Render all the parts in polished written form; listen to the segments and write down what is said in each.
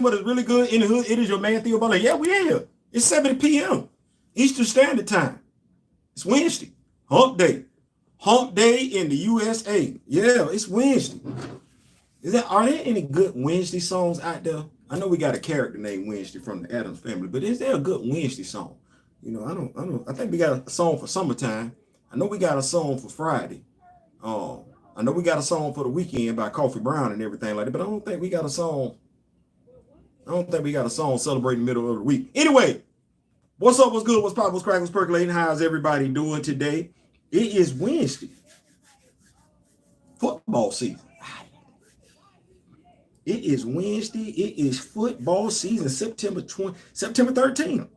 what is really good in the hood? It is your man Theo Butler. Yeah, we in here. It's 7 p.m. Eastern Standard Time. It's Wednesday. Hump day. Hump day in the USA. Yeah, it's Wednesday. Are there any good Wednesday songs out there? I know we got a character named Wednesday from the Addams Family, but is there a good Wednesday song? You know, I think we got a song for summertime. I know we got a song for Friday. I know we got a song for the weekend by Coffee Brown and everything like that, but I don't think we got a song. I don't think we got a song celebrating the middle of the week. Anyway, what's up? What's good? What's poppin'? What's cracking? What's percolating? How's everybody doing today? It is Wednesday. Football season. It is Wednesday. It is football season. September 13th.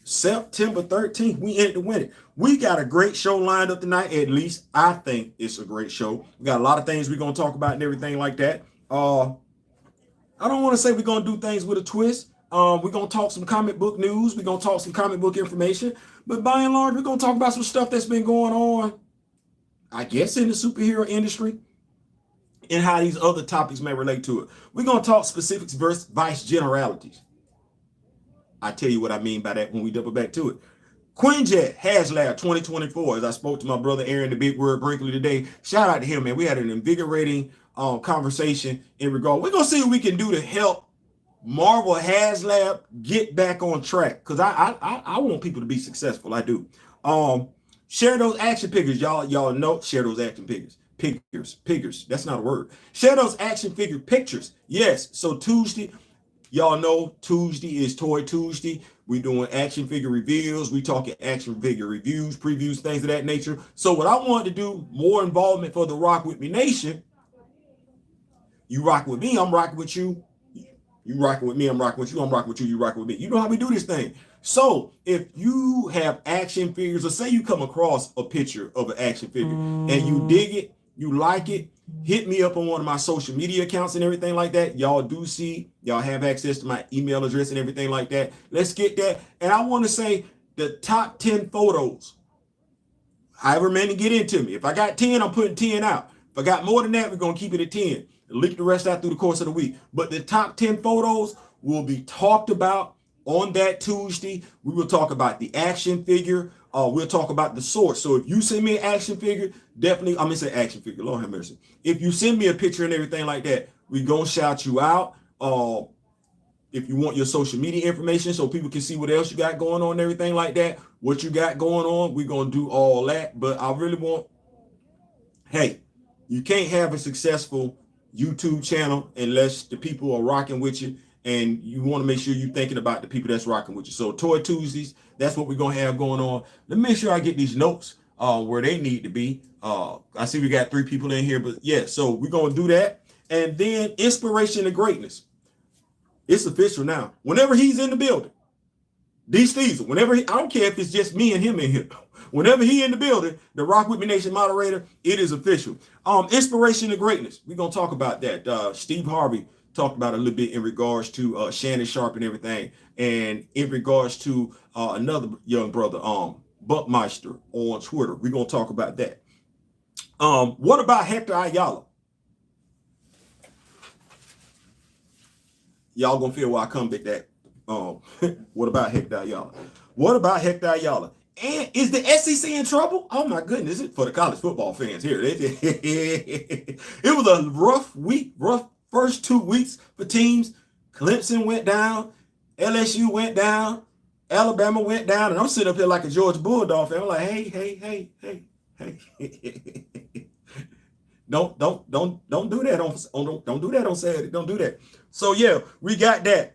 September 13th. We entered the winter. We got a great show lined up tonight. At least I think it's a great show. We got a lot of things we're gonna talk about and everything like that. I don't want to say we're gonna do things with a twist. We're gonna talk some comic book news. We're gonna talk some comic book information. But by and large, we're gonna talk about some stuff that's been going on, I guess, in the superhero industry and how these other topics may relate to it. We're gonna talk specifics versus vice generalities. I tell you what I mean by that when we double back to it. Quinjet HasLab 2024. As I spoke to my brother Aaron, the Big Word Brinkley today. Shout out to him, man. We had an invigorating conversation in regard. We're gonna see what we can do to help Marvel HasLab get back on track, because I want people to be successful. I do. Share those action figures, y'all know. Share those action figures. That's not a word. Share those action figure pictures. Yes. So Tuesday, y'all know Tuesday is Toy Tuesday. We doing action figure reveals. We talking action figure reviews, previews, things of that nature. So what I wanted to do, more involvement for the Rock With Me Nation. You rock with me, I'm rocking with you. You rocking with me, I'm rocking with you. I'm rocking with you, you rocking with me. You know how we do this thing. So if you have action figures, or say you come across a picture of an action figure and you dig it, you like it, hit me up on one of my social media accounts and everything like that. Y'all do see, y'all have access to my email address and everything like that. Let's get that. And I want to say the top 10 photos, however many get into me. If I got 10, I'm putting 10 out. If I got more than that, we're going to keep it at 10. Leak the rest out through the course of the week. But the top 10 photos will be talked about on that Tuesday. We will talk about the action figure. We'll talk about the source. So if you send me an action figure, definitely, I'm going to say action figure, Lord have mercy. If you send me a picture and everything like that, we're going to shout you out. If you want your social media information so people can see what else you got going on and everything like that, what you got going on, we're going to do all that. But I really want, hey, you can't have a successful YouTube channel unless the people are rocking with you, and you want to make sure you're thinking about the people that's rocking with you. So Toy Tuesdays, that's what we're going to have going on. Let me make sure I get these notes where they need to be. I see we got 3 people in here, but yeah, so we're going to do that. And then inspiration to greatness. It's official now. Whenever he's in the building, these Diesel, whenever I don't care if it's just me and him in here. Whenever he in the building, the Rock With Me Nation moderator, it is official. Inspiration to greatness. We're going to talk about that. Steve Harvey talked about it a little bit in regards to Shannon Sharp and everything. And in regards to another young brother, Buckmeister on Twitter. We're going to talk about that. What about Hector Ayala? Y'all going to feel why I come with that. What about Hector Ayala? What about Hector Ayala? And is the SEC in trouble? Oh my goodness, it's for the college football fans here. It was a rough week, rough first 2 weeks for teams. Clemson went down, LSU went down, Alabama went down, and I'm sitting up here like a Georgia Bulldog fan. I'm like, hey. Don't do that don't do that on Saturday. Don't do that. So yeah, we got that.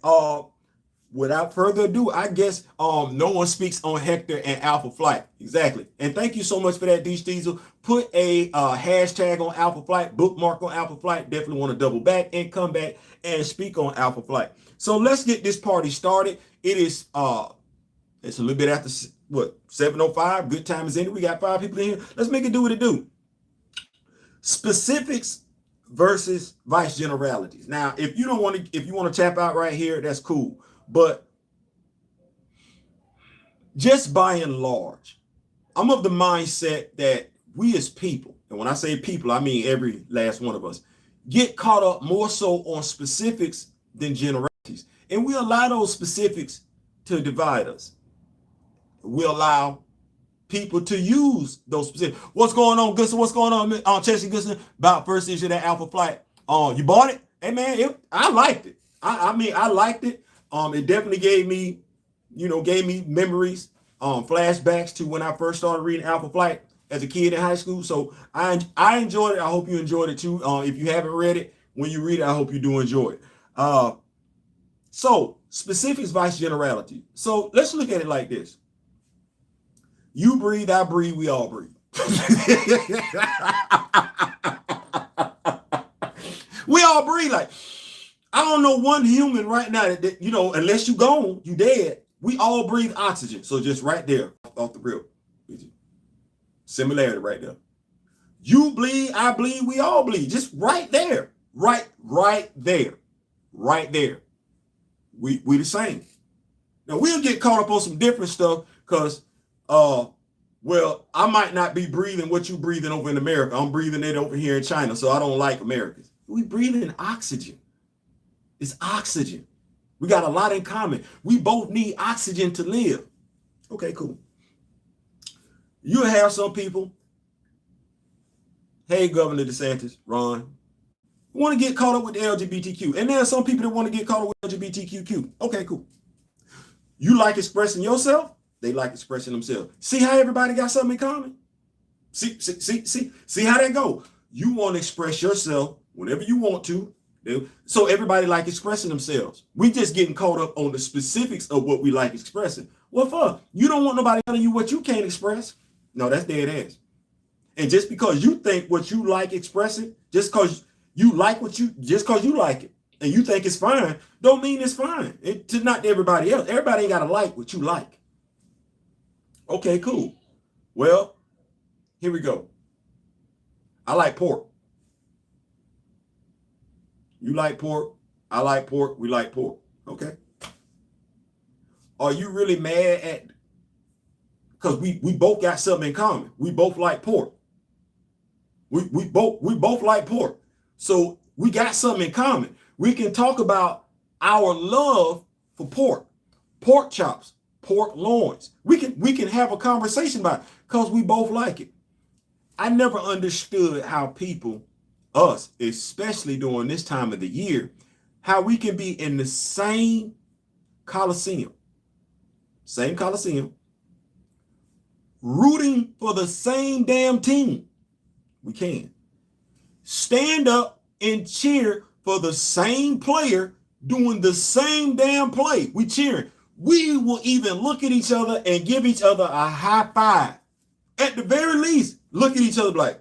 Without further ado, I guess no one speaks on Hector and Alpha Flight. Exactly. And thank you so much for that, D. Diesel. Put a hashtag on Alpha Flight, bookmark on Alpha Flight. Definitely want to double back and come back and speak on Alpha Flight. So let's get this party started. It is it's a little bit after what, 7:05. Good time is in. We got 5 people in here. Let's make it do what it do. Specifics versus vice generalities. Now, if you want to tap out right here, that's cool. But just by and large, I'm of the mindset that we as people, and when I say people, I mean every last one of us, get caught up more so on specifics than generalities. And we allow those specifics to divide us. We allow people to use those specifics. What's going on, Goodson? What's going on, Chelsea Goodson? About first issue of that Alpha Flight. You bought it? Hey, man, I liked it. I mean, I liked it. It definitely gave me memories, flashbacks to when I first started reading Alpha Flight as a kid in high school. So I enjoyed it. I hope you enjoyed it too. If you haven't read it, when you read it, I hope you do enjoy it. So specifics vice generality. So let's look at it like this. You breathe, I breathe, we all breathe. We all breathe. Like, I don't know one human right now that unless you gone, you dead. We all breathe oxygen. So just right there, off the rip. Similarity right there. You bleed, I bleed, we all bleed. Just right there. Right there. Right there. We the same. Now we'll get caught up on some different stuff because well, I might not be breathing what you breathing over in America. I'm breathing it over here in China, so I don't like Americans. We breathe in oxygen. It's oxygen. We got a lot in common. We both need oxygen to live. Okay, cool. You have some people, hey, Governor DeSantis, Ron, want to get caught up with the LGBTQ. And there are some people that want to get caught up with LGBTQ. Okay, cool. You like expressing yourself, they like expressing themselves. See how everybody got something in common? See how that go? You want to express yourself whenever you want to. So everybody like expressing themselves. We just getting caught up on the specifics of what we like expressing. What for? You don't want nobody telling you what you can't express. No, that's dead ass. And just because you think what you like expressing, just because you like it and you think it's fine, don't mean it's fine. To not to everybody else. Everybody ain't got to like what you like. Okay, cool. Well, here we go. I like pork. You like pork. I like pork. We like pork. Okay. Are you really mad at, because we both got something in common. We both like pork. We both like pork. So we got something in common. We can talk about our love for pork chops, pork loins. We can have a conversation about it because we both like it. I never understood how people, us, especially during this time of the year, how we can be in the same Coliseum, rooting for the same damn team. We can stand up and cheer for the same player doing the same damn play. We cheering. We will even look at each other and give each other a high five. At the very least, look at each other like,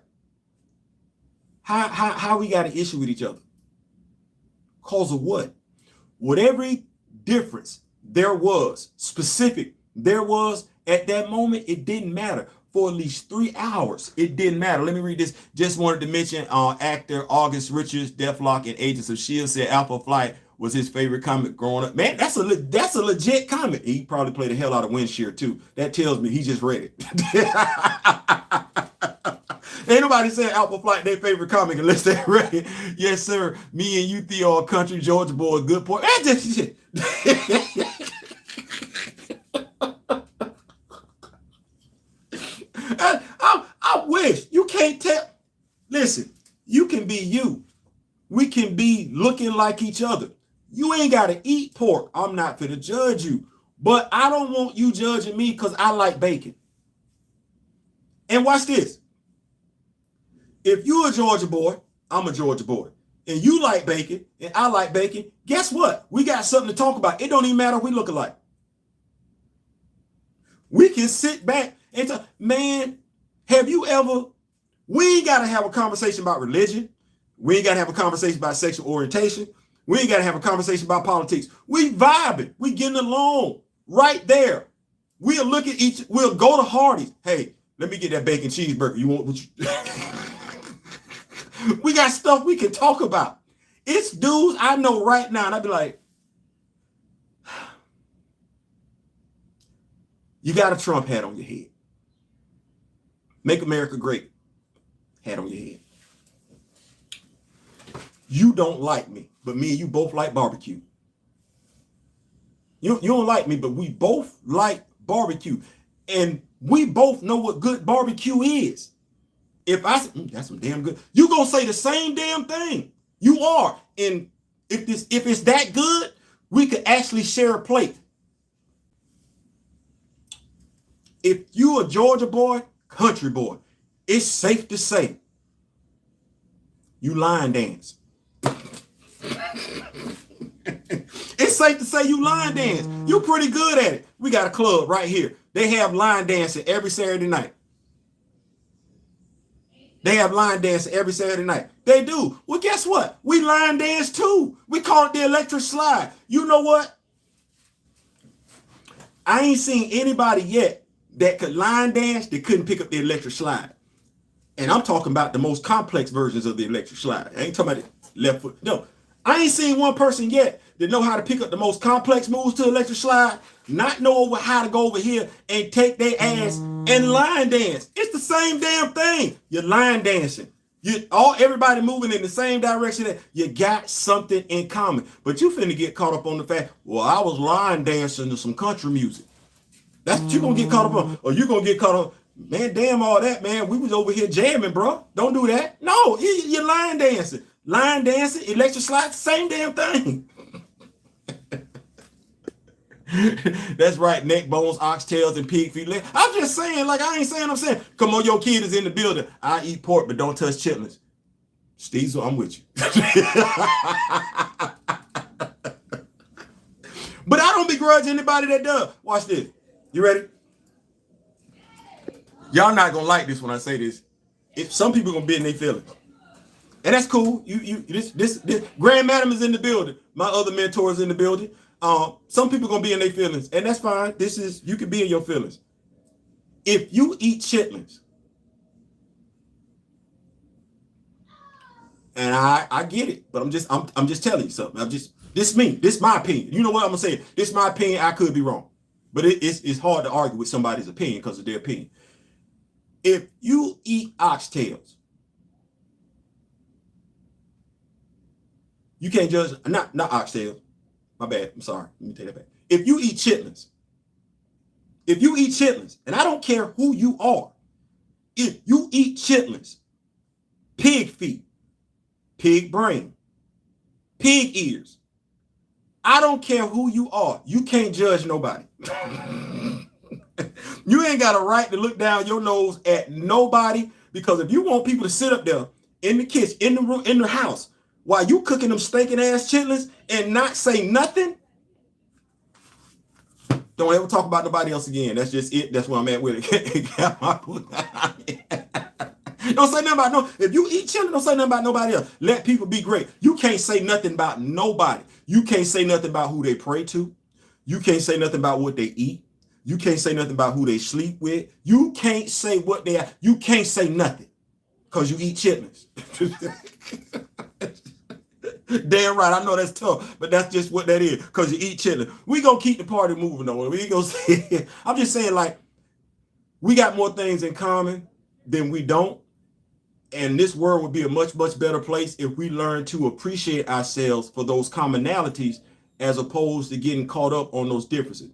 how we got an issue with each other? Cause of what? Whatever difference there was at that moment, it didn't matter. For at least 3 hours, it didn't matter. Let me read this. Just wanted to mention actor August Richards, Deathlock and Agents of S.H.I.E.L.D. said Alpha Flight was his favorite comic growing up. Man, that's a legit comic. He probably played the hell out of Windshear too. That tells me he just read it. Ain't nobody said Alpha Flight their favorite comic unless they read it. Yes, sir. Me and you, Theo, are country Georgia boy. Good point. That's just I wish. You can't tell. Listen, you can be you. We can be looking like each other. You ain't got to eat pork. I'm not finna judge you. But I don't want you judging me because I like bacon. And watch this. If you're a Georgia boy, I'm a Georgia boy. And you like bacon, and I like bacon, guess what? We got something to talk about. It don't even matter if we look alike. We can sit back and talk. Man, have you ever, we ain't got to have a conversation about religion. We ain't got to have a conversation about sexual orientation. We ain't got to have a conversation about politics. We vibing. We getting along right there. We'll look at we'll go to Hardee's. Hey, let me get that bacon cheeseburger. You want what you... We got stuff we can talk about. It's dudes I know right now, and I'd be like, you got a Trump hat on your head. Make America great. Hat on your head. You don't like me, but me and you both like barbecue. You don't like me, but we both like barbecue. And we both know what good barbecue is. If I say, that's some damn good, you gonna say the same damn thing. You are. And if it's that good, we could actually share a plate. If you a Georgia boy, country boy, it's safe to say you line dance. It's safe to say you line dance. You pretty good at it. We got a club right here. They have line dancing every Saturday night. They have line dancing every Saturday night. They do. Well, guess what? We line dance too. We call it the electric slide. You know what? I ain't seen anybody yet that could line dance that couldn't pick up the electric slide. And I'm talking about the most complex versions of the electric slide. I ain't talking about the left foot. No, I ain't seen one person yet that know how to pick up the most complex moves to electric slide, not know how to go over here and take their ass and line dance. It's the same damn thing. You're line dancing. Everybody moving in the same direction. That you got something in common. But you finna get caught up on the fact, well, I was line dancing to some country music. That's what you're gonna get caught up on. Or you're gonna get caught up, man, damn all that, man. We was over here jamming, bro. Don't do that. No, you're line dancing. Line dancing, electric slide, same damn thing. That's right, neck bones, oxtails, and pig feet. I'm just saying, like, I ain't saying I'm saying. Come on, your kid is in the building. I eat pork, but don't touch chitlins. Steezel, I'm with you. But I don't begrudge anybody that does. Watch this. You ready? Y'all not gonna like this when I say this. If some people gonna be in their feelings. And that's cool. This Grand Madam is in the building. My other mentor is in the building. Some people gonna be in their feelings, and that's fine. You can be in your feelings. If you eat chitlins, and I get it, but I'm just telling you something. This me. This my opinion. You know what I'm gonna say? This is my opinion. I could be wrong, but it's hard to argue with somebody's opinion because of their opinion. If you eat oxtails, you can't judge. Not oxtails. My bad. I'm sorry. Let me take that back. If you eat chitlins, and I don't care who you are, if you eat chitlins, pig feet, pig brain, pig ears, I don't care who you are, you can't judge nobody. You ain't got a right to look down your nose at nobody, because if you want people to sit up there in the kitchen, in the room, in the house, while you cooking them stinking ass chitlins and not say nothing, don't ever talk about nobody else again. That's just it. That's where I'm at with it. Don't say nothing about if you eat chitlins, don't say nothing about nobody else. Let people be great. You can't say nothing about nobody. You can't say nothing about who they pray to. You can't say nothing about what they eat. You can't say nothing about who they sleep with. You can't say what they are. You can't say nothing because you eat chitlins. Damn right, I know that's tough, but that's just what that is, because you eat chitlins. We gonna keep the party moving on. We gonna say, I'm just saying, like, we got more things in common than we don't, and this world would be a much, much better place if we learn to appreciate ourselves for those commonalities as opposed to getting caught up on those differences.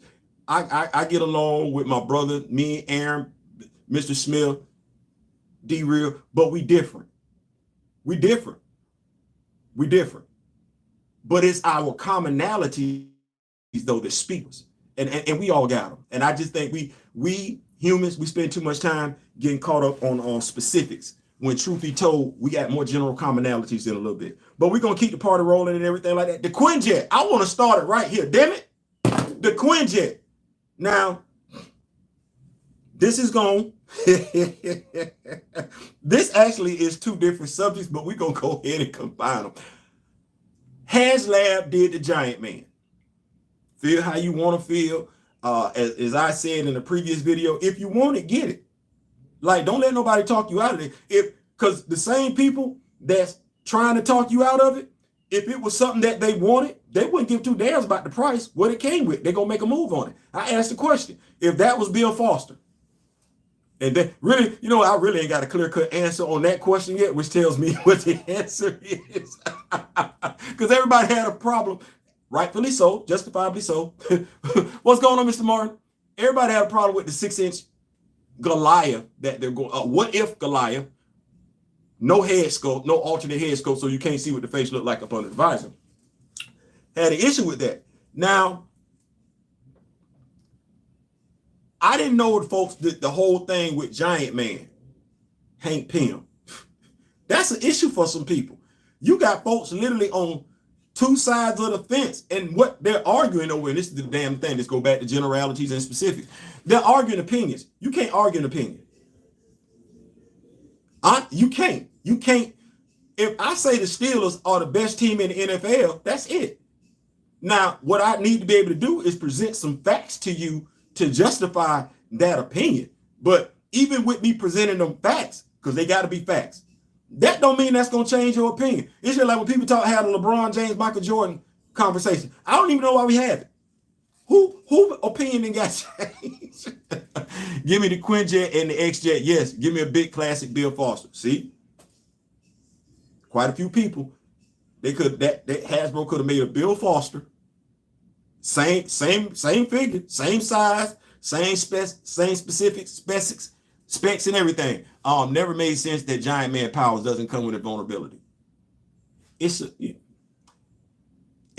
I get along with my brother, me, Aaron, Mr. Smith, D-Real, but we different. We different. But it's our commonalities, though, that speak us. And we all got them. And I just think we humans, we spend too much time getting caught up on specifics, when truth be told, we got more general commonalities in a little bit. But we're going to keep the party rolling and everything like that. The Quinjet, I want to start it right here. Damn it. The Quinjet. Now, this is going, this actually is two different subjects, but we're going to go ahead and combine them. HasLab did the Giant Man. Feel how you want to feel. As I said in the previous video, if you want it, get it. Like, don't let nobody talk you out of it. Because the same people that's trying to talk you out of it, if it was something that they wanted, they wouldn't give two damns about the price, what it came with. They're going to make a move on it. I asked the question, if that was Bill Foster, and then really, I really ain't got a clear-cut answer on that question yet, which tells me what the answer is. Because everybody had a problem Rightfully so, justifiably so. What's going on, Mr. Martin? Everybody had a problem with the 6-inch Goliath that they're going. What if Goliath? No head scope, no alternate head scope, so you can't see what the face looked like up under the visor. Had an issue with that. Now, I didn't know, folks, that the whole thing with Giant Man, Hank Pym, that's an issue for some people. You got folks literally on two sides of the fence, and what they're arguing over, and this is the damn thing, let's go back to generalities and specifics. They're arguing opinions. You can't argue an opinion. You can't. If I say the Steelers are the best team in the NFL, that's it. Now, what I need to be able to do is present some facts to you to justify that opinion. But even with me presenting them facts, because they got to be facts, that don't mean that's going to change your opinion. It's just like when people have the LeBron James, Michael Jordan conversation. I don't even know why we have it. Who opinion got changed? Give me the Quinjet and the X-Jet. Yes, give me a big classic Bill Foster. See? Quite a few people. They could that Hasbro could have made a Bill Foster. Same figure, same size, same specific specs and everything. Never made sense that Giant Man powers doesn't come with a vulnerability. It's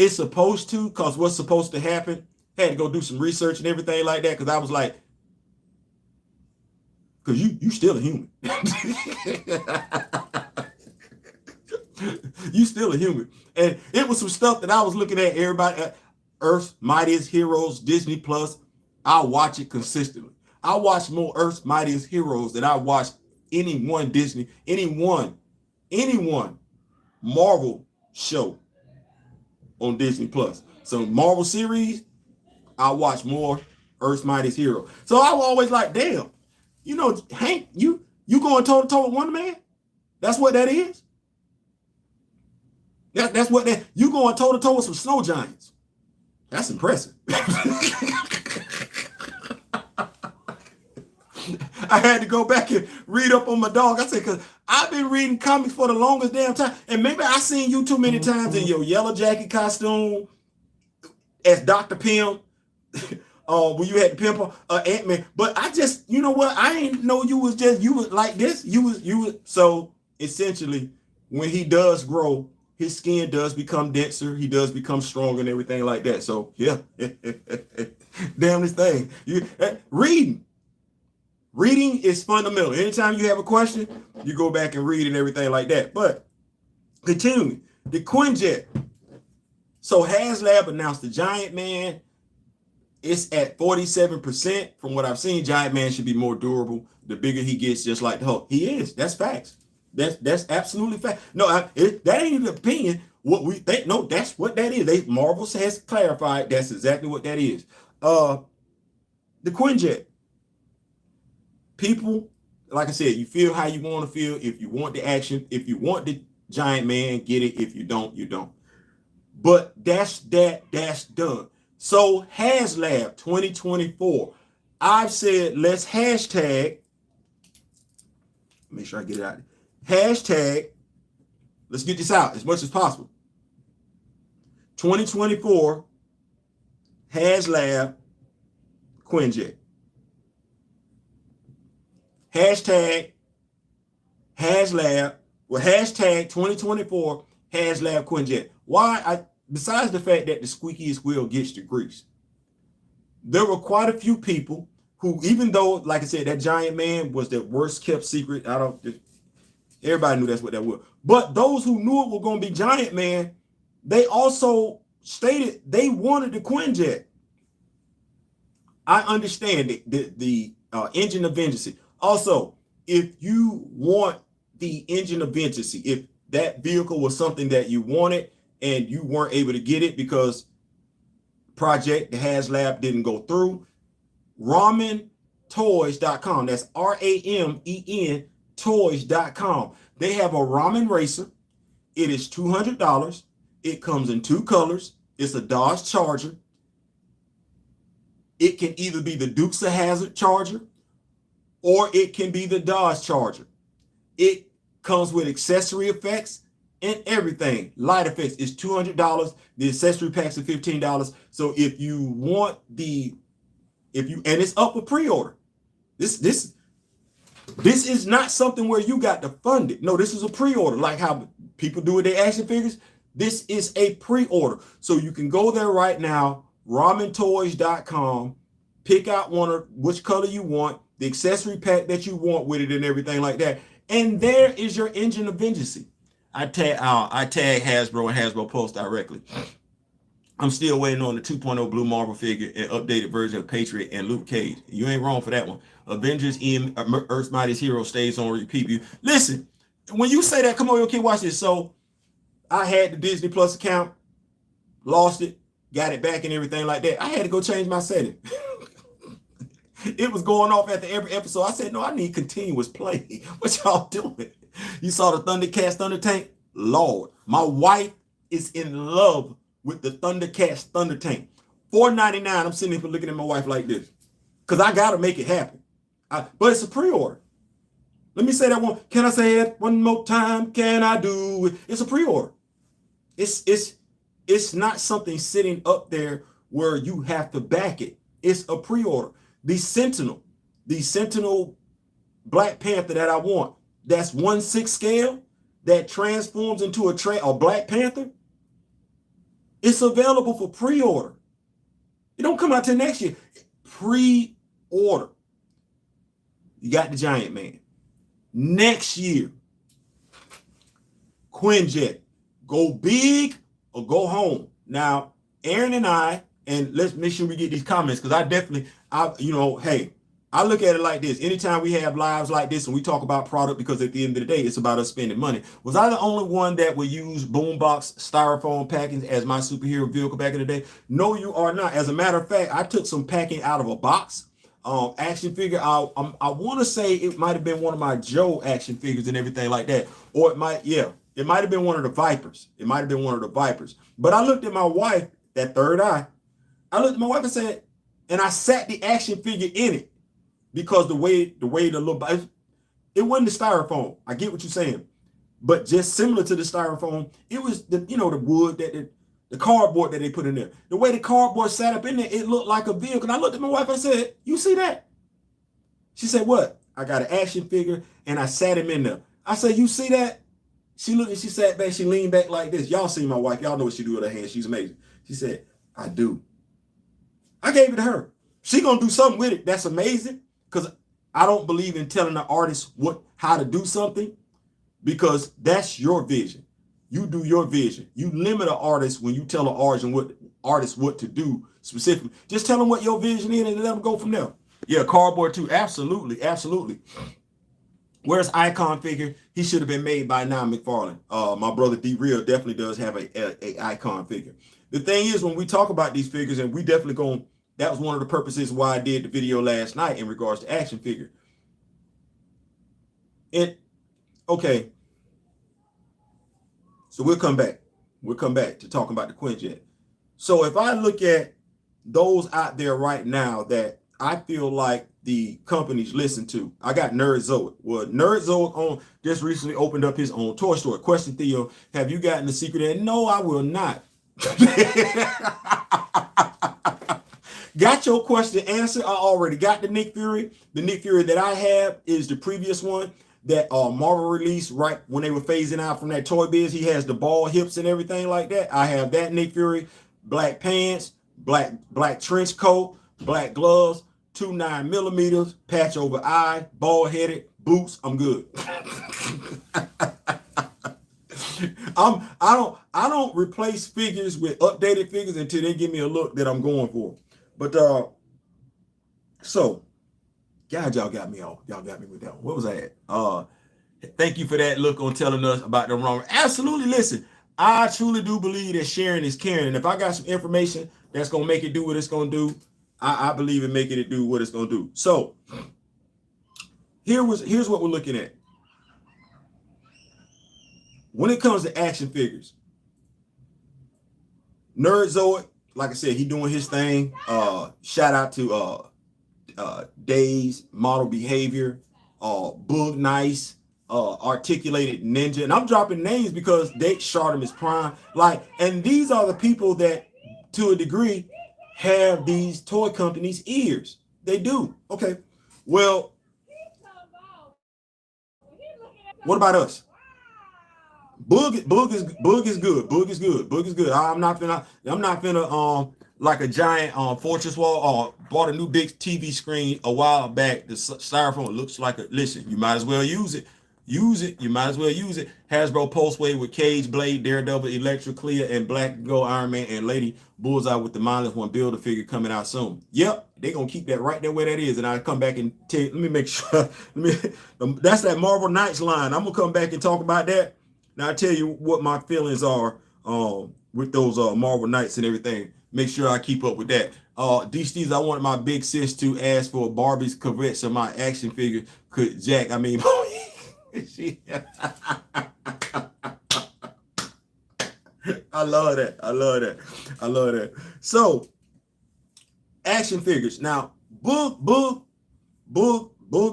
supposed to, because what's supposed to happen, had to go do some research and everything like that, because I was like, because you still a human. You still a human. And it was some stuff that I was looking at, everybody, Earth's Mightiest Heroes, Disney Plus. I watch it consistently. I watch more Earth's Mightiest Heroes than I watch any one Disney, any one Marvel show on Disney Plus. So Marvel series, I watch more Earth's Mightiest Hero. So I was always like, damn, Hank, you going toe to toe with Wonder Man? That's what that is. That's what that, you going toe to toe with some snow giants. That's impressive. I had to go back and read up on my dog. I said, because I've been reading comics for the longest damn time. And maybe I seen you too many times in your yellow jacket costume as Dr. Pym. When you had the pimple, Ant-Man. But I just, you know what? I ain't know you was like this. You was. So essentially, when he does grow, his skin does become denser. He does become stronger and everything like that. So yeah, damn this thing. Reading is fundamental. Anytime you have a question, you go back and read and everything like that. But continuing, the Quinjet. So HasLab announced the Giant Man. It's at 47%. From what I've seen, Giant Man should be more durable. The bigger he gets, just like the Hulk. He is. That's facts. That's absolutely fact. No, that ain't an opinion. What we think, no, that's what that is. Marvel has clarified that's exactly what that is. The Quinjet. People, like I said, you feel how you want to feel. If you want the action, if you want the Giant Man, get it. If you don't, you don't. But that's done. So HasLab 2024. I've said let's hashtag. Make sure I get it out. Hashtag. Let's get this out as much as possible. 2024 HasLab Quinjet. Hashtag HasLab. Well, hashtag 2024 HasLab Quinjet. Why? Besides the fact that the squeakiest wheel gets the grease, there were quite a few people who, even though, like I said, that Giant Man was the worst kept secret. Everybody knew that's what that was. But those who knew it were going to be Giant Man, they also stated they wanted the Quinjet. I understand the engine of vengeance. Also, if you want the engine of vengeance, if that vehicle was something that you wanted and you weren't able to get it because the HasLab didn't go through, RamenToys.com. That's RAMEN toys.com. They have a Ramen Racer. It is $200. It comes in two colors. It's a Dodge Charger. It can either be the Dukes of Hazzard Charger or it can be the Dodge Charger. It comes with accessory effects. and everything. Light effects is $200. The accessory packs are $15. So if you want and it's up for pre-order. This is not something where you got to fund it. No, this is a pre-order, like how people do with their action figures. This is a pre-order. So you can go there right now, ramentoys.com, pick out which color you want, the accessory pack that you want with it and everything like that. And there is your engine of vengeance. I tag Hasbro and Hasbro Pulse directly. I'm still waiting on the 2.0 Blue Marvel figure and updated version of Patriot and Luke Cage. You ain't wrong for that one. Avengers Earth's Mightiest Hero stays on repeat. Listen, when you say that, come on, okay, watch this. So I had the Disney Plus account, lost it, got it back and everything like that. I had to go change my setting. It was going off after every episode. I said, no, I need continuous play. What y'all doing? You saw the Thundercats Thunder Tank? Lord, my wife is in love with the Thundercats Thunder Tank. $4.99. I'm sitting here looking at my wife like this because I got to make it happen. But it's a pre-order. Let me say that one. Can I say it one more time? Can I do it? It's a pre-order. It's not something sitting up there where you have to back it. It's a pre-order. The Sentinel Black Panther that I want, that's 1/6 scale that transforms into a Black Panther. It's available for pre-order. It don't come out till next year. Pre-order. You got the Giant Man. Next year, Quinjet. Go big or go home. Now, Aaron and I, and let's make sure we get these comments because hey, I look at it like this. Anytime we have lives like this and we talk about product, because at the end of the day, it's about us spending money. Was I the only one that would use boombox styrofoam packing as my superhero vehicle back in the day? No, you are not. As a matter of fact, I took some packing out of a box. Action figure. I want to say it might have been one of my Joe action figures and everything like that. Or it might have been one of the Vipers. But I looked at my wife, that third eye. I looked at my wife and said, and I sat the action figure in it. Because the way the little, it wasn't the styrofoam. I get what you're saying, but just similar to the styrofoam, it was the wood the cardboard that they put in there. The way the cardboard sat up in there, it looked like a vehicle. And I looked at my wife and I said, "You see that?" She said, "What?" I got an action figure and I sat him in there. I said, "You see that?" She looked and she sat back. She leaned back like this. Y'all see my wife? Y'all know what she do with her hands. She's amazing. She said, "I do." I gave it to her. She gonna do something with it. That's amazing. Because I don't believe in telling the artist how to do something, because that's your vision. You do your vision. You limit an artist when you tell an artist what to do specifically. Just tell them what your vision is and let them go from there. Yeah, cardboard too. Absolutely, absolutely. Where's Icon figure? He should have been made by now, McFarlane. My brother D Real definitely does have a Icon figure. The thing is, when we talk about these figures, and we definitely going. That was one of the purposes why I did the video last night in regards to action figure. Okay. So we'll come back. We'll come back to talking about the Quinjet. So if I look at those out there right now that I feel like the companies listen to, I got Nerdzoic. Well, Nerdzoic just recently opened up his own toy store. Question, Theo, have you gotten the secret? And no, I will not. Got your question answered. I already got the Nick Fury. The Nick Fury that I have is the previous one that Marvel released right when they were phasing out from that Toy Biz. He has the ball hips and everything like that. I have that Nick Fury, black pants, black trench coat, black gloves, 2 9mm, patch over eye, bald headed, boots. I'm good. I don't replace figures with updated figures until they give me a look that I'm going for. But so God, y'all got me with that one. What was I at? Thank you for that look on telling us about the wrong. Absolutely. Listen, I truly do believe that sharing is caring. And if I got some information that's gonna make it do what it's gonna do, I believe in making it do what it's gonna do. So here's what we're looking at. When it comes to action figures, Nerdzoic, like I said, he doing his thing. Shout out to Days, Model Behavior, Boog Nice, Articulated Ninja, and I'm dropping names because they Artemis Prime, like, and these are the people that, to a degree, have these toy companies' ears. They do. Okay. Well, what about us? Boog is good. Boog is good. Boog is good. I'm not finna like a giant fortress wall. Bought a new big TV screen a while back. The styrofoam looks like a, listen, you might as well use it. Use it. You might as well use it. Hasbro Pulsewave with Cage Blade, Daredevil, Electra, Clea, and Black Go Iron Man, and Lady Bullseye with the mindless one builder figure coming out soon. Yep, they gonna keep that right there where that is, and I'll come back and tell you, let me make sure. That's that Marvel Knights line. I'm gonna come back and talk about that. Now I tell you what my feelings are with those Marvel Knights and everything. Make sure I keep up with that. DC's, I wanted my big sis to ask for Barbie's Corvette so my action figure could jack. I mean, I love that. I love that. I love that. So, action figures. Now, Boog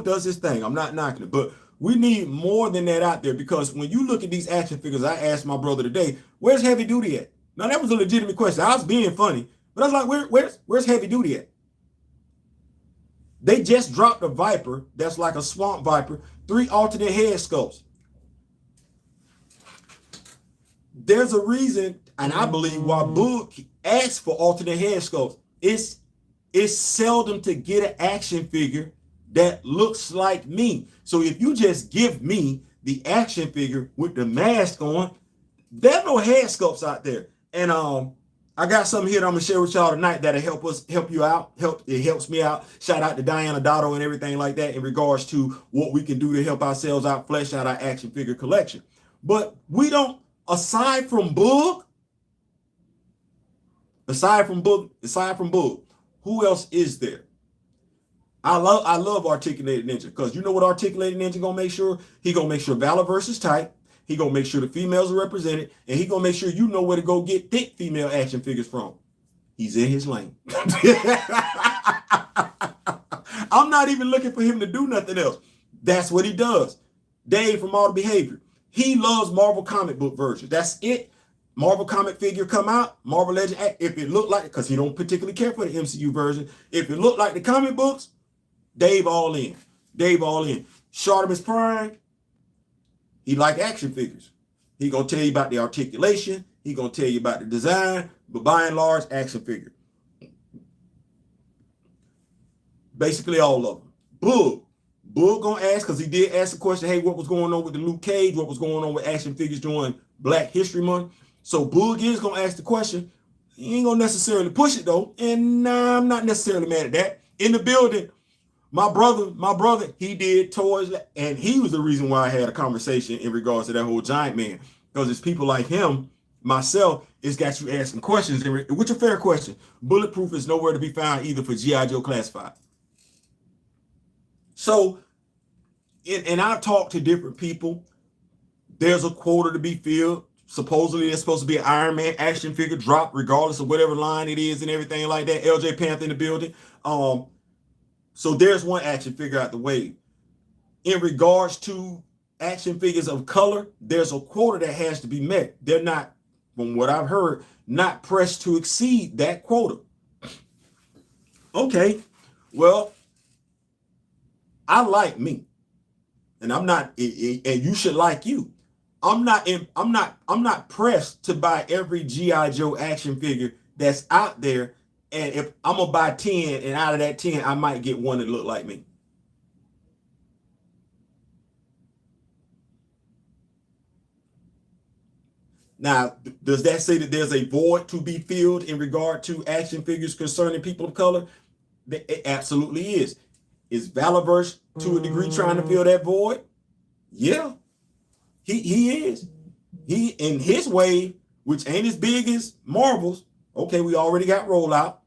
does his thing. I'm not knocking it, but we need more than that out there, because when you look at these action figures, I asked my brother today, where's Heavy Duty at? Now, that was a legitimate question. I was being funny, but I was like, where's Heavy Duty at? They just dropped a Viper that's like a Swamp Viper, 3 alternate head sculpts. There's a reason, and I believe why Boog asks for alternate head sculpts. It's seldom to get an action figure that looks like me. So if you just give me the action figure with the mask on, there's no head sculpts out there. And I got something here that I'm gonna share with y'all tonight that'll help you out. It helps me out. Shout out to Diana Dotto and everything like that in regards to what we can do to help ourselves out, flesh out our action figure collection. But we don't, aside from Boog, who else is there? I love Articulated Ninja, because you know what Articulated Ninja gonna make sure? He gonna make sure Valor versus type. He gonna make sure the females are represented, and he gonna make sure you know where to go get thick female action figures from. He's in his lane. I'm not even looking for him to do nothing else. That's what he does. Dave from Auto Behavior. He loves Marvel comic book versions. That's it. Marvel comic figure come out, Marvel Legend, if it looked like, because he don't particularly care for the MCU version, if it looked like the comic books, Dave all in. Dave all in. Artemis Prime, he like action figures. He gonna tell you about the articulation. He gonna tell you about the design, but by and large, action figure. Basically all of them. Boog gonna ask, because he did ask the question, hey, what was going on with the Luke Cage? What was going on with action figures during Black History Month? So Boog is gonna ask the question. He ain't gonna necessarily push it though, and I'm not necessarily mad at that. In the building, my brother, he did toys, and he was the reason why I had a conversation in regards to that whole Giant Man, because it's people like him, myself, it's got you asking questions, which are fair questions. Bulletproof is nowhere to be found either for G.I. Joe Classified. So, and I've talked to different people. There's a quota to be filled. Supposedly there's supposed to be an Iron Man action figure drop, regardless of whatever line it is and everything like that. LJ Panther in the building. So there's one action figure out the way. In regards to action figures of color, there's a quota that has to be met. They're not, from what I've heard, not pressed to exceed that quota. Okay, well, I like me, and I'm not, and you should like you. I'm not pressed to buy every G.I. Joe action figure that's out there. And if I'm gonna buy 10, and out of that 10, I might get one that look like me. Now, does that say that there's a void to be filled in regard to action figures concerning people of color? It absolutely is. Is Valorverse to a degree trying to fill that void? Yeah, he is. He, in his way, which ain't as big as Marvel's. Okay, we already got Rollout,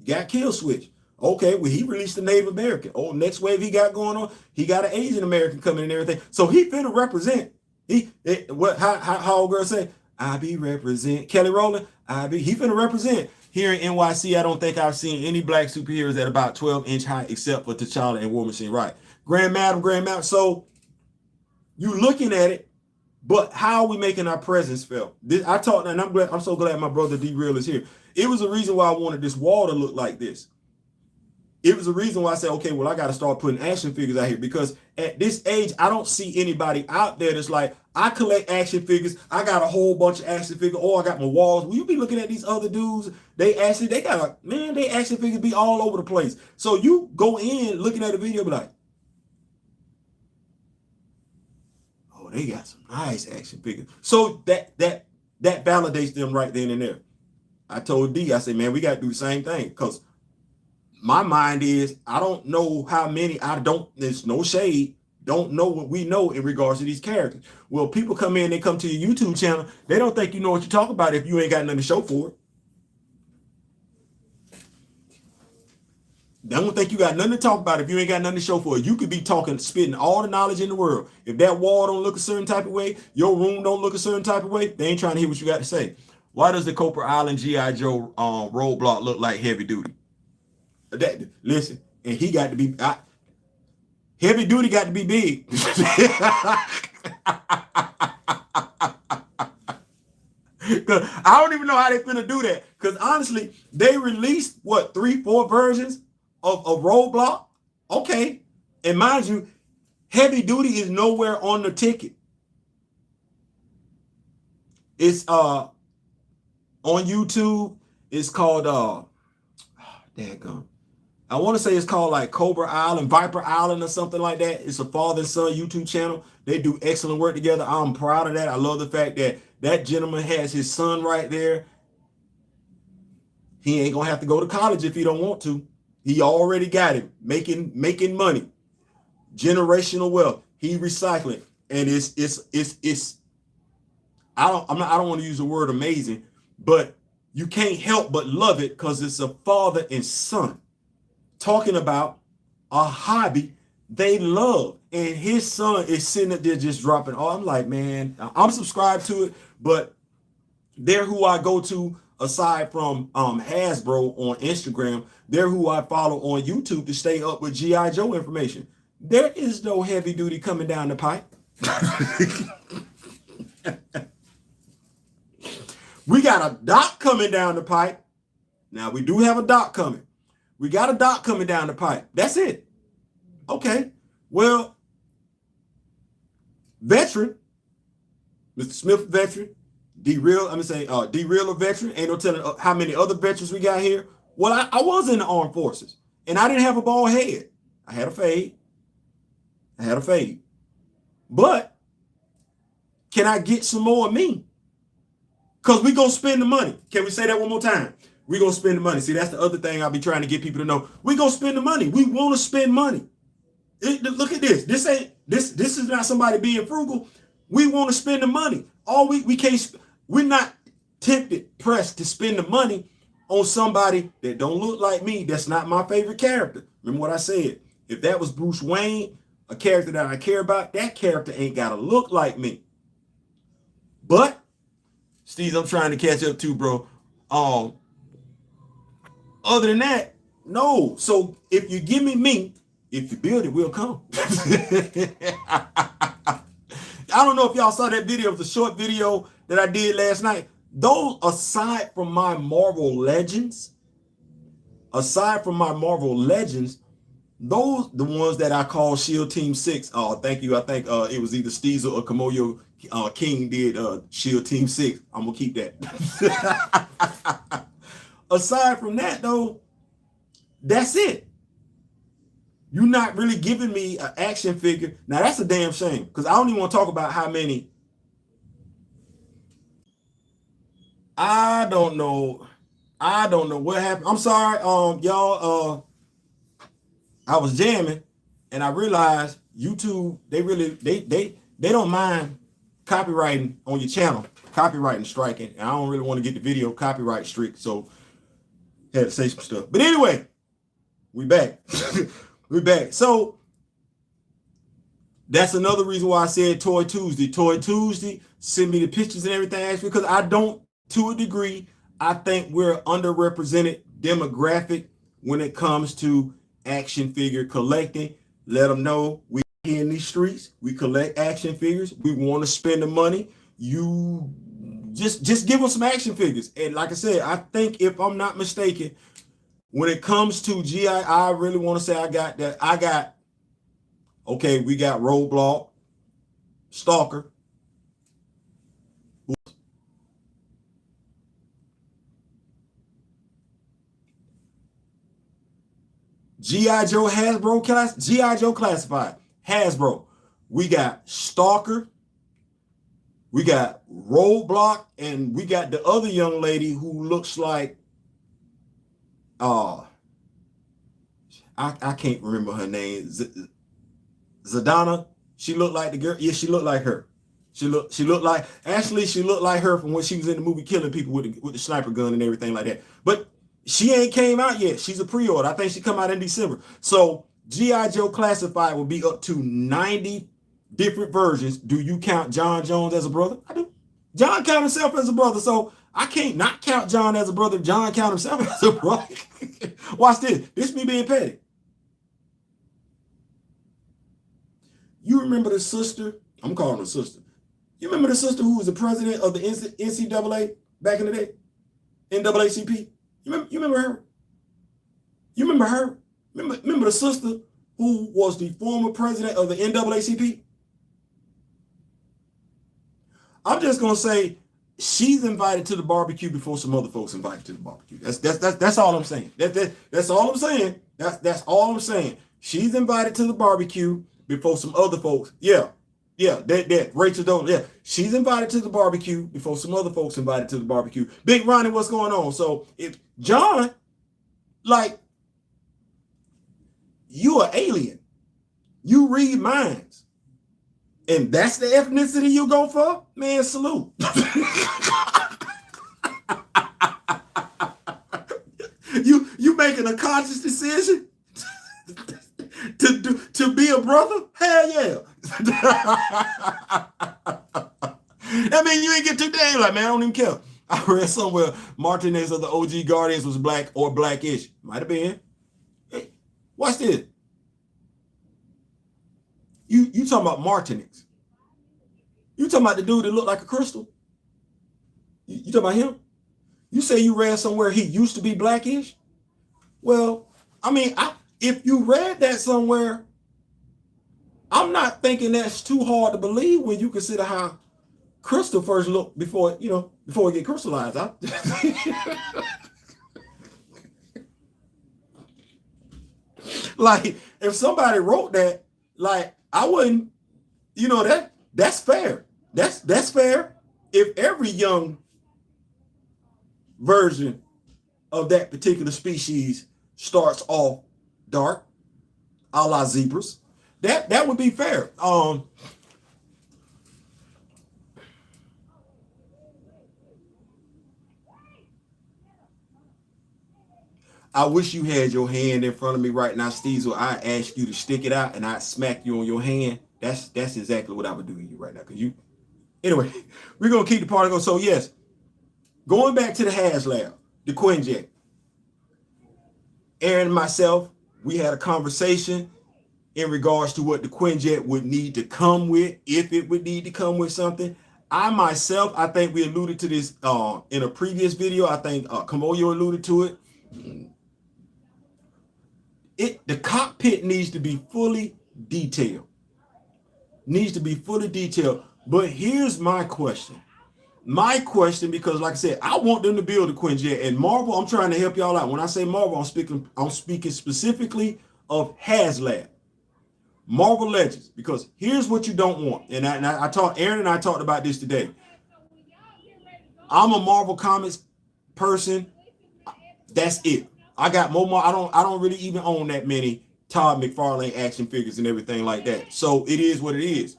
got Kill Switch. Okay, well, he released the Native American. Oh, next wave he got going on, he got an Asian American coming and everything. So he finna represent. How old girl say? I be represent. Kelly Rowland, he finna represent. Here in NYC, I don't think I've seen any black superheroes at about 12-inch high except for T'Challa and War Machine. Right. Grand Madam. So You looking at it, but how are we making our presence felt? I talked, and I'm so glad my brother D-Real is here. It was a reason why I wanted this wall to look like this. It was a reason why I said, okay, well, I got to start putting action figures out here, because at this age, I don't see anybody out there that's like, I collect action figures. I got a whole bunch of action figures. Oh, I got my walls. Will you be looking at these other dudes? They action figures be all over the place. So you go in looking at a video, be like, oh, they got some nice action figures. So that validates them right then and there. I told D, I said, man, we got to do the same thing, because my mind is, I don't know how many, there's no shade, don't know what we know in regards to these characters. Well, people come in, they come to your YouTube channel, they don't think you know what you're talking about if you ain't got nothing to show for it. They don't think you got nothing to talk about if you ain't got nothing to show for it. You could be talking, spitting all the knowledge in the world. If that wall don't look a certain type of way, your room don't look a certain type of way, they ain't trying to hear what you got to say. Why does the Cobra Island G.I. Joe roadblock look like heavy duty? Listen, and he got to be heavy duty, got to be big. I don't even know how they're gonna do that, because honestly, they released what, 3-4 versions of roadblock. Okay, and mind you, heavy duty is nowhere on the ticket. It's on YouTube. It's called daggone, I want to say it's called like Cobra Island, Viper Island, or something like that. It's a father and son YouTube channel. They do excellent work together. I'm proud of that. I love the fact that that gentleman has his son right there. He ain't gonna have to go to college if he don't want to. He already got it, making money, generational wealth. He recycling, and it's. I don't want to use the word amazing, but you can't help but love it, because it's a father and son talking about a hobby they love, and his son is sitting up there just dropping. Oh, I'm like, man, I'm subscribed to it, but they're who I go to aside from Hasbro on Instagram. They're who I follow on YouTube to stay up with G.I. Joe information. There is no heavy duty coming down the pipe. We got a doc coming down the pipe. Now, we do have a doc coming. We got a doc coming down the pipe. That's it. Okay. Well, veteran, Mr. Smith, veteran, D-Real, D-Real a veteran. Ain't no telling how many other veterans we got here. Well, I was in the armed forces, and I didn't have a bald head. I had a fade. But can I get some more of me? Because we're going to spend the money. Can we say that one more time? We're going to spend the money. See, that's the other thing I'll be trying to get people to know. We're going to spend the money. We want to spend money. Look at this. This is not somebody being frugal. We want to spend the money. We're not pressed to spend the money on somebody that don't look like me. That's not my favorite character. Remember what I said? If that was Bruce Wayne, a character that I care about, that character ain't got to look like me. But Steve, I'm trying to catch up too, bro. Other than that, no. So if you give me, if you build it, we'll come. I don't know if y'all saw that video. It was a short video that I did last night. Those, aside from my Marvel Legends, those the ones that I call Shield Team 6. Oh, thank you. I think it was either Steezel or Kamoyo King did Shield Team 6. I'm gonna keep that. Aside from that, though, that's it. You're not really giving me an action figure. Now that's a damn shame, because I don't even want to talk about how many. I don't know what happened. I'm sorry, y'all. I was jamming, and I realized YouTube, they don't mind copywriting on your channel, copywriting striking. And I don't really want to get the video copyright strict, so had to say some stuff. But anyway, we back. We back. So that's another reason why I said Toy Tuesday. Toy Tuesday, send me the pictures and everything, actually, because I don't, to a degree, I think we're underrepresented demographic when it comes to action figure collecting. Let them know we here in these streets. We collect action figures. We want to spend the money. You just give us some action figures. And like I said, I think if I'm not mistaken, when it comes to GI, I really want to say I got that. Okay, we got Roadblock, Stalker. G.I. Joe Hasbro class, G.I. Joe classified, Hasbro. We got Stalker, we got Roadblock, and we got the other young lady who looks like I can't remember her name. Zadana. She looked like the girl. Yeah, she looked like her. She looked like her from when she was in the movie killing people with the sniper gun and everything like that. But she ain't came out yet. She's a pre-order. I think she come out in December. So G.I. Joe Classified will be up to 90 different versions. Do you count John Jones as a brother? I do. John count himself as a brother, so I can't not count John as a brother if John count himself as a brother. Watch this. This me being petty. You remember the sister? I'm calling her sister. You remember the sister who was the president of the NCAA back in the day? NAACP? You remember her? You remember her? Remember the sister who was the former president of the NAACP? I'm just gonna say she's invited to the barbecue before some other folks invited to the barbecue. That's all I'm saying. That's all I'm saying. That's all I'm saying. She's invited to the barbecue before some other folks. Yeah. That Rachel Dolan. Yeah, she's invited to the barbecue before some other folks invited to the barbecue. Big Ronnie, what's going on? So if John, like, you are alien, you read minds, and that's the ethnicity you go for, man. Salute. you making a conscious decision to be a brother? Hell yeah. I mean, you ain't get too dang like, man, I don't even care. I read somewhere Martinez of the OG Guardians was black or blackish. Might have been. Hey, watch this. You talking about Martinez. You talking about the dude that looked like a crystal? You talking about him? You say you read somewhere he used to be blackish? Well, I mean, if you read that somewhere, I'm not thinking that's too hard to believe when you consider how crystal first looked before it get crystallized. Like, if somebody wrote that, like, I wouldn't, that's fair. That's fair. If every young version of that particular species starts off dark, a la zebras, that would be fair. I wish you had your hand in front of me right now, Steve, so I ask you to stick it out and I smack you on your hand. That's exactly what I would do to you right now. Anyway, we're gonna keep the party going. So yes, going back to the HasLab, the Quinjet. Aaron and myself, we had a conversation in regards to what the Quinjet would need to come with, if it would need to come with something. I think we alluded to this in a previous video. I think Kamoyo alluded to it. The cockpit needs to be fully detailed. But here's my question. Because like I said, I want them to build a Quinjet, and Marvel, I'm trying to help y'all out. When I say Marvel, I'm speaking specifically of HasLab, Marvel Legends, because here's what you don't want. And Aaron and I talked about this today. I'm a Marvel Comics person. That's it. I got more. I don't really even own that many Todd McFarlane action figures and everything like that. So it is what it is.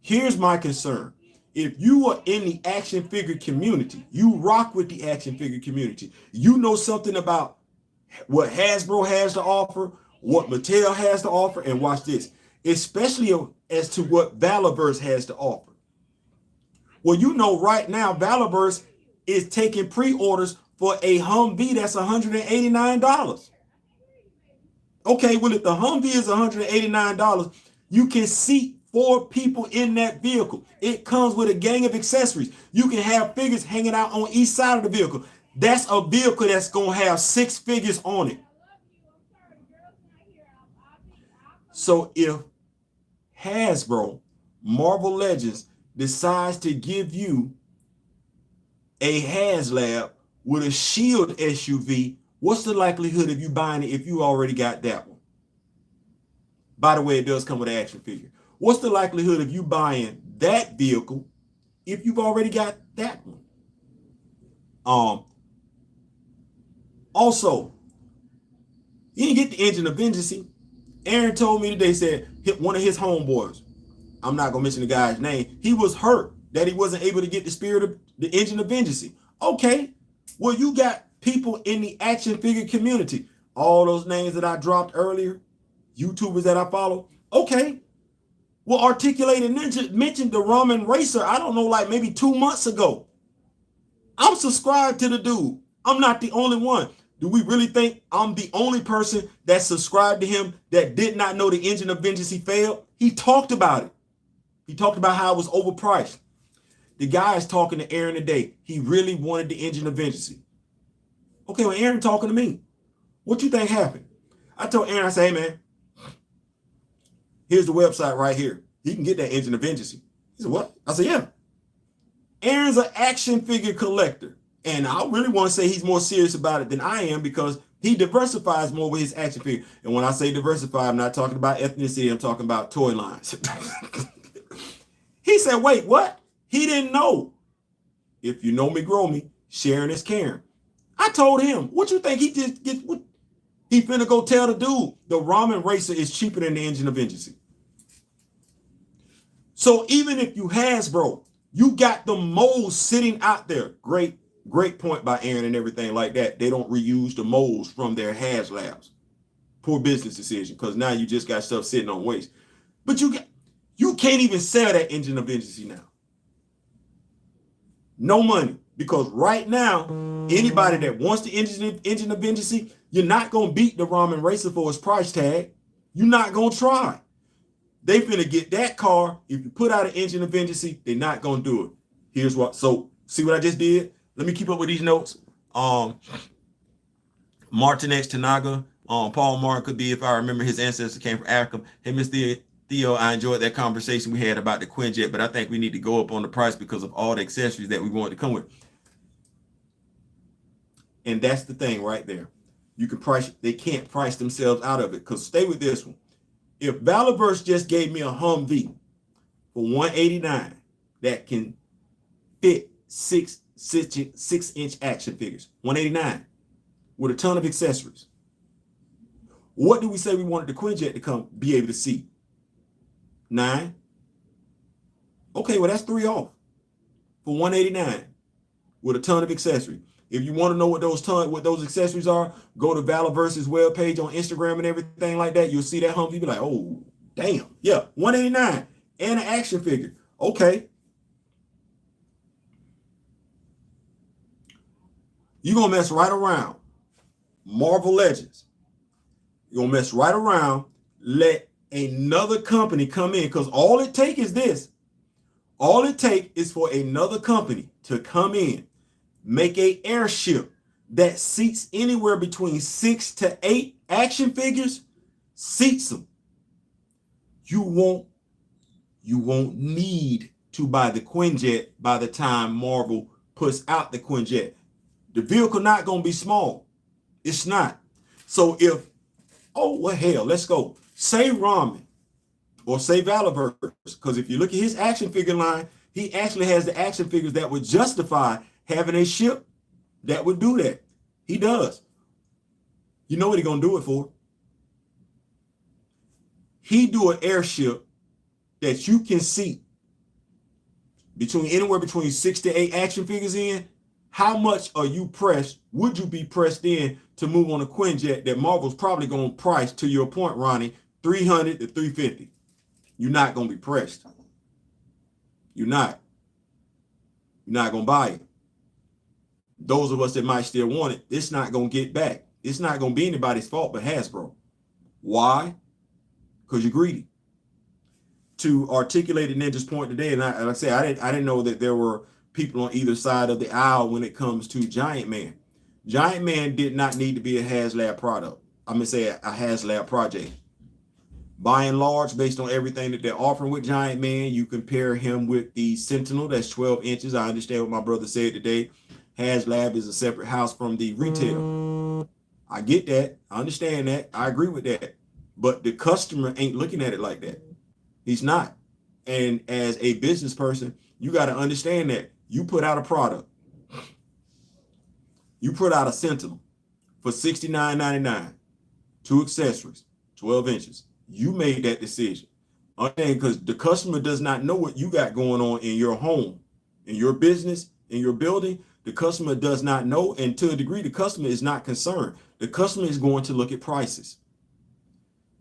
Here's my concern. If you are in the action figure community, you rock with the action figure community, you know something about what Hasbro has to offer, what Mattel has to offer, and watch this, especially as to what Valorverse has to offer. Well, you know right now, Valorverse is taking pre-orders for a Humvee that's $189. Okay, well, if the Humvee is $189, You can seat 4 people in that vehicle. It comes with a gang of accessories. You can have figures hanging out on each side of the vehicle. That's a vehicle that's going to have 6 figures on it. So if Hasbro Marvel Legends decides to give you a HasLab with a Shield SUV, what's the likelihood of you buying it if you already got that one? By the way, it does come with an action figure. What's the likelihood of you buying that vehicle if you've already got that one? Also, you didn't get the Engine of Vengeance. Aaron told me today, said one of his homeboys, I'm not gonna mention the guy's name, he was hurt that he wasn't able to get the spirit of the Engine of Vengeance. Okay, well, you got people in the action figure community, all those names that I dropped earlier, YouTubers that I follow. Okay, well, Articulated Ninja mentioned the Ramen Racer, I don't know, like maybe 2 months ago. I'm subscribed to the dude. I'm not the only one. Do we really think I'm the only person that subscribed to him that did not know the Engine of Vengeance failed? He talked about it. He talked about how it was overpriced. The guy is talking to Aaron today. He really wanted the Engine of Vengeance. Okay, well, Aaron talking to me. What you think happened? I told Aaron, I said, hey, man, here's the website right here. He can get that Engine of Vengeance. He said, what? I said, yeah. Aaron's an action figure collector. And I really want to say he's more serious about it than I am because he diversifies more with his action figure. And when I say diversify, I'm not talking about ethnicity. I'm talking about toy lines. He said, wait, what? He didn't know. If you know me, grow me. Sharing is caring. I told him, what you think he just gets? What? He finna go tell the dude the Ramen Racer is cheaper than the Engine of Vengeance. So even if you Hasbro, you got the molds sitting out there. Great point by Aaron and everything like that. They don't reuse the molds from their HasLabs. Poor business decision, because now you just got stuff sitting on waste. But you can't even sell that Engine of Vengeance now. No money. Because right now, anybody that wants the Engine of Vengeance, you're not going to beat the Ramen Racer for its price tag. You're not going to try. They finna get that car. If you put out an Engine of Vengeance, they're not going to do it. Here's what. So, see what I just did? Let me keep up with these notes. Martin X. Tanaga, Paul Martin could be, if I remember, his ancestors came from Africa. Hey, Mr. Theo, I enjoyed that conversation we had about the Quinjet, but I think we need to go up on the price because of all the accessories that we wanted to come with. And that's the thing right there. You can price, they can't price themselves out of it. Because stay with this one. If Valorverse just gave me a Humvee for $189 that can fit 6-inch action figures, $189 with a ton of accessories. What do we say we wanted the Quinjet to come be able to see? 9. Okay, well that's 3 off for $189 with a ton of accessories. If you want to know what those accessories are, go to Valorverse's webpage on Instagram and everything like that. You'll see that Humvee, be like, oh damn, yeah, $189 and an action figure. Okay. You're going to mess right around. Marvel Legends. You're going to mess right around. Let another company come in. Because all it takes is this. All it takes is for another company to come in. Make an airship that seats anywhere between 6 to 8 action figures. Seats them. You won't need to buy the Quinjet by the time Marvel puts out the Quinjet. The vehicle not going to be small. It's not. So if, oh, well, hell, let's go. Say Ramen or say Valorverse, because if you look at his action figure line, he actually has the action figures that would justify having a ship that would do that. He does. You know what he's going to do it for? He do an airship that you can seat anywhere between 6 to 8 action figures in. How much are you pressed? Would you be pressed in to move on a Quinjet that Marvel's probably going to price, to your point, Ronnie, $300 to $350? You're not going to be pressed. You're not. You're not going to buy it. Those of us that might still want it, it's not going to get back. It's not going to be anybody's fault but Hasbro. Why? Because you're greedy. to articulate Ninja's point today, and like I said, I didn't know that there were people on either side of the aisle when it comes to Giant Man. Giant Man did not need to be a HasLab product. I'm gonna say a HasLab project. By and large, based on everything that they're offering with Giant Man, you compare him with the Sentinel, that's 12 inches. I understand what my brother said today. HasLab is a separate house from the retail. I get that. I understand that. I agree with that. But the customer ain't looking at it like that. He's not. And as a business person, you got to understand that you put out a product. You put out a Sentinel for $69.99, 2 accessories, 12 inches. You made that decision. Because the customer does not know what you got going on in your home, in your business, in your building. The customer does not know. And to a degree, the customer is not concerned. The customer is going to look at prices.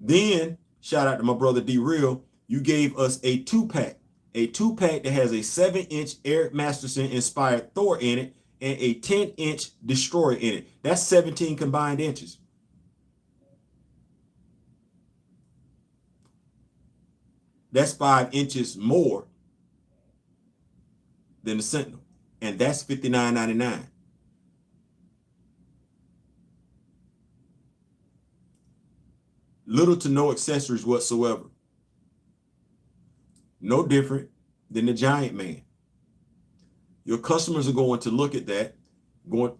Then, shout out to my brother D-Real, you gave us a 2-pack. A 2-pack that has a 7-inch Eric Masterson inspired Thor in it and a 10-inch Destroyer in it. That's 17 combined inches. That's 5 inches more than the Sentinel. And that's $59.99. Little to no accessories whatsoever. No different than the Giant Man. Your customers are going to look at that.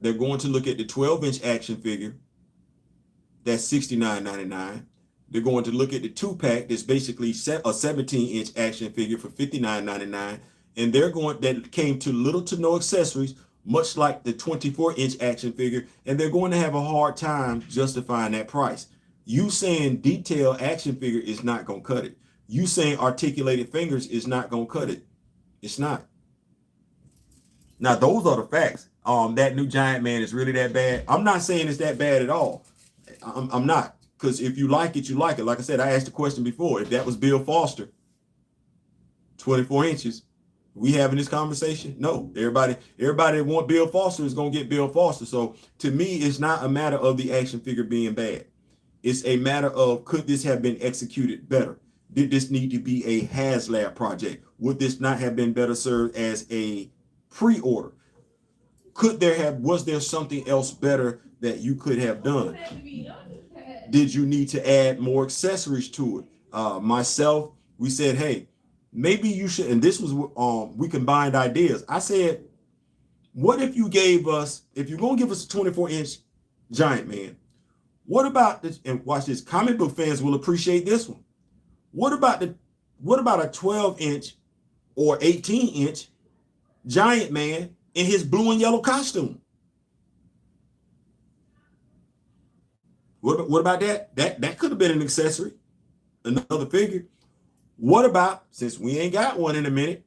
They're going to look at the 12-inch action figure. That's $69.99. They're going to look at the 2-pack that's basically a 17-inch action figure for $59.99. And that came to little to no accessories, much like the 24-inch action figure, and they're going to have a hard time justifying that price. You saying detailed action figure is not going to cut it. You saying articulated fingers is not going to cut it. It's not. Now, those are the facts. That new Giant Man is really that bad. I'm not saying it's that bad at all. I'm not. Because if you like it, you like it. Like I said, I asked the question before. If that was Bill Foster, 24 inches, we having this conversation? No. Everybody that want Bill Foster is going to get Bill Foster. So to me, it's not a matter of the action figure being bad. It's a matter of, could this have been executed better? Did this need to be a HasLab project? Would this not have been better served as a pre-order? Was there something else better that you could have done? Did you need to add more accessories to it? Myself, we said, hey, maybe you should, and this was, we combined ideas. I said, what if you gave us, if you're going to give us a 24-inch Giant Man, what about this? And watch this, comic book fans will appreciate this one. What about a 12-inch or 18-inch Giant Man in his blue and yellow costume? What about that? That could have been an accessory, another figure. What about, since we ain't got one in a minute,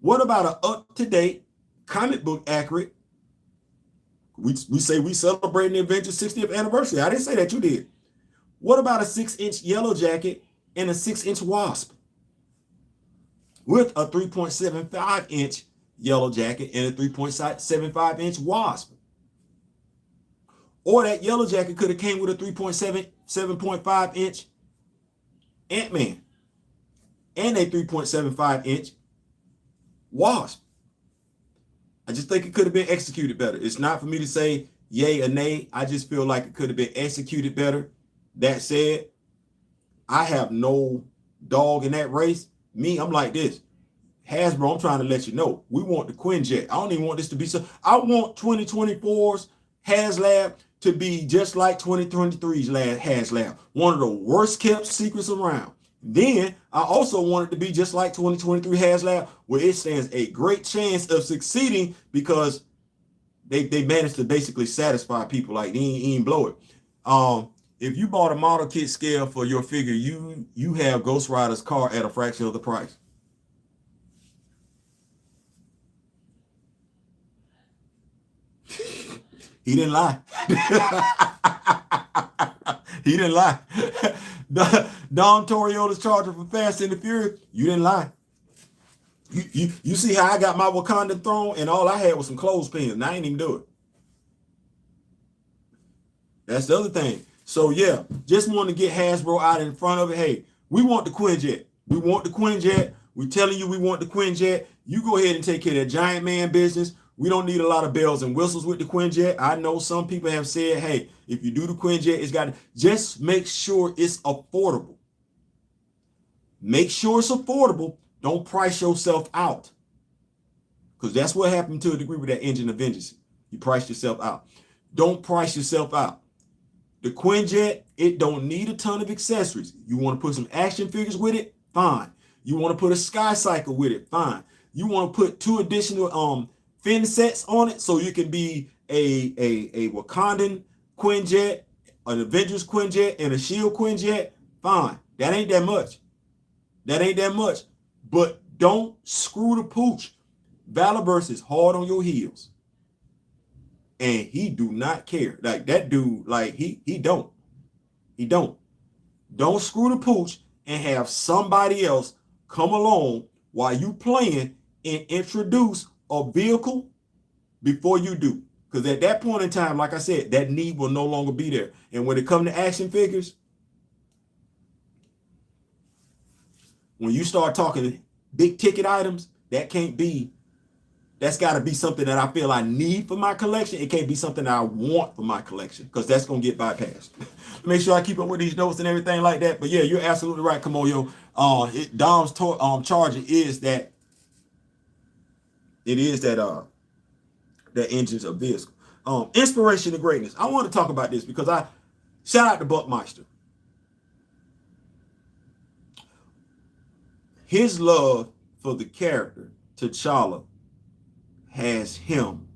what about an up-to-date, comic book accurate? We say we celebrating the Avengers 60th anniversary. I didn't say that, you did. What about a 6-inch Yellow Jacket and a 6-inch Wasp with a 3.75-inch Yellow Jacket and a 3.75-inch Wasp? Or that Yellow Jacket could have came with a 7.5-inch Ant-Man and a 3.75-inch Wasp. I just think it could have been executed better. It's not for me to say yay or nay. I just feel like it could have been executed better. That said, I have no dog in that race. Me, I'm like this. Hasbro, I'm trying to let you know, we want the Quinjet. I don't even want this to be so. I want 2024's HasLab to be just like 2023's HasLab. One of the worst kept secrets around. Then I also want it to be just like 2023 HasLab, where it stands a great chance of succeeding because they managed to basically satisfy people. Like, they ain't blow it. If you bought a model kit scale for your figure, you have Ghost Rider's car at a fraction of the price. He didn't lie. He didn't lie. Don Toriota's Charger for Fast and the Furious, you didn't lie. You see how I got my Wakandan throne and all I had was some clothespins and I ain't even do it. That's the other thing. So yeah, just want to get Hasbro out in front of it. Hey, we want the Quinjet. We want the Quinjet. We're telling you we want the Quinjet. You go ahead and take care of that giant man business. We don't need a lot of bells and whistles with the Quinjet. I know some people have said, hey, if you do the Quinjet, it's got to just make sure it's affordable. Make sure it's affordable. Don't price yourself out. Because that's what happened to a degree with that engine of vengeance. You price yourself out. Don't price yourself out. The Quinjet, it don't need a ton of accessories. You want to put some action figures with it? Fine. You want to put a sky cycle with it? Fine. You want to put 2 additional fin sets on it so you can be a Wakandan Quinjet, an Avengers Quinjet, and a Shield Quinjet? Fine. That ain't that much. That ain't that much. But don't screw the pooch. Valaverse is hard on your heels. And he do not care. Like that dude, like he don't. He don't. Don't screw the pooch and have somebody else come along while you playing and introduce a vehicle before you do. Because at that point in time, like I said, that need will no longer be there. And when it comes to action figures, when you start talking big ticket items, that can't be. That's got to be something that I feel I need for my collection. It can't be something that I want for my collection because that's going to get bypassed. Make sure I keep up with these notes and everything like that. But yeah, you're absolutely right. Come on, yo. Dom's charge is that the engines of vehicle. Inspiration to greatness. I want to talk about this because I shout out to Buckmeister. His love for the character T'Challa has him,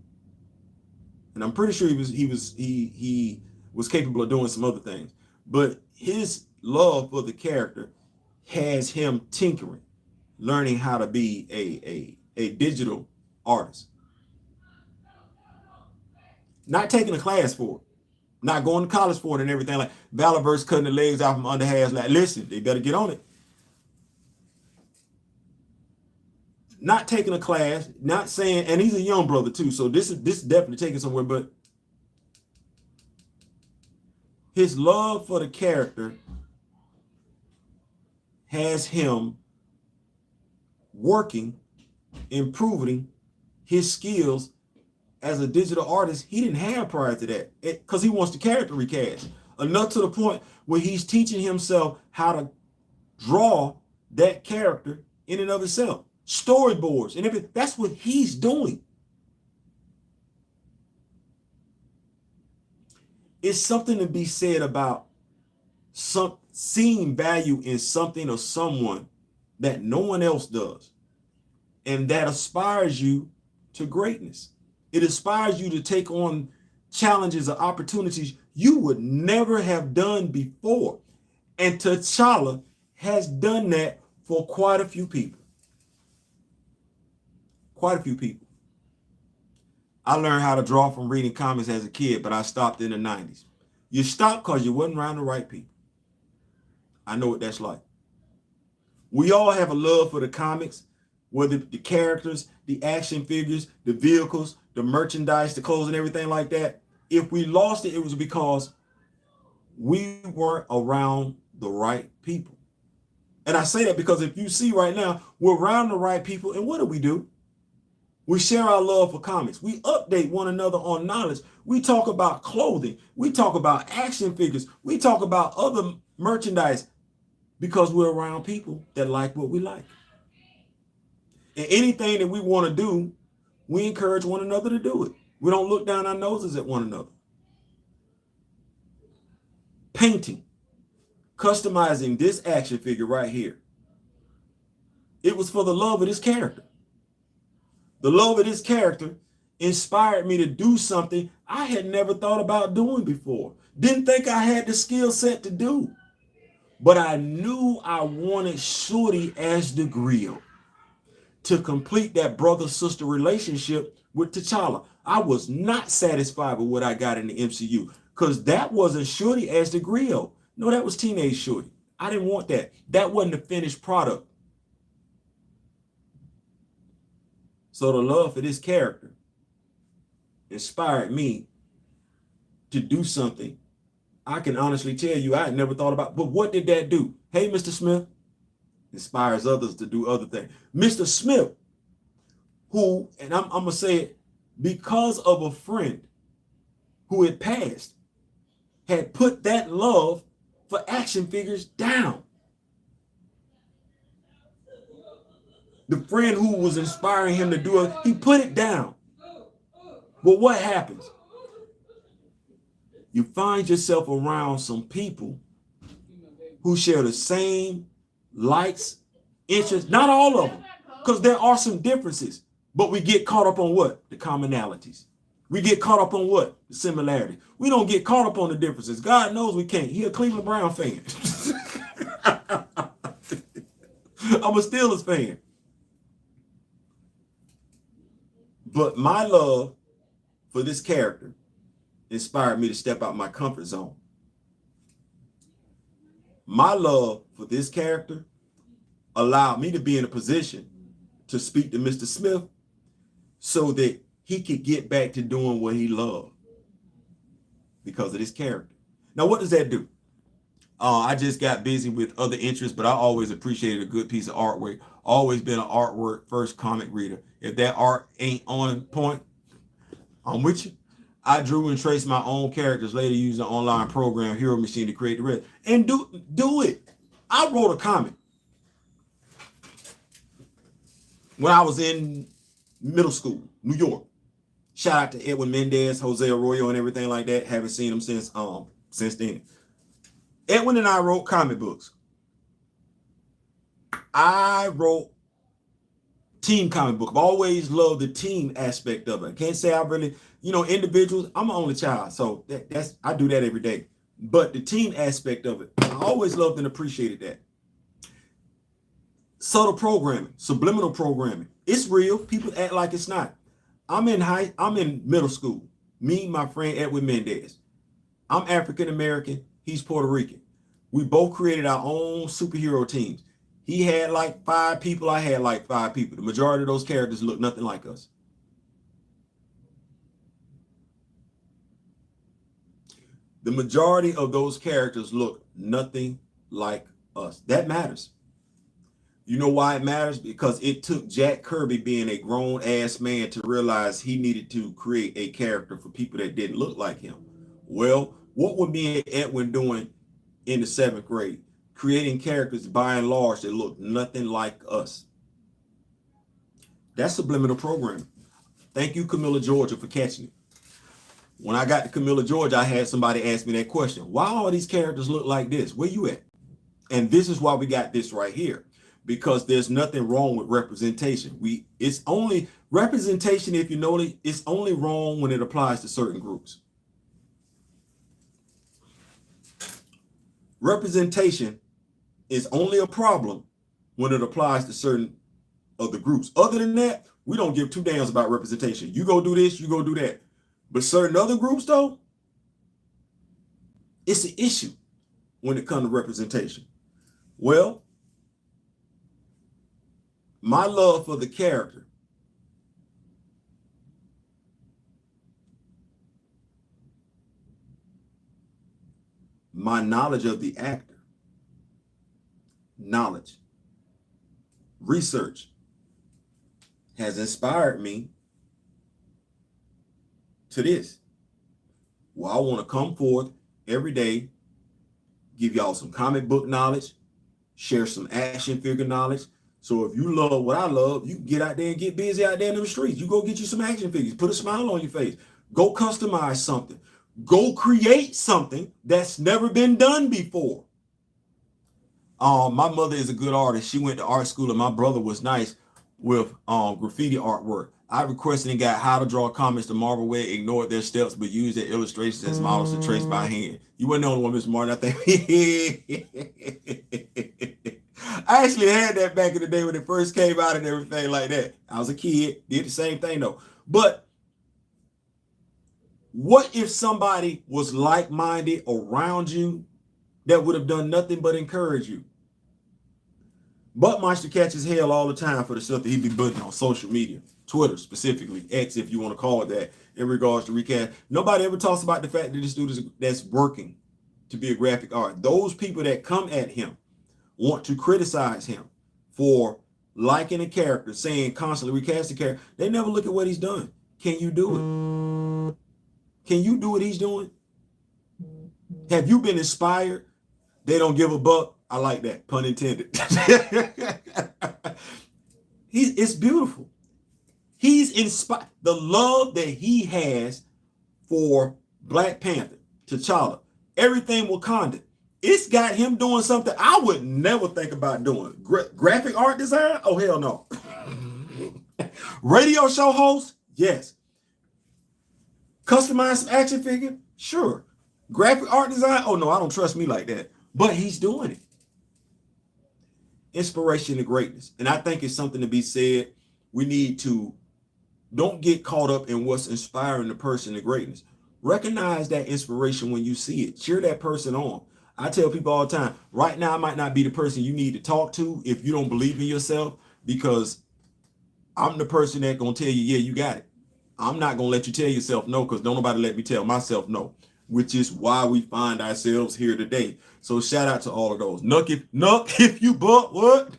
and I'm pretty sure he was capable of doing some other things, but his love for the character has him tinkering, learning how to be a digital artist, not taking a class for it, not going to college for it and everything. Like Valaverse cutting the legs out from under halves. Like, listen, they better get on it. Not taking a class, not saying, and he's a young brother too, so this is definitely taking somewhere, but his love for the character has him working, improving his skills as a digital artist he didn't have prior to that, because he wants the character recast, enough to the point where he's teaching himself how to draw that character in and of itself. Storyboards and everything. That's what he's doing. It's something to be said about seeing value in something or someone that no one else does, and that aspires you to greatness. It inspires you to take on challenges or opportunities you would never have done before. And T'Challa has done that for quite a few people. Quite a few people. I learned how to draw from reading comics as a kid, but I stopped in the 90s. You stopped because you wasn't around the right people. I know what that's like. We all have a love for the comics, whether the characters, the action figures, the vehicles, the merchandise, the clothes, and everything like that. If we lost it, it was because we weren't around the right people. And I say that because if you see right now, we're around the right people, and what do? We share our love for comics. We update one another on knowledge. We talk about clothing. We talk about action figures. We talk about other merchandise because we're around people that like what we like. And anything that we want to do, we encourage one another to do it. We don't look down our noses at one another. Painting, customizing this action figure right here. It was for the love of this character. The love of this character inspired me to do something I had never thought about doing before. Didn't think I had the skill set to do. But I knew I wanted Shorty as the grill to complete that brother-sister relationship with T'Challa. I was not satisfied with what I got in the MCU because that wasn't Shorty as the grill. No, that was teenage Shorty. I didn't want that. That wasn't the finished product. So the love for this character inspired me to do something I can honestly tell you I had never thought about. But what did that do? Hey, Mr. Smith, inspires others to do other things. Mr. Smith, who, and I'm going to say it, because of a friend who had passed, had put that love for action figures down. The friend who was inspiring him to do it, he put it down. But what happens? You find yourself around some people who share the same likes, interests, not all of them, because there are some differences, but we get caught up on what? The commonalities. We get caught up on what? The similarity. We don't get caught up on the differences. God knows we can't. He a Cleveland Brown fan. I'm a Steelers fan. But my love for this character inspired me to step out my comfort zone. My love for this character allowed me to be in a position to speak to Mr. Smith so that he could get back to doing what he loved because of this character. Now, what does that do? I just got busy with other interests, but I always appreciated a good piece of artwork. Always been an artwork first comic reader. If that art ain't on point, I'm with you. I drew and traced my own characters, later used an online program, Hero Machine, to create the rest. And do it. I wrote a comic when I was in middle school, New York. Shout out to Edwin Mendez, Jose Arroyo, and everything like that. Haven't seen them since then. Edwin and I wrote comic books. I wrote team comic book. I've always loved the team aspect of it. I can't say I really, individuals. I'm an only child, so I do that every day. But the team aspect of it, I always loved and appreciated that. Subtle programming, subliminal programming. It's real. People act like it's not. I'm in middle school. Me, my friend Edwin Mendez. I'm African American. He's Puerto Rican. We both created our own superhero teams. He had like 5 people. I had like 5 people. The majority of those characters look nothing like us. The majority of those characters look nothing like us. That matters. You know why it matters? Because it took Jack Kirby being a grown-ass man to realize he needed to create a character for people that didn't look like him. Well, what were me and Edwin doing in the 7th grade? Creating characters by and large that look nothing like us. That's subliminal programming. Thank you, Camilla, Georgia, for catching it. When I got to Camilla, Georgia, I had somebody ask me that question. Why all these characters look like this? Where you at? And this is why we got this right here. Because there's nothing wrong with representation. It's only representation, if you notice, it's only wrong when it applies to certain groups. Representation is only a problem when it applies to certain other groups. Other than that, we don't give 2 damns about representation. You go do this, you go do that. But certain other groups, though, it's an issue when it comes to representation. Well, my love for the character my knowledge of the actor, knowledge, research has inspired me to this. Well, I want to come forth every day, give y'all some comic book knowledge, share some action figure knowledge. So if you love what I love, you can get out there and get busy out there in the streets. You go get you some action figures, put a smile on your face, go customize something, go create something that's never been done before. My mother is a good artist. She went to art school, and my brother was nice with graffiti artwork. I requested and got how to draw comics the Marvel way, ignored their steps, but used their illustrations as models to trace by hand. You weren't the only one, Mr. Martin, I think. I actually had that back in the day when it first came out and everything like that. I was a kid, did the same thing though. But what if somebody was like-minded around you that would have done nothing but encourage you? Buttmonster catches hell all the time for the stuff that he be putting on social media, Twitter specifically, X if you want to call it that, in regards to recast. Nobody ever talks about the fact that this dude that's working to be a graphic artist. Those people that come at him want to criticize him. for liking a character, saying constantly recast the character. They never look at what he's done. Can you do it? Can you do what he's doing? Have you been inspired? They don't give a buck. I like that, pun intended. It's beautiful. He's inspired. The love that he has for Black Panther, T'Challa, everything Wakanda, it's got him doing something I would never think about doing. Graphic art design? Oh, hell no. Radio show host? Yes. Customize some action figure? Sure. Graphic art design? Oh, no, I don't trust me like that. But he's doing it. Inspiration to greatness. And I think it's something to be said. We need to don't get caught up in what's inspiring the person to greatness. Recognize that inspiration when you see it. Cheer that person on. I tell people all the time, right now I might not be the person you need to talk to if you don't believe in yourself, because I'm the person that gonna tell you, yeah, you got it. I'm not gonna let you tell yourself no, because don't nobody let me tell myself no, which is why we find ourselves here today. So shout out to all of those. Nuck, if you buck, what?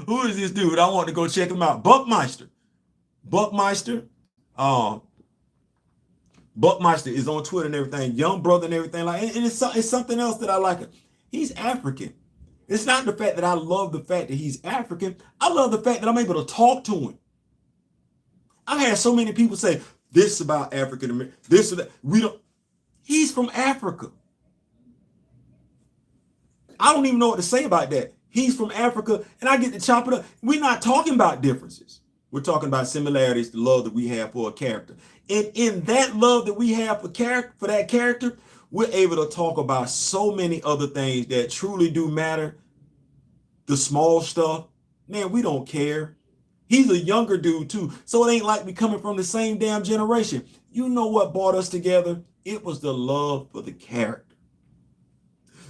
Who is this dude? I want to go check him out. Buckmeister. Buckmeister is on Twitter and everything, young brother and everything like, and it's something else that I like. He's African. It's not the fact that I love the fact that he's African. I love the fact that I'm able to talk to him. I've had so many people say this about African American, this or that. He's from Africa. I don't even know what to say about that. He's from Africa, and I get to chop it up. We're not talking about differences. We're talking about similarities, the love that we have for a character. And in that love that we have for that character, we're able to talk about so many other things that truly do matter. The small stuff, man, we don't care. He's a younger dude too, so it ain't like we coming from the same damn generation. You know what brought us together? It was the love for the character.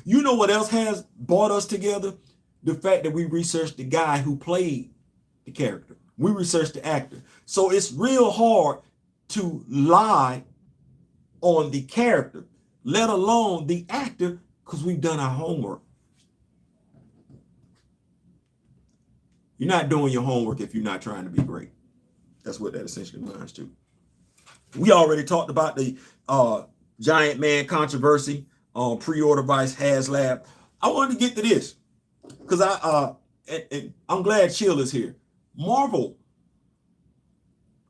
You know what else has brought us together? The fact that we researched the guy who played the character. We researched the actor. So it's real hard to lie on the character, let alone the actor, because we've done our homework. You're not doing your homework if you're not trying to be great. That's what that essentially amounts to. We already talked about the Giant Man controversy on pre-order Vice HasLab. I wanted to get to this because I'm glad Chill is here. Marvel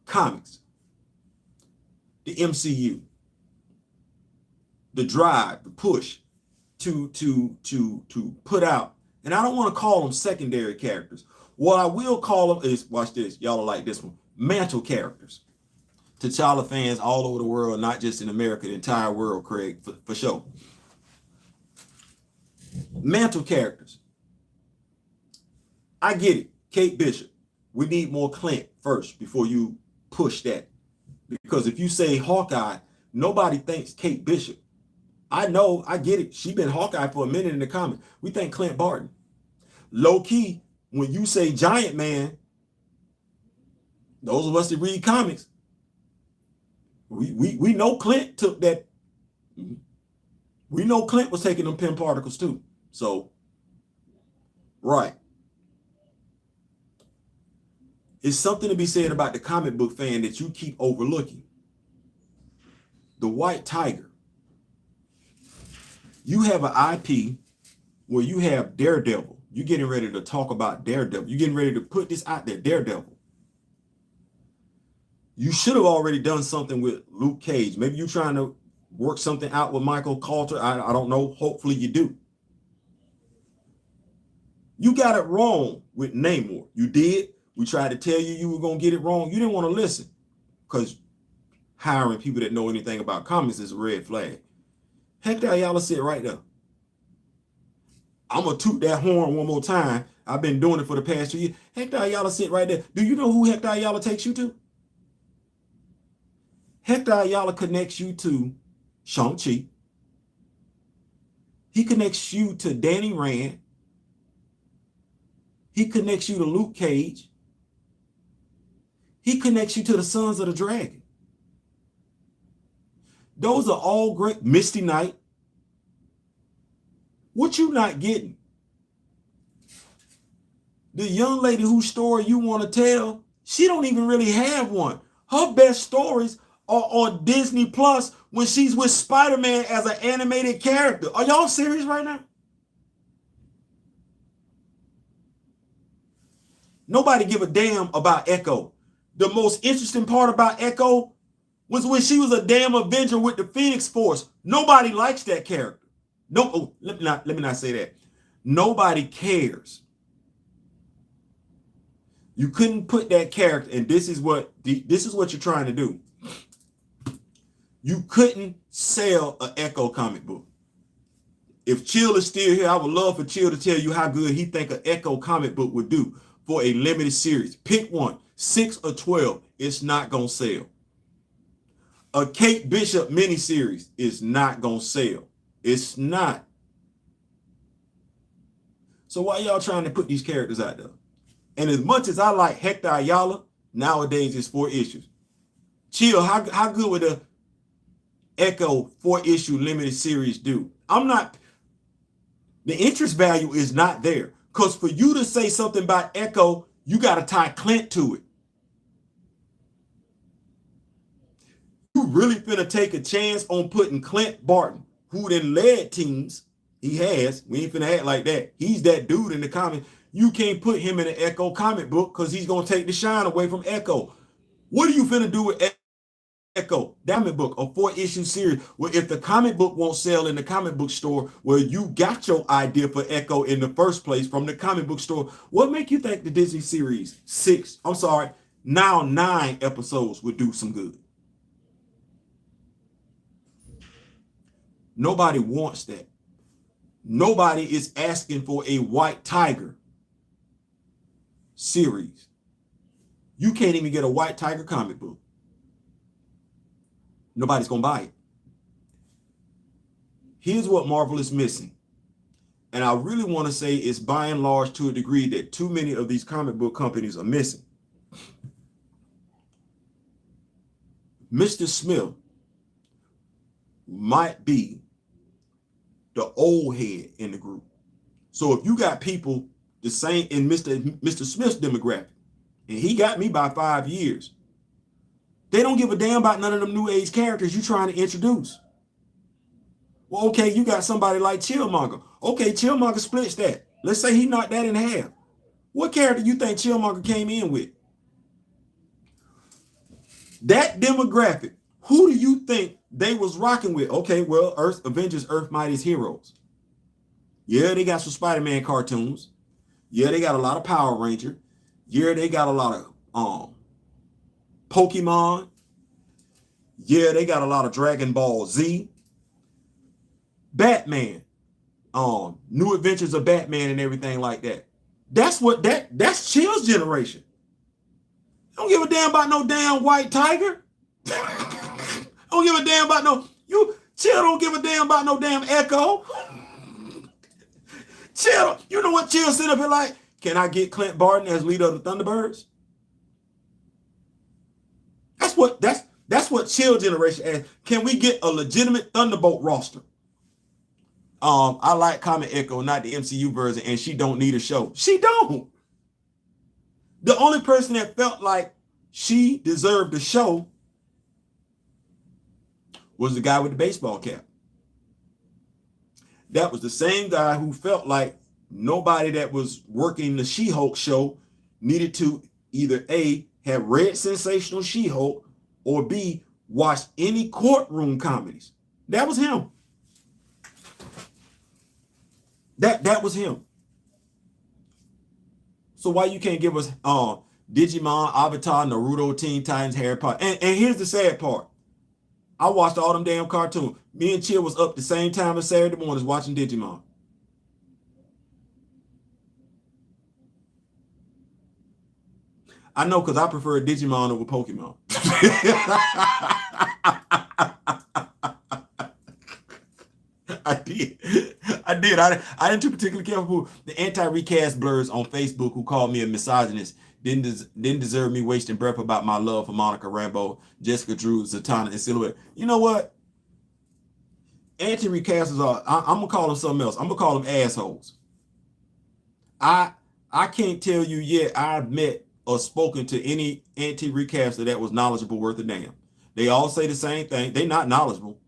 Comics, the MCU, the drive, the push to put out, and I don't want to call them secondary characters. What I will call them is, watch this, y'all like this one, mantle characters. T'Challa fans all over the world, not just in America, the entire world, Craig, for sure. Mantle characters. I get it. Kate Bishop. We need more Clint first before you push that. Because if you say Hawkeye, nobody thinks Kate Bishop. I know, I get it. She been Hawkeye for a minute in the comic. We think Clint Barton. Low key, when you say Giant Man, those of us that read comics, we know Clint took that. We know Clint was taking them pin particles too. So, right. It's something to be said about the comic book fan that you keep overlooking. The White Tiger. You have an IP where you have Daredevil. You're getting ready to talk about Daredevil. You're getting ready to put this out there, Daredevil. You should have already done something with Luke Cage. Maybe you're trying to work something out with Michael Coulter. I don't know. Hopefully you do. You got it wrong with Namor. You did. We tried to tell you were going to get it wrong. You didn't want to listen because hiring people that know anything about comics is a red flag. Hector Ayala sit right there. I'm going to toot that horn one more time. I've been doing it for the past 2 years. Hector Ayala sit right there. Do you know who Hector Ayala takes you to? Hector Ayala connects you to Shang-Chi. He connects you to Danny Rand. He connects you to Luke Cage. He connects you to the Sons of the Dragon. Those are all great. Misty Knight. What you not getting? The young lady whose story you want to tell, she don't even really have one. Her best stories are on Disney Plus when she's with Spider-Man as an animated character. Are y'all serious right now? Nobody give a damn about Echo. The most interesting part about Echo was when she was a damn Avenger with the Phoenix Force. Nobody likes that character. No, let me not say that. Nobody cares. You couldn't put that character, and this is what you're trying to do. You couldn't sell an Echo comic book. If Chill is still here, I would love for Chill to tell you how good he think an Echo comic book would do for a limited series. Pick one, 6 or 12. It's not gonna sell. A Kate Bishop miniseries is not gonna sell. It's not. So why y'all trying to put these characters out there? And as much as I like Hector Ayala, nowadays it's 4 issues. Chill, how good would the Echo 4-issue limited series do? The interest value is not there. Because for you to say something about Echo, you got to tie Clint to it. You really finna take a chance on putting Clint Barton, who then led teams. He has. We ain't finna act like that. He's that dude in the comic. You can't put him in an Echo comic book because he's going to take the shine away from Echo. What are you finna do with Echo? Comic book, a 4-issue series. Well, if the comic book won't sell in the comic book store, well, you got your idea for Echo in the first place from the comic book store. What make you think the Disney series 9 episodes would do some good? Nobody wants that. Nobody is asking for a White Tiger series. You can't even get a White Tiger comic book. Nobody's going to buy it. Here's what Marvel is missing. And I really want to say it's by and large to a degree that too many of these comic book companies are missing. Mr. Smith might be the old head in the group. So if you got people the same in Mr. Smith's demographic, and he got me by 5 years, they don't give a damn about none of them new age characters you trying to introduce. Well, okay, you got somebody like Chillmonger. Okay, Chillmonger splits that. Let's say he knocked that in half. What character you think Chillmonger came in with? That demographic, who do you think they was rocking with? Okay, well, Avengers Earth Mightiest Heroes. Yeah, they got some Spider-Man cartoons. Yeah, they got a lot of Power Ranger. Yeah, they got a lot of Pokemon. Yeah, they got a lot of Dragon Ball Z. Batman. New Adventures of Batman and everything like that. That's Chill's generation. Don't give a damn about no damn White Tiger. Don't give a damn about Chill don't give a damn about no damn Echo. Chill, you know what Chill sit up here like? Can I get Clint Barton as leader of the Thunderbirds? That's what Chill generation asked. Can we get a legitimate Thunderbolt roster? I like Comic Echo, not the MCU version, and she don't need a show. She don't. The only person that felt like she deserved a show was the guy with the baseball cap. That was the same guy who felt like nobody that was working the She-Hulk show needed to either A, have read Sensational She-Hulk, or B, watch any courtroom comedies. That was him. That was him. So why you can't give us Digimon, Avatar, Naruto, Teen Titans, Harry Potter? And here's the sad part. I watched all them damn cartoons. Me and Chill was up the same time as Saturday mornings watching Digimon. I know, because I prefer Digimon over Pokemon. I did. I didn't too particularly care for the anti-recast blurs on Facebook who called me a misogynist. Didn't deserve me wasting breath about my love for Monica Rambeau, Jessica Drew, Zatanna, and Silhouette. You know what? Anti-recasters are, I'm going to call them something else. I'm going to call them assholes. I I can't tell you yet I've met or spoken to any anti-recaster that was knowledgeable worth a damn. They all say the same thing. They're not knowledgeable,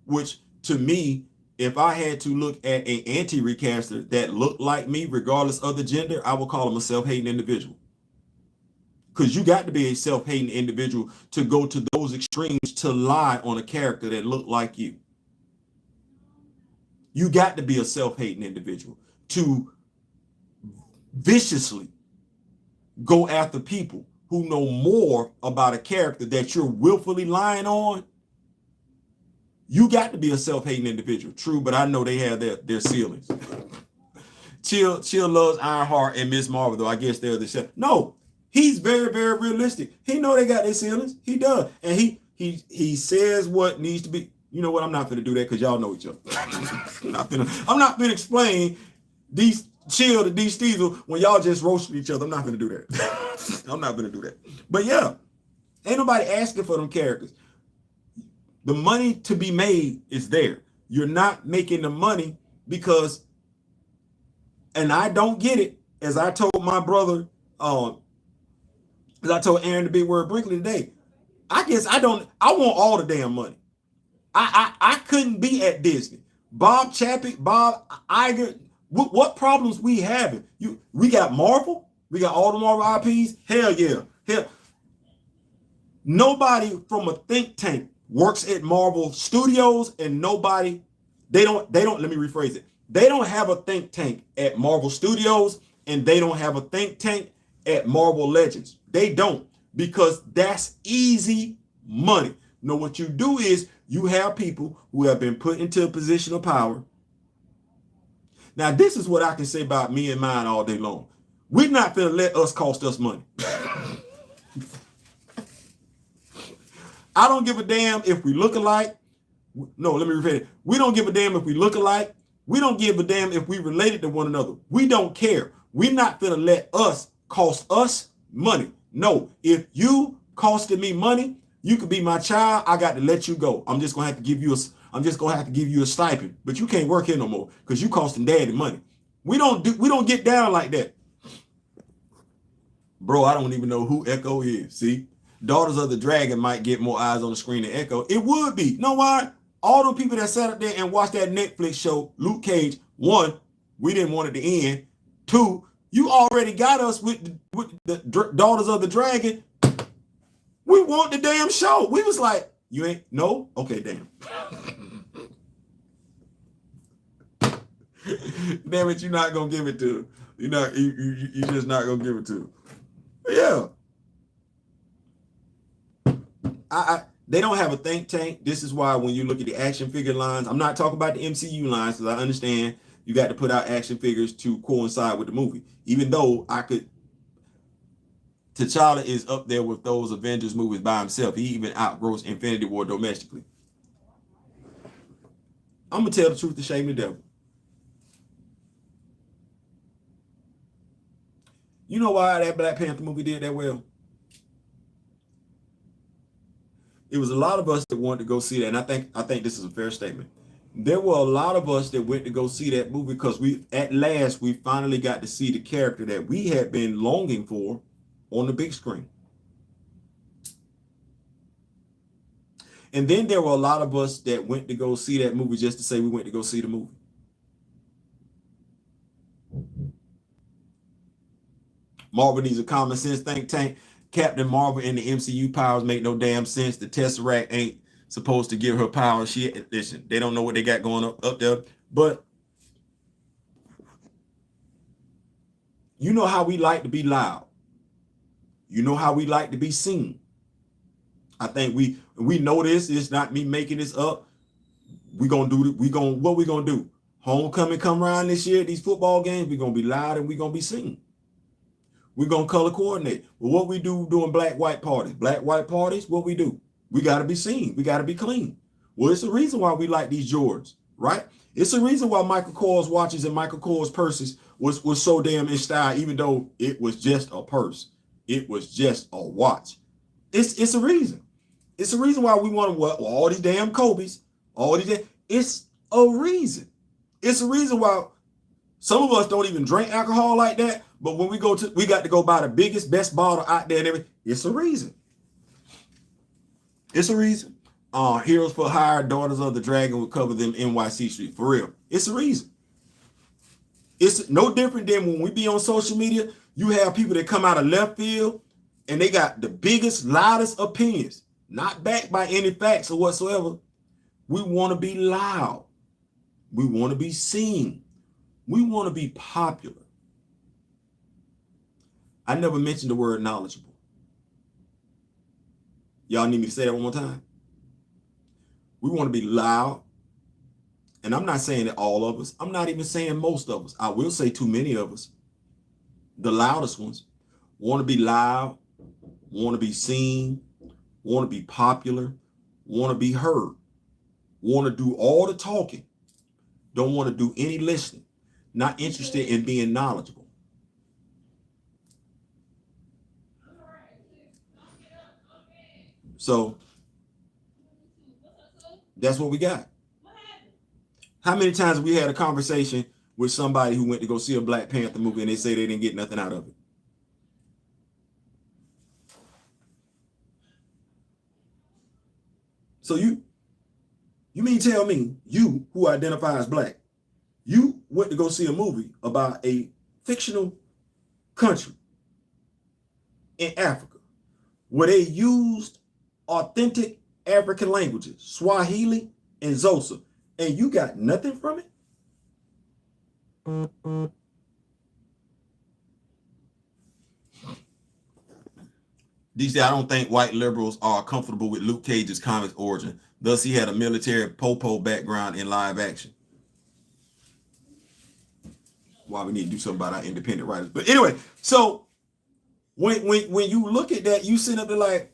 which to me, if I had to look at an anti-recaster that looked like me, regardless of the gender, I would call them a self-hating individual. Because you got to be a self-hating individual to go to those extremes to lie on a character that looked like you. You got to be a self-hating individual to viciously go after people who know more about a character that you're willfully lying on. You got to be a self-hating individual. True, but I know they have their ceilings. Chill loves Ironheart and Miss Marvel, though I guess they're the same. No, he's very, very realistic. He know they got their ceilings. He does. And he says what needs to be. You know what? I'm not going to do that because y'all know each other. I'm not going to explain these Chill to D Steezel when y'all just roasted each other. I'm not going to do that. I'm not going to do that. But yeah, ain't nobody asking for them characters. The money to be made is there. You're not making the money because, and I don't get it, as I told my brother, as I told Aaron the Big Word Brinkley today, I want all the damn money. I couldn't be at Disney. Bob Chapek, Bob Iger, what problems we having? We got Marvel, we got all the Marvel IPs. Hell yeah. Hell. Nobody from a think tank works at Marvel Studios, and they don't, let me rephrase it. They don't have a think tank at Marvel Studios, and they don't have a think tank at Marvel Legends. They don't, because that's easy money. No, what you do is you have people who have been put into a position of power. Now, this is what I can say about me and mine all day long. We're not going to let us cost us money. I don't give a damn if we look alike. No, let me repeat it. We don't give a damn if we look alike. We don't give a damn if we related to one another. We don't care. We're not going to let us cost us money. No, if you costed me money, you could be my child. I got to let you go. I'm just going to have to give you a stipend, but you can't work here no more because you costing daddy money. We don't get down like that. Bro, I don't even know who Echo is. See? Daughters of the Dragon might get more eyes on the screen than Echo. It would be. You know why? All the people that sat up there and watched that Netflix show, Luke Cage, one, we didn't want it to end. Two, you already got us with the Daughters of the Dragon. We want the damn show. We was like, you ain't, no? Okay, damn. Damn it, you're not going to give it to them. You're just not going to give it to them. But yeah. They don't have a think tank. This is why when you look at the action figure lines, I'm not talking about the MCU lines because I understand you got to put out action figures to coincide with the movie. Even though T'Challa is up there with those Avengers movies by himself. He even outgrows Infinity War domestically. I'm going to tell the truth to shame the devil. You know why that Black Panther movie did that well? It was a lot of us that wanted to go see that, and I think this is a fair statement. There were a lot of us that went to go see that movie because at last we finally got to see the character that we had been longing for on the big screen. And then there were a lot of us that went to go see that movie just to say we went to go see the movie. Marvel needs a common sense think tank. Captain Marvel and the MCU powers make no damn sense. The Tesseract ain't supposed to give her power. Listen, they don't know what they got going up there. But you know how we like to be loud. You know how we like to be seen. I think we know this. It's not me making this up. What we gonna do? Homecoming come around this year, these football games, we're gonna be loud and we're gonna be seen. We're going to color coordinate. But what we do during black-white parties, what we do? We got to be seen. We got to be clean. Well, it's the reason why we like these Jordans, right? It's the reason why Michael Kors watches and Michael Kors purses was so damn in style, even though it was just a purse. It was just a watch. It's a reason. It's a reason why we want to wear all these damn Kobe's, it's a reason. It's a reason why Some of us don't even drink alcohol like that, but when we got to go buy the biggest, best bottle out there and everything. It's a reason. It's a reason. Heroes for Hire, Daughters of the Dragon will cover them NYC Street. For real. It's a reason. It's no different than when we be on social media. You have people that come out of left field and they got the biggest, loudest opinions, not backed by any facts or whatsoever. We want to be loud. We want to be seen. We want to be popular. I never mentioned the word knowledgeable. Y'all need me to say that one more time? We want to be loud. And I'm not saying that all of us. I'm not even saying most of us. I will say too many of us. The loudest ones want to be loud, want to be seen, want to be popular, want to be heard, want to do all the talking, don't want to do any listening, not interested in being knowledgeable. So that's what we got. How many times have we had a conversation with somebody who went to go see a Black Panther movie and they say they didn't get nothing out of it? So you mean tell me, you who identify as Black, you went to go see a movie about a fictional country in Africa where they used authentic African languages, Swahili and Xhosa, and you got nothing from it? DC, I don't think white liberals are comfortable with Luke Cage's comics origin. Thus, he had a military popo background in live action. Why we need to do something about our independent writers. But anyway, so when you look at that, you sit up there like,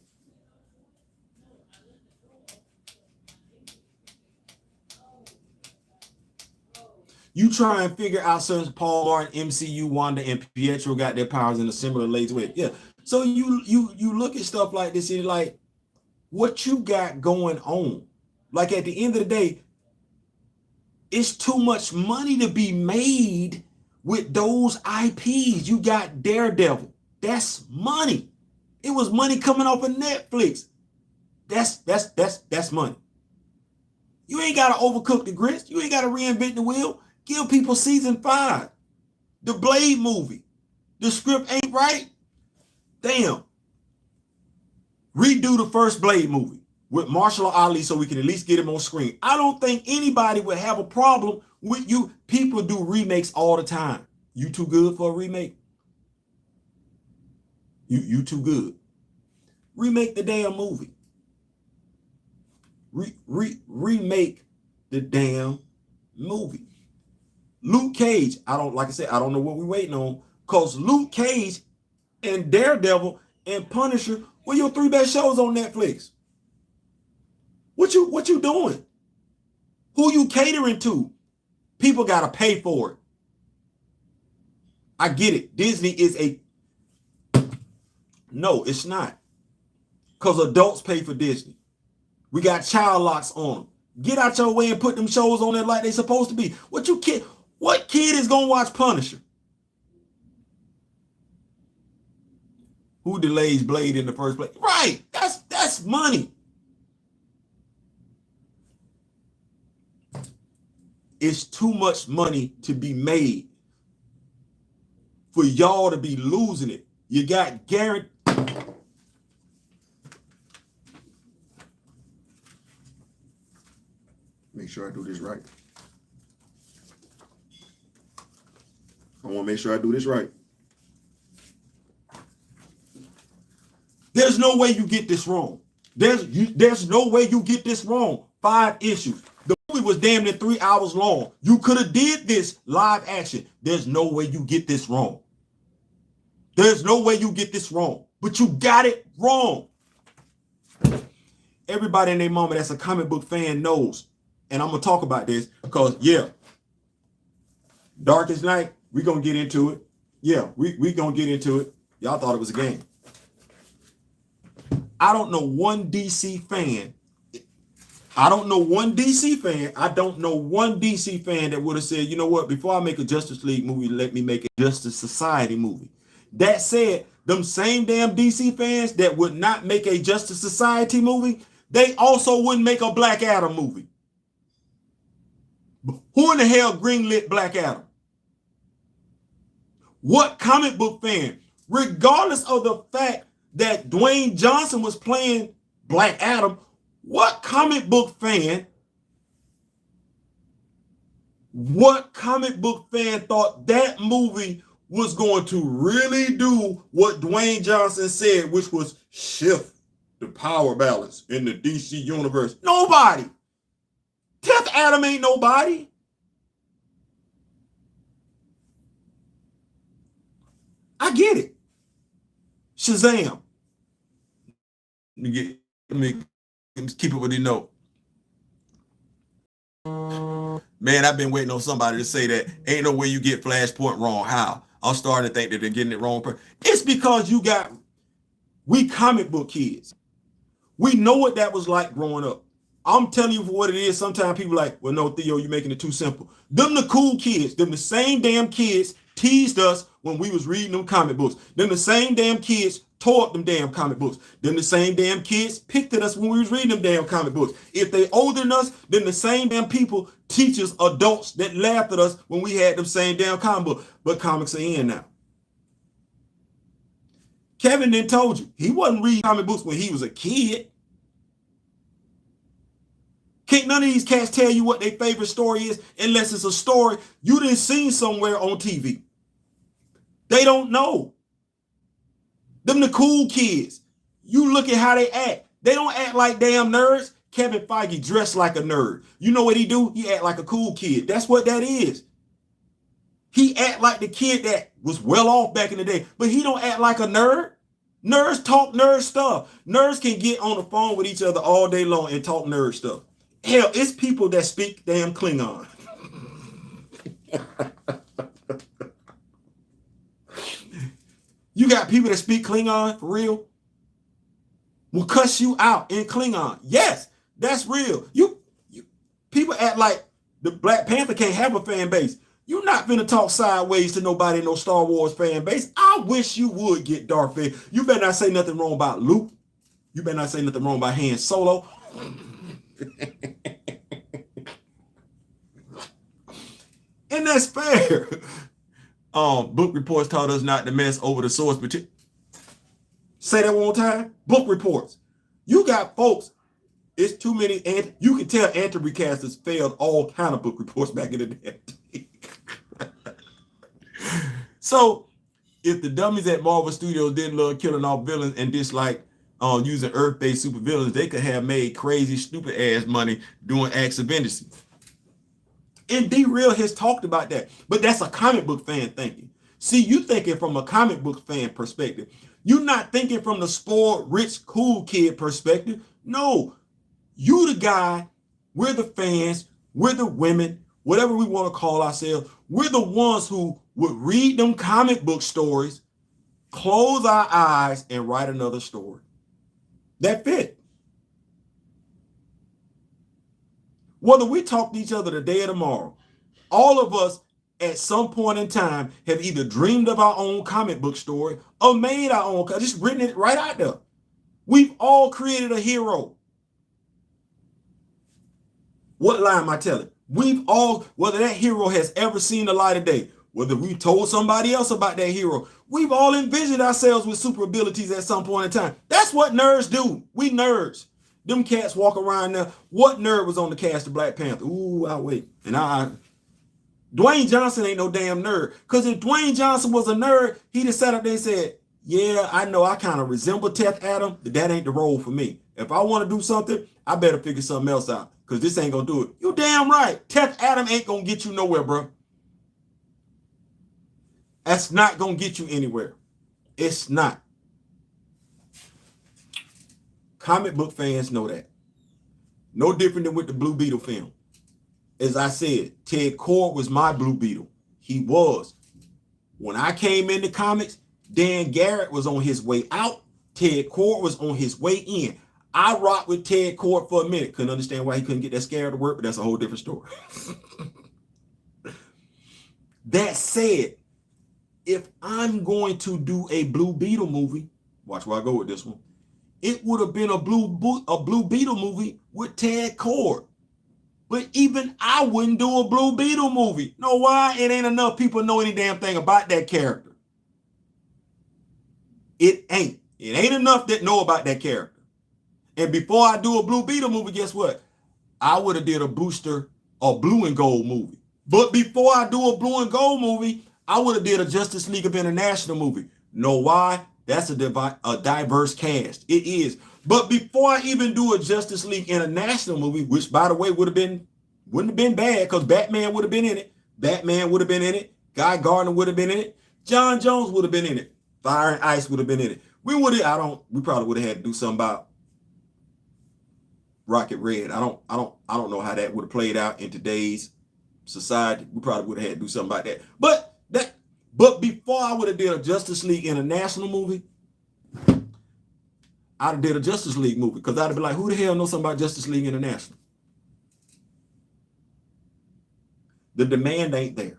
you try and figure out certain Paul Martin, MCU, Wanda, and Pietro got their powers in a similar lazy way. Yeah. So you look at stuff like this and you're like, what you got going on? Like at the end of the day, it's too much money to be made with those IPs. You got Daredevil. That's money. It was money coming off of Netflix. That's money. You ain't got to overcook the grits. You ain't got to reinvent the wheel. Give people season 5. The Blade movie. The script ain't right. Damn. Redo the first Blade movie with Marshall Ali so we can at least get him on screen. I don't think anybody would have a problem with you. People do remakes all the time. You too good for a remake? You too good. Remake the damn movie. Remake the damn movie. Luke Cage, like I said, I don't know what we're waiting on, because Luke Cage and Daredevil and Punisher were your 3 best shows on Netflix. What you doing? Who you catering to? People gotta pay for it. I get it. Disney is no, it's not. Because adults pay for Disney. We got child locks on them. Get out your way and put them shows on there like they supposed to be. What kid is gonna watch Punisher? Who delays Blade in the first place? Right. That's money. It's too much money to be made for y'all to be losing it. You got guaranteed. Make sure I do this right. I want to make sure I do this right. There's no way you get this wrong. There's no way you get this wrong. 5 issues. The movie was damn near 3 hours long. You could have did this live action. There's no way you get this wrong. There's no way you get this wrong. But you got it wrong. Everybody in their mama that's a comic book fan knows. And I'm going to talk about this because, yeah, Darkest Night, we're going to get into it. Yeah, we going to get into it. Y'all thought it was a game. I don't know one DC fan. I don't know one DC fan. I don't know one DC fan that would have said, you know what, before I make a Justice League movie, let me make a Justice Society movie. That said, them same damn DC fans that would not make a Justice Society movie, they also wouldn't make a Black Adam movie. Who in the hell greenlit Black Adam? What comic book fan, regardless of the fact that Dwayne Johnson was playing Black Adam, what comic book fan thought that movie was going to really do what Dwayne Johnson said, which was shift the power balance in the DC universe? Nobody. Death Adam ain't nobody. I get it. Shazam. Let me keep it with the note. Man, I've been waiting on somebody to say that ain't no way you get Flashpoint wrong. How? I'm starting to think that they're getting it wrong. It's because we comic book kids. We know what that was like growing up. I'm telling you for what it is. Sometimes people are like, well, no, Theo, you're making it too simple. Them the cool kids. Them the same damn kids teased us when we was reading them comic books. Them the same damn kids tore up them damn comic books. Then the same damn kids picked at us when we was reading them damn comic books. If they older than us, then the same damn people, teachers, adults that laughed at us when we had them same damn comic book. But comics are in now. Kevin then told you he wasn't reading comic books when he was a kid. Can't none of these cats tell you what their favorite story is unless it's a story you didn't see somewhere on TV. They don't know. Them the cool kids. You look at how they act. They don't act like damn nerds. Kevin Feige dressed like a nerd. You know what he do? He act like a cool kid. That's what that is. He act like the kid that was well off back in the day, but he don't act like a nerd. Nerds talk nerd stuff. Nerds can get on the phone with each other all day long and talk nerd stuff. Hell, it's people that speak damn Klingon. You got people that speak Klingon for real? Will cuss you out in Klingon. Yes, that's real. You people act like the Black Panther can't have a fan base. You're not finna talk sideways to nobody in no Star Wars fan base. I wish you would get Darth Vader. You better not say nothing wrong about Luke. You better not say nothing wrong about Han Solo. And that's fair. Book reports taught us not to mess over the source material. Say that one more time. Book reports. You got folks. It's too many. You can tell anti-recasters failed all kind of book reports back in the day. So, if the dummies at Marvel Studios didn't love killing off villains and dislike using Earth-based supervillains, they could have made crazy, stupid-ass money doing acts of vendors. And D-Real has talked about that. But that's a comic book fan thinking. See, you thinking from a comic book fan perspective. You're not thinking from the spoiled, rich, cool kid perspective. No, you the guy, we're the fans, we're the women, whatever we want to call ourselves. We're the ones who would read them comic book stories, close our eyes, and write another story. That fit. Whether we talk to each other today or tomorrow, all of us at some point in time have either dreamed of our own comic book story or made our own, just written it right out there. We've all created a hero. What lie am I telling? We've all, whether that hero has ever seen the light of day, whether we told somebody else about that hero, we've all envisioned ourselves with super abilities at some point in time. That's what nerds do. We nerds. Them cats walk around there. What nerd was on the cast of Black Panther? Ooh, I'll wait. And Dwayne Johnson ain't no damn nerd. Because if Dwayne Johnson was a nerd, he'd have sat up there and said, yeah, I know I kind of resemble Death Adam, but that ain't the role for me. If I want to do something, I better figure something else out. Because this ain't going to do it. You damn right. Death Adam ain't going to get you nowhere, bro. That's not going to get you anywhere. It's not. Comic book fans know that. No different than with the Blue Beetle film. As I said, Ted Kord was my Blue Beetle. He was. When I came into comics, Dan Garrett was on his way out. Ted Kord was on his way in. I rocked with Ted Cord for a minute. Couldn't understand why he couldn't get that scare to work, but that's a whole different story. That said, if I'm going to do a Blue Beetle movie, watch where I go with this one, it would have been a Blue Beetle movie with Ted Cord. But even I wouldn't do a Blue Beetle movie. Know why? It ain't enough people know any damn thing about that character. It ain't. It ain't enough that know about that character. And before I do a Blue Beetle movie, guess what? I would have did a Booster or Blue and Gold movie. But before I do a Blue and Gold movie, I would have did a Justice League of International movie. Know why? That's a diverse cast. It is. But before I even do a Justice League International movie, which by the way wouldn't have been bad because Batman would have been in it. Batman would have been in it. Guy Gardner would have been in it. John Jones would have been in it. Fire and Ice would have been in it. We probably would have had to do something about Rocket Red. I don't know how that would have played out in today's society. We probably would have had to do something about that. But before I would have did a Justice League International movie, I'd have did a Justice League movie because I'd have been like, who the hell knows something about Justice League International? The demand ain't there.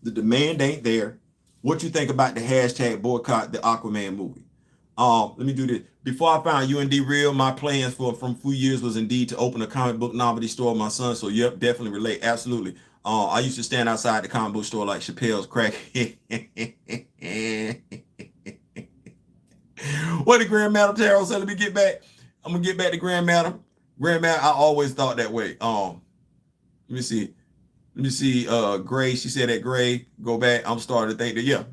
The demand ain't there. What you think about the hashtag boycott the Aquaman movie? Let me do this. Before I found UND Real, my plans from a few years was indeed to open a comic book novelty store with my son. So yep, definitely relate. Absolutely. I used to stand outside the comic book store like Chappelle's crack. What did Grand Madam Tarot say? Let me get back. I'm gonna get back to Grand Madam. Grand Madam, I always thought that way. Let me see. Gray, she said that Gray, go back. I'm starting to think that, yeah,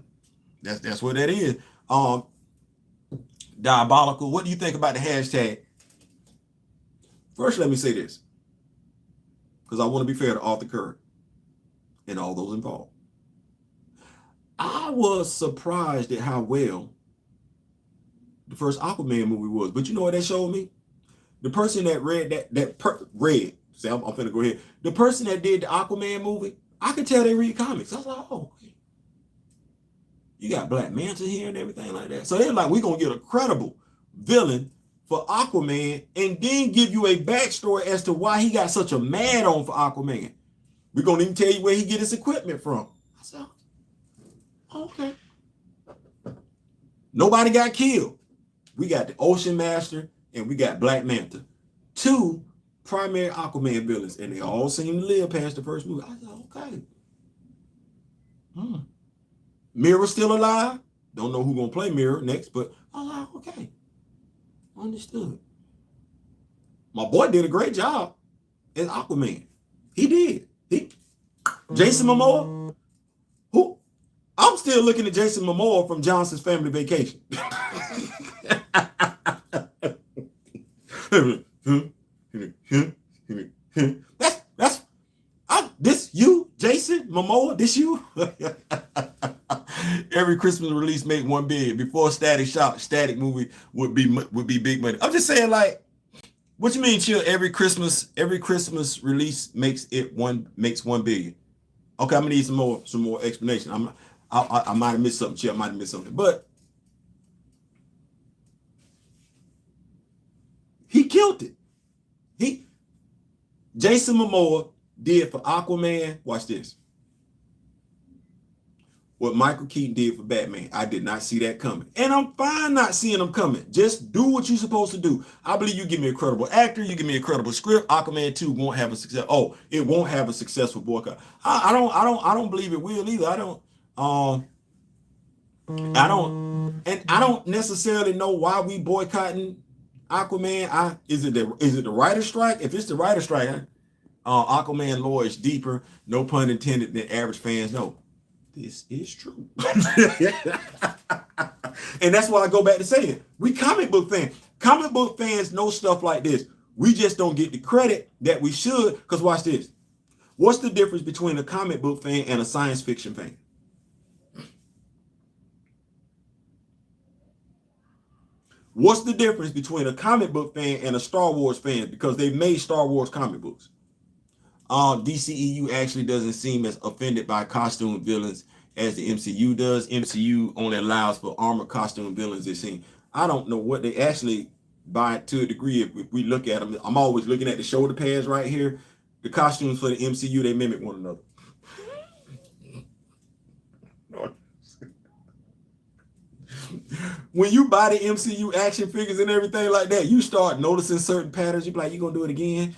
that's what that is. Diabolical. What do you think about the hashtag? First, let me say this, because I want to be fair to Arthur Curry and all those involved. I was surprised at how well the first Aquaman movie was, but you know what that showed me? The person that read see, I'm finna go ahead. The person that did the Aquaman movie, I could tell they read comics. I was like, oh, you got Black Manta here and everything like that. So they're like, we're going to get a credible villain for Aquaman and then give you a backstory as to why he got such a mad on for Aquaman. We're going to even tell you where he get his equipment from. I said, okay. Nobody got killed. We got the Ocean Master and we got Black Manta. Two primary Aquaman villains, and they all seem to live past the first movie. I said, okay. Mirror's still alive. Don't know who's gonna play Mirror next, but I was like, okay. Understood. My boy did a great job as Aquaman. He did. Jason Momoa, who I'm still looking at Jason Momoa from Johnson's Family Vacation. This you, Jason Momoa, this you. Every Christmas release make $1 billion. Before Static movie would be big money. I'm just saying, like, what you mean, chill? Every Christmas release makes $1 billion. Okay, I'm gonna need some more explanation. I might have missed something, chill. I might have missed something, but he killed it. Jason Momoa did for Aquaman. Watch this. What Michael Keaton did for Batman. I did not see that coming. And I'm fine not seeing them coming. Just do what you're supposed to do. I believe you give me a credible actor, you give me a credible script. Aquaman 2 won't have a success. Oh, it won't have a successful boycott. I don't believe it will either. I don't necessarily know why we boycotting Aquaman. Is it the writer's strike? If it's the writer's strike, Aquaman lore is deeper, no pun intended, than average fans know. This is true. And that's why I go back to saying, we comic book fans. Comic book fans know stuff like this. We just don't get the credit that we should, because watch this. What's the difference between a comic book fan and a science fiction fan? What's the difference between a comic book fan and a Star Wars fan? Because they've made Star Wars comic books. DCEU actually doesn't seem as offended by costume villains as the MCU does. MCU only allows for armored costume villains, it seems. I don't know what they actually buy to a degree. If we look at them, I'm always looking at the shoulder pads right here. The costumes for the MCU, they mimic one another. When you buy the MCU action figures and everything like that, you start noticing certain patterns. You be like, you gonna do it again?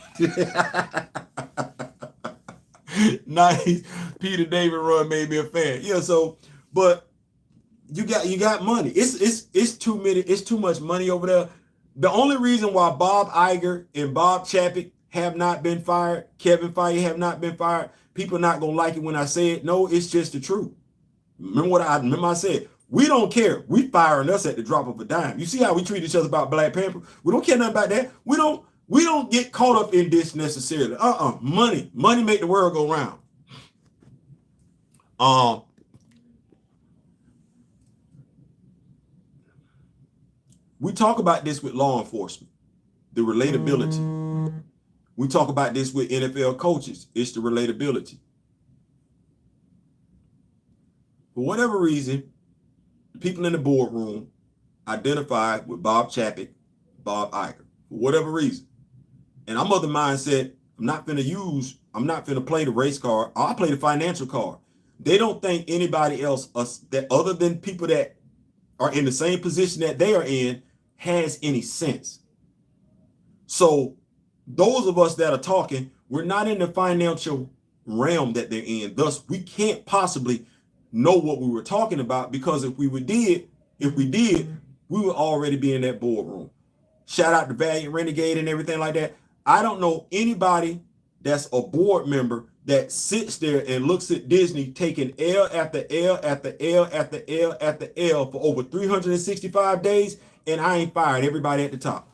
Nice. Peter David Run made me a fan. Yeah, so but you got money. It's too much money over there. The only reason why Bob Iger and Bob Chapek have not been fired, Kevin Feige have not been fired, people not gonna like it when I say it. No, it's just the truth. Remember I said, we don't care. We firing us at the drop of a dime. You see how we treat each other about Black Panther? We don't care nothing about that. We don't get caught up in this necessarily. Money make the world go round. We talk about this with law enforcement, the relatability. We talk about this with NFL coaches. It's the relatability. For whatever reason, the people in the boardroom identified with Bob Chapek, Bob Iger, for whatever reason. And I'm of the mindset, I'm not finna play the race card. I'll play the financial card. They don't think anybody else that other than people that are in the same position that they are in has any sense. So those of us that are talking, we're not in the financial realm that they're in. Thus, we can't possibly know what we were talking about, because if we did, we would already be in that boardroom. Shout out to Valiant Renegade and everything like that. I don't know anybody that's a board member that sits there and looks at Disney taking L after L after L after L after L for over 365 days, and I ain't fired everybody at the top.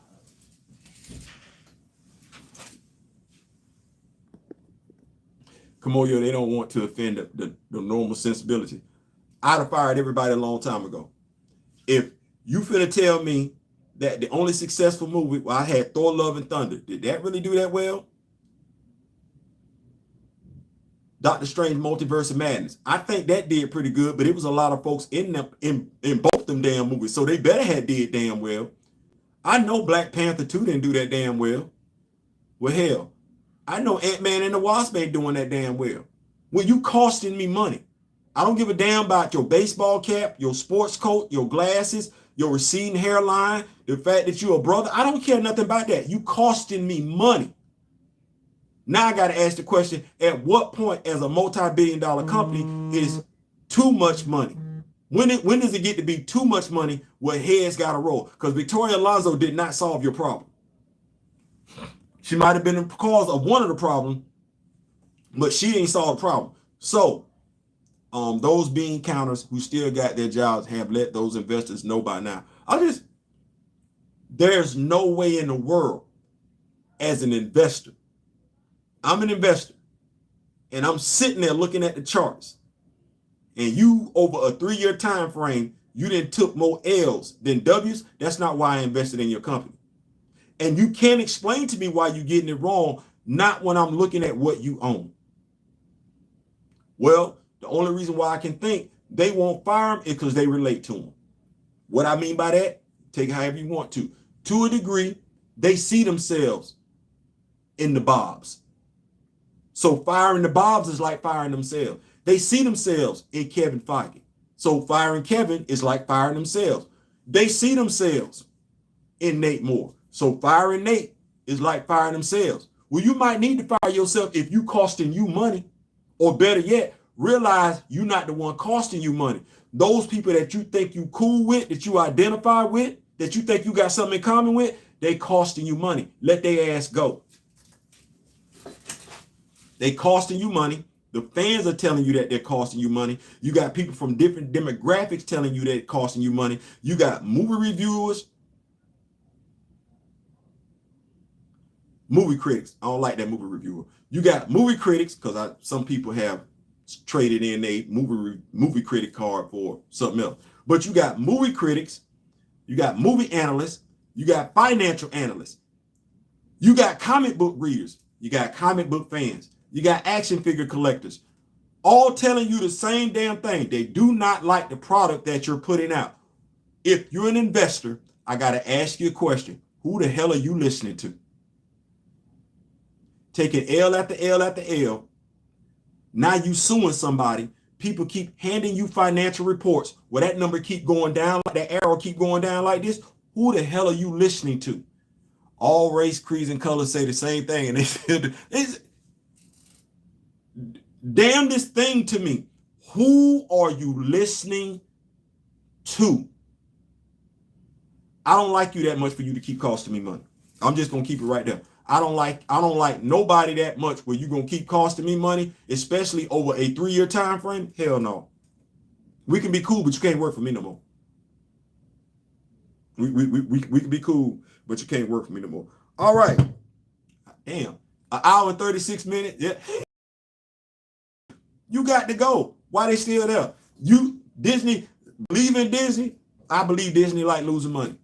Kamoyo, they don't want to offend the normal sensibility. I'd have fired everybody a long time ago. If you finna tell me that the only successful movie, well, I had Thor, Love, and Thunder, did that really do that well? Doctor Strange Multiverse of Madness, I think that did pretty good, but it was a lot of folks in both them damn movies, so they better have did damn well. I know Black Panther 2 didn't do that damn well. Well, hell, I know Ant-Man and the Wasp ain't doing that damn well. Well, you costing me money. I don't give a damn about your baseball cap, your sports coat, your glasses, your receding hairline, the fact that you're a brother. I don't care nothing about that. You costing me money. Now I got to ask the question, at what point as a multi-billion-dollar company is too much money? When does it get to be too much money where heads got to roll? Because Victoria Alonso did not solve your problem. She might have been the cause of one of the problems, but she ain't solved the problem. So those bean counters who still got their jobs have let those investors know by now. There's no way in the world as an investor. I'm an investor and I'm sitting there looking at the charts, and you over a 3-year time frame, you didn't took more L's than W's. That's not why I invested in your company. And you can't explain to me why you're getting it wrong, not when I'm looking at what you own. Well, the only reason why I can think they won't fire them is because they relate to them. What I mean by that, take it however you want to. To a degree, they see themselves in the Bobs. So firing the Bobs is like firing themselves. They see themselves in Kevin Feige. So firing Kevin is like firing themselves. They see themselves in Nate Moore. So firing Nate is like firing themselves. Well, you might need to fire yourself if you costing you money, or better yet, realize you're not the one costing you money. Those people that you think you cool with, that you identify with, that you think you got something in common with, they costing you money. Let their ass go. They costing you money. The fans are telling you that they're costing you money. You got people from different demographics telling you that it's costing you money. You got movie reviewers, movie critics. I don't like that movie reviewer. You got movie critics, because some people have traded in a movie critic card for something else. But you got movie critics, you got movie analysts, you got financial analysts, you got comic book readers, you got comic book fans, you got action figure collectors, all telling you the same damn thing. They do not like the product that you're putting out. If you're an investor, I got to ask you a question. Who the hell are you listening to? Taking L after L after L. Now you suing somebody. People keep handing you financial reports where that number keep going down, like that arrow keep going down like this. Who the hell are you listening to? All race, creeds, and colors say the same thing. And they said, damnedest thing to me. Who are you listening to? I don't like you that much for you to keep costing me money. I'm just gonna keep it right there. I don't like nobody that much where you're gonna keep costing me money, especially over a 3-year time frame. Hell no. We can be cool, but you can't work for me no more. We can be cool, but you can't work for me no more. All right. Damn. An hour and 36 minutes. Yeah. You got to go. Why they still there? You Disney, believe in Disney? I believe Disney like losing money.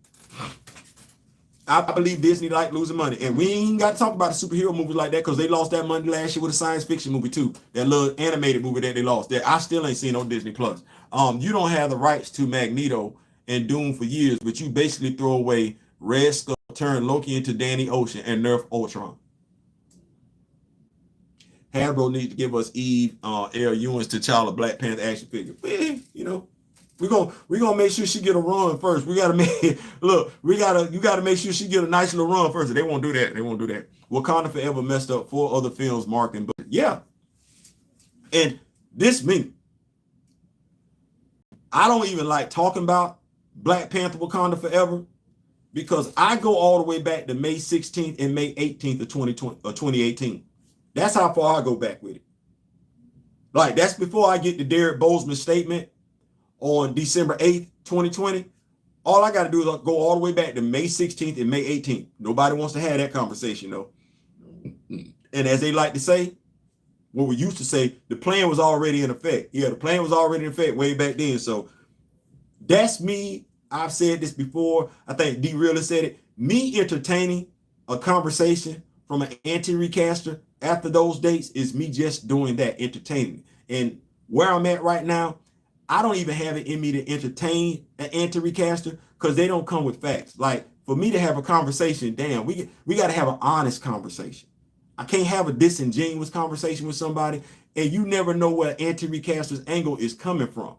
I believe Disney like losing money. And we ain't got to talk about the superhero movies like that because they lost that money last year with a science fiction movie too. That little animated movie that they lost. That I still ain't seen on Disney Plus. You don't have the rights to Magneto and Doom for years, but you basically throw away Red Skull, turn Loki into Danny Ocean, and nerf Ultron. Hasbro needs to give us Eve, L. Ewing's T'Challa Black Panther action figure. You know, we're gonna make sure she get a run first. We gotta make you gotta make sure she get a nice little run first. They won't do that. They won't do that. Wakanda Forever messed up 4 other films marketing, but yeah. And this me. I don't even like talking about Black Panther Wakanda Forever because I go all the way back to May 16th and May 18th of 2018. That's how far I go back with it. Like, that's before I get to Derek Bozeman's statement on December 8th, 2020. All I got to do is go all the way back to May 16th and May 18th. Nobody wants to have that conversation, though. And as they like to say, what we used to say, the plan was already in effect. Yeah, the plan was already in effect way back then. So that's me. I've said this before. I think D really said it. Me entertaining a conversation from an anti-recaster after those dates is me just doing that, entertaining. And where I'm at right now, I don't even have it in me to entertain an anti-recaster because they don't come with facts. Like, for me to have a conversation, damn, we got to have an honest conversation. I can't have a disingenuous conversation with somebody, and you never know where anti-recaster's angle is coming from.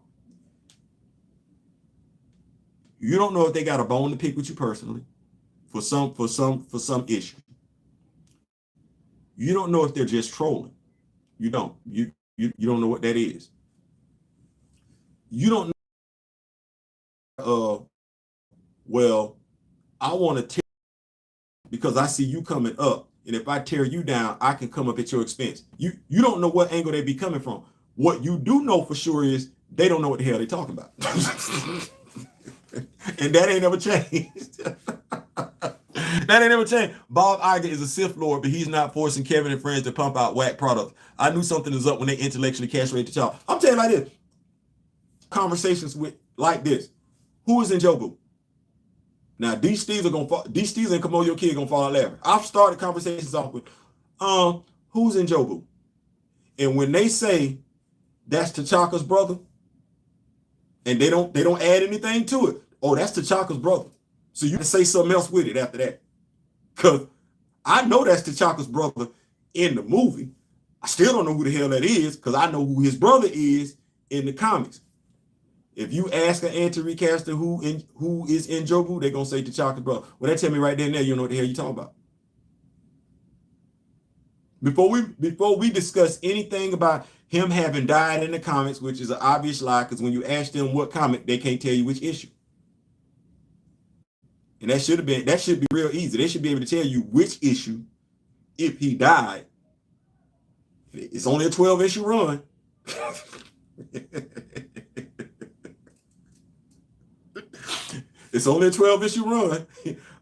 You don't know if they got a bone to pick with you personally for some issue. You don't know if they're just trolling. You don't. You don't know what that is. You don't know. Well, I want to tear because I see you coming up, and if I tear you down, I can come up at your expense. You don't know what angle they be coming from. What you do know for sure is they don't know what the hell they talking about, and that ain't never changed. That ain't never changed. Bob Iger is a Sith Lord, but he's not forcing Kevin and friends to pump out whack products. I knew something was up when they intellectually castrated the child. I'm telling you like this. Conversations with like this. Who is in Jobu? Now, these Steves and Kamoyo Kid gonna fall out laughing. I've started conversations off with, who's in Jobu? And when they say that's T'Chaka's brother, and they don't add anything to it, oh, that's T'Chaka's brother. So you can say something else with it after that. Because I know that's T'Chaka's brother in the movie. I still don't know who the hell that is because I know who his brother is in the comics. If you ask an anti-recaster who is in Jobu, they're going to say T'Chaka's brother. Well, that tell me right there and there, you know what the hell you're talking about. Before we discuss anything about him having died in the comics, which is an obvious lie, because when you ask them what comic, they can't tell you which issue. And that should be real easy. They should be able to tell you which issue, if he died. It's only a 12-issue run. It's only a 12-issue run.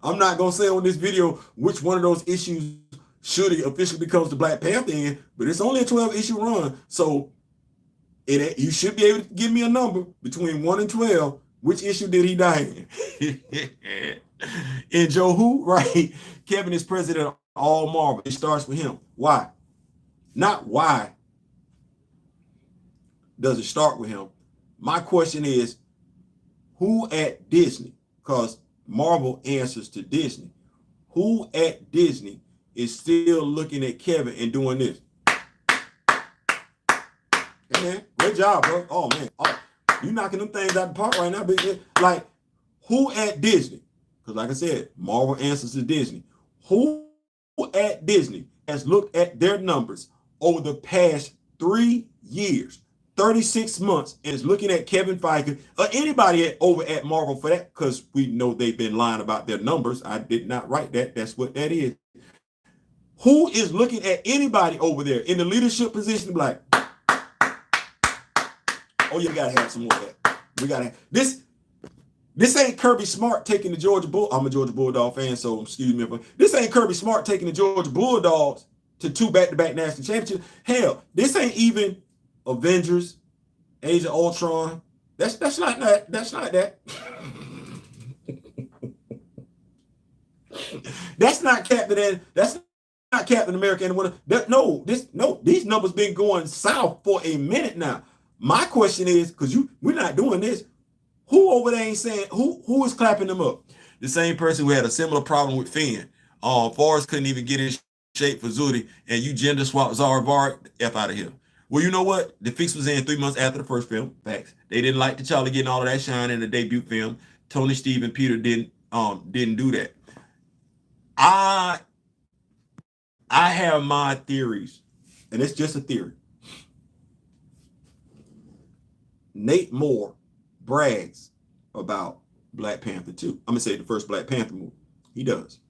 I'm not gonna say on this video which one of those issues should he officially becomes the Black Panther in, but it's only a 12-issue run. So you should be able to give me a number between 1 and 12. Which issue did he die in? In Joe Who, right? Kevin is president of all Marvel. It starts with him. Why? Not why does it start with him. My question is, who at Disney? Because Marvel answers to Disney. Who at Disney is still looking at Kevin and doing this? Hey man, great job, bro. Oh man, you knocking them things out the park right now, big. Like, who at Disney? Because like I said, Marvel answers to Disney. Who at Disney has looked at their numbers over the past 3 years, 36 months, and is looking at Kevin Feige or anybody over at Marvel for that? Because we know they've been lying about their numbers. I did not write that. That's what that is. Who is looking at anybody over there in the leadership position like, oh, you gotta have some more of that. We gotta have this. This ain't Kirby Smart taking the Georgia Bull. I'm a Georgia Bulldog fan, so excuse me. This ain't Kirby Smart taking the Georgia Bulldogs to 2 back-to-back national championships. Hell, this ain't even Avengers, Age of Ultron. That's not that. That's not that. That's not Captain. That's not Captain America. And these numbers been going south for a minute now. My question is, because we're not doing this. Who over there ain't saying, who is clapping them up? The same person who had a similar problem with Finn. Forrest couldn't even get in shape for Zudi, and you gender swap Zara F out of here. Well, you know what? The fix was in 3 months after the first film. Facts. They didn't like T'Challa getting all of that shine in the debut film. Tony, Steve, and Peter didn't do that. I have my theories, and it's just a theory. Nate Moore brags about Black Panther 2. I'm gonna say the first Black Panther movie. He does.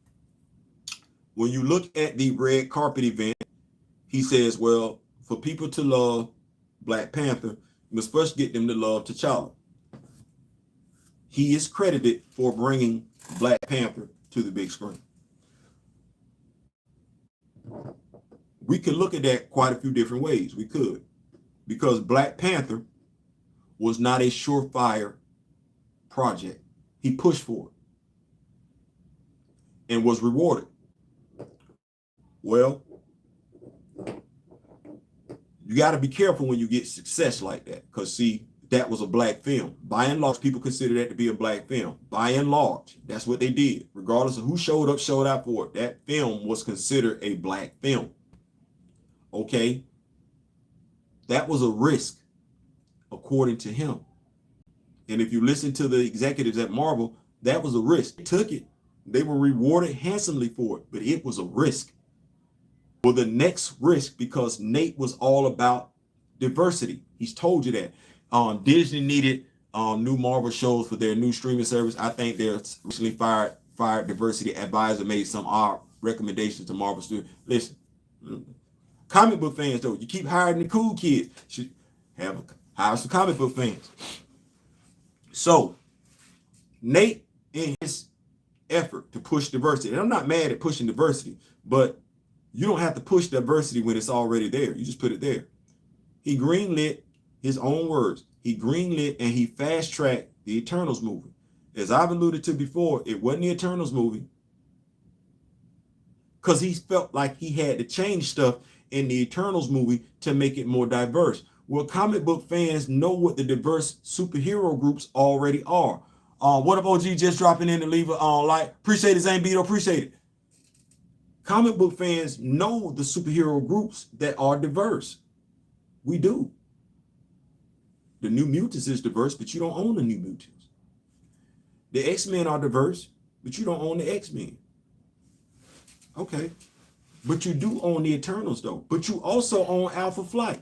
When you look at the red carpet event, he says, well, for people to love Black Panther, you must first get them to love T'Challa. He is credited for bringing Black Panther to the big screen. We could look at that quite a few different ways. We could, because Black Panther was not a surefire project. He pushed for it and was rewarded. Well, you got to be careful when you get success like that, because see, that was a Black film. By and large, people consider that to be a Black film. By and large, that's what they did. Regardless of who showed out for it, that film was considered a Black film. Okay? That was a risk, according to him. And if you listen to the executives at Marvel, that was a risk. They took it. They were rewarded handsomely for it, but it was a risk. Well, the next risk, because Nate was all about diversity. He's told you that. Disney needed new Marvel shows for their new streaming service. I think their recently fired diversity advisor made some odd recommendations to Marvel Studios. Listen, comic book fans, though, you keep hiring the cool kids. Should hire some comic book fans. So, Nate, in his effort to push diversity, and I'm not mad at pushing diversity, but you don't have to push diversity when it's already there. You just put it there. He greenlit, his own words, he greenlit and he fast-tracked the Eternals movie. As I've alluded to before, it wasn't the Eternals movie because he felt like he had to change stuff in the Eternals movie to make it more diverse. Well, comic book fans know what the diverse superhero groups already are. What up, OG, just dropping in to leave a like. Appreciate it, Zane Beto, appreciate it. Comic book fans know the superhero groups that are diverse. We do. The New Mutants is diverse, but you don't own the New Mutants. The X-Men are diverse, but you don't own the X-Men. Okay. But you do own the Eternals, though. But you also own Alpha Flight.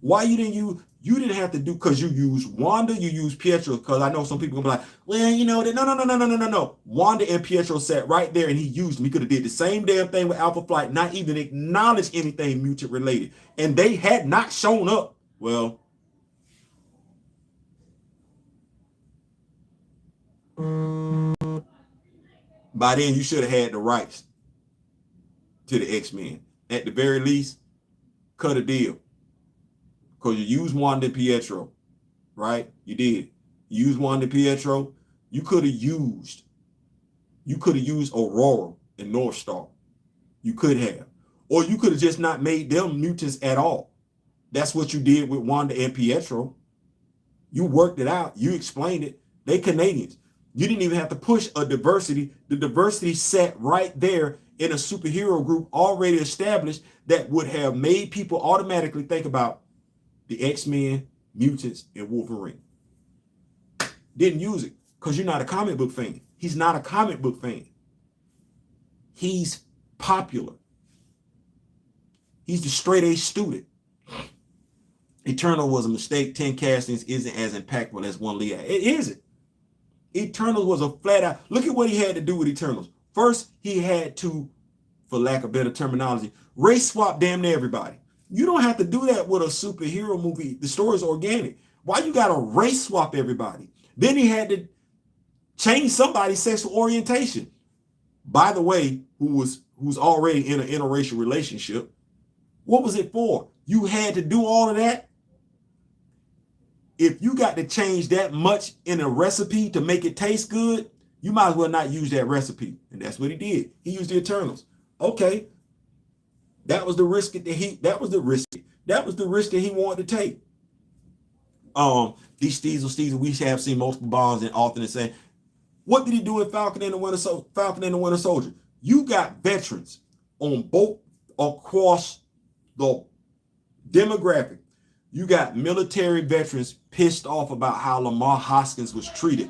Why you didn't have to do, because you use Wanda, you use Pietro, because I know some people gonna be like, well, you know, no. Wanda and Pietro sat right there and he used them. He could have did the same damn thing with Alpha Flight, not even acknowledge anything mutant related. And they had not shown up. Well, by then you should have had the rights to the X-Men. At the very least, cut a deal. Because you used Wanda and Pietro, right? You did. You used Wanda and Pietro. You could have used Aurora and North Star. You could have. Or you could have just not made them mutants at all. That's what you did with Wanda and Pietro. You worked it out. You explained it. They Canadians. You didn't even have to push a diversity. The diversity sat right there in a superhero group already established that would have made people automatically think about the X-Men, Mutants, and Wolverine. Didn't use it because you're not a comic book fan. He's not a comic book fan. He's popular. He's the straight A student. Eternal was a mistake. 10 castings isn't as impactful as one lead. It isn't. Eternals was a flat out. Look at what he had to do with Eternals. First, he had to, for lack of better terminology, race swap damn near everybody. You don't have to do that with a superhero movie. The story is organic. Why you got to race swap everybody? Then he had to change somebody's sexual orientation. By the way, who's already in an interracial relationship. What was it for? You had to do all of that? If you got to change that much in a recipe to make it taste good, you might as well not use that recipe. And that's what he did. He used the Eternals. Okay. That was the risk that he wanted to take. These Steezel, we have seen multiple bonds and often saying, what did he do in Falcon and the Winter Soldier? You got veterans on both across the demographic. You got military veterans pissed off about how Lamar Hoskins was treated.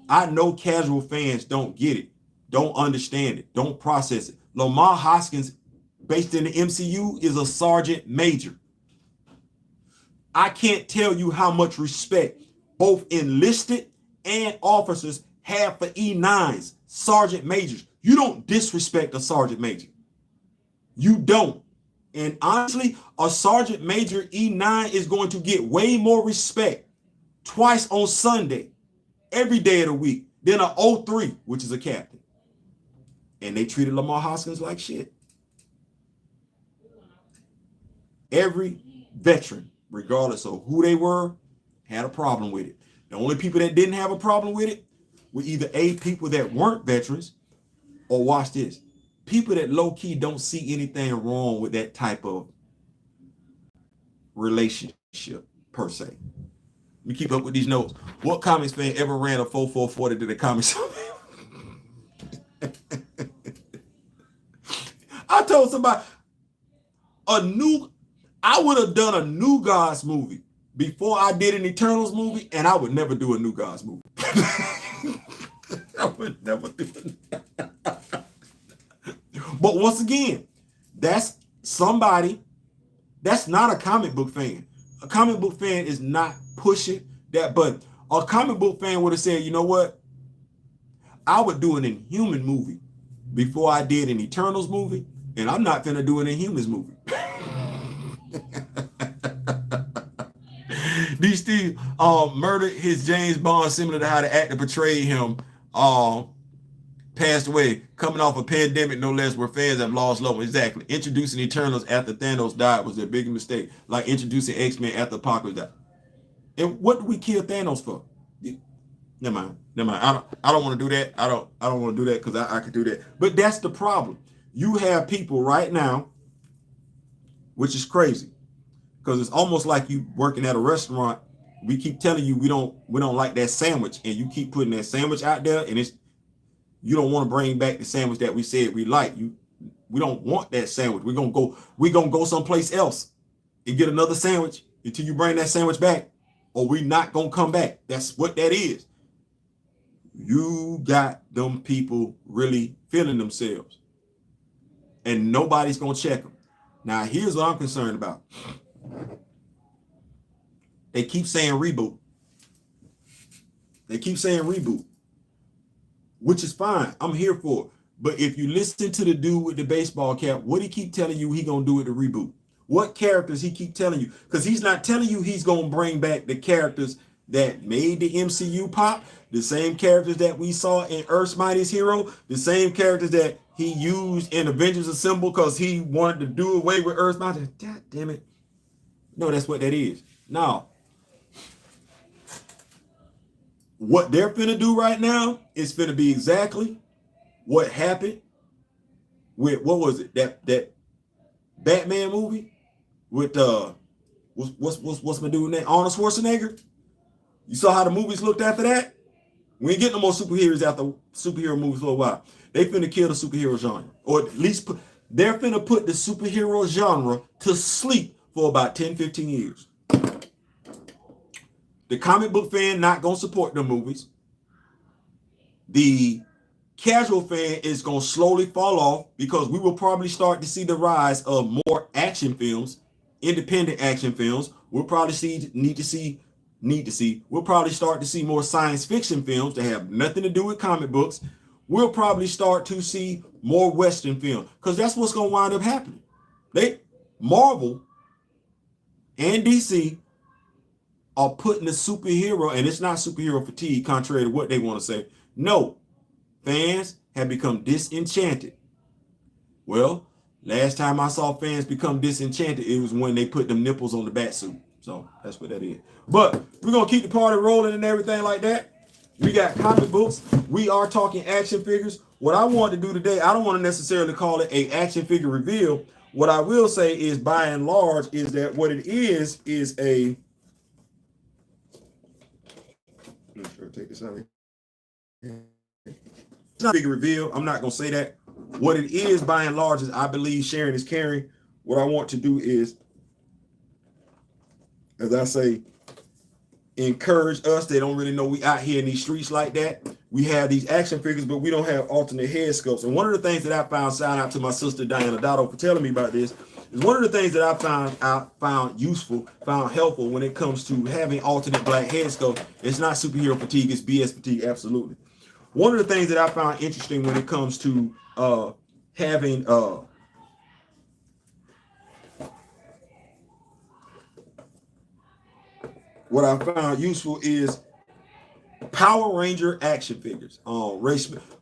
I know casual fans don't get it, don't understand it, don't process it. Lamar Hoskins, based in the MCU, is a sergeant major. I can't tell you how much respect both enlisted and officers have for E9s, sergeant majors. You don't disrespect a sergeant major. You don't. And honestly, a sergeant major E9 is going to get way more respect twice on Sunday, every day of the week, than an 03, which is a captain. And they treated Lamar Hoskins like shit. Every veteran, regardless of who they were, had a problem with it. The only people that didn't have a problem with it were either people that weren't veterans, or watch this, people that low-key don't see anything wrong with that type of relationship per se. Let me keep up with these notes. What comics fan ever ran a 4440 to the comics? I told somebody I would have done a New Gods movie before I did an Eternals movie, and I would never do a New Gods movie. I would never do it. But once again, that's somebody that's not a comic book fan. A comic book fan is not pushing that button. A comic book fan would have said, you know what? I would do an Inhuman movie before I did an Eternals movie, and I'm not going to do an Inhumans movie. D. Steve murdered his James Bond similar to how the actor portrayed him. Passed away, coming off a pandemic, no less, where fans have lost love. Exactly. Introducing Eternals after Thanos died was their biggest mistake, like introducing X-Men after Apocalypse died. And what do we kill Thanos for? Never mind. I don't want to do that. I don't want to do that because I could do that. But that's the problem. You have people right now, which is crazy, because it's almost like you working at a restaurant. We keep telling you we don't like that sandwich, and you keep putting that sandwich out there, and you don't want to bring back the sandwich that we said we like. We don't want that sandwich. We're gonna go someplace else and get another sandwich until you bring that sandwich back, or we not gonna come back. That's what that is. You got them people really feeling themselves, and nobody's gonna check them. Now, here's what I'm concerned about. They keep saying reboot. Which is fine. I'm here for it. But if you listen to the dude with the baseball cap, what he keep telling you he gonna do with the reboot? What characters he keep telling you? Because he's not telling you he's gonna bring back the characters that made the MCU pop, the same characters that we saw in Earth's Mightiest Hero, the same characters that he used in Avengers Assemble because he wanted to do away with Earth's Mightiest. God damn it. No, that's what that is. Now, what they're finna do right now is finna be exactly what happened with, what was it, that Batman movie with what's my dude name, Arnold Schwarzenegger. You saw how the movies looked after that We ain't getting no more superheroes after superhero movies for a while. They finna kill the superhero genre, or at least they're finna put the superhero genre to sleep for about 10, 15 years. The comic book fan not gonna support the movies. The casual fan is gonna slowly fall off because we will probably start to see the rise of more action films, independent action films. We'll probably we'll probably start to see more science fiction films that have nothing to do with comic books. We'll probably start to see more Western film because that's what's gonna wind up happening. Marvel and DC are putting the superhero, and it's not superhero fatigue, contrary to what they want to say. No, fans have become disenchanted. Well, last time I saw fans become disenchanted, it was when they put them nipples on the bat suit. So that's what that is. But we're going to keep the party rolling and everything like that. We got comic books. We are talking action figures. What I want to do today, I don't want to necessarily call it a action figure reveal. What I will say is, by and large, is that what it is a... Let me sure take this out. It's not a big reveal. I'm not going to say that. What it is, by and large, is I believe sharing is caring. What I want to do is, as I say, encourage us. They don't really know we out here in these streets like that. We have these action figures, but we don't have alternate head sculpts. And one of the things that I found, shout out to my sister Diana Dotto for telling me about this, is one of the things that I found useful, found helpful when it comes to having alternate black head sculpts. It's not superhero fatigue, it's BS fatigue, absolutely. One of the things that I found interesting when it comes to having what I found useful is Power Ranger action figures. Ray Smith.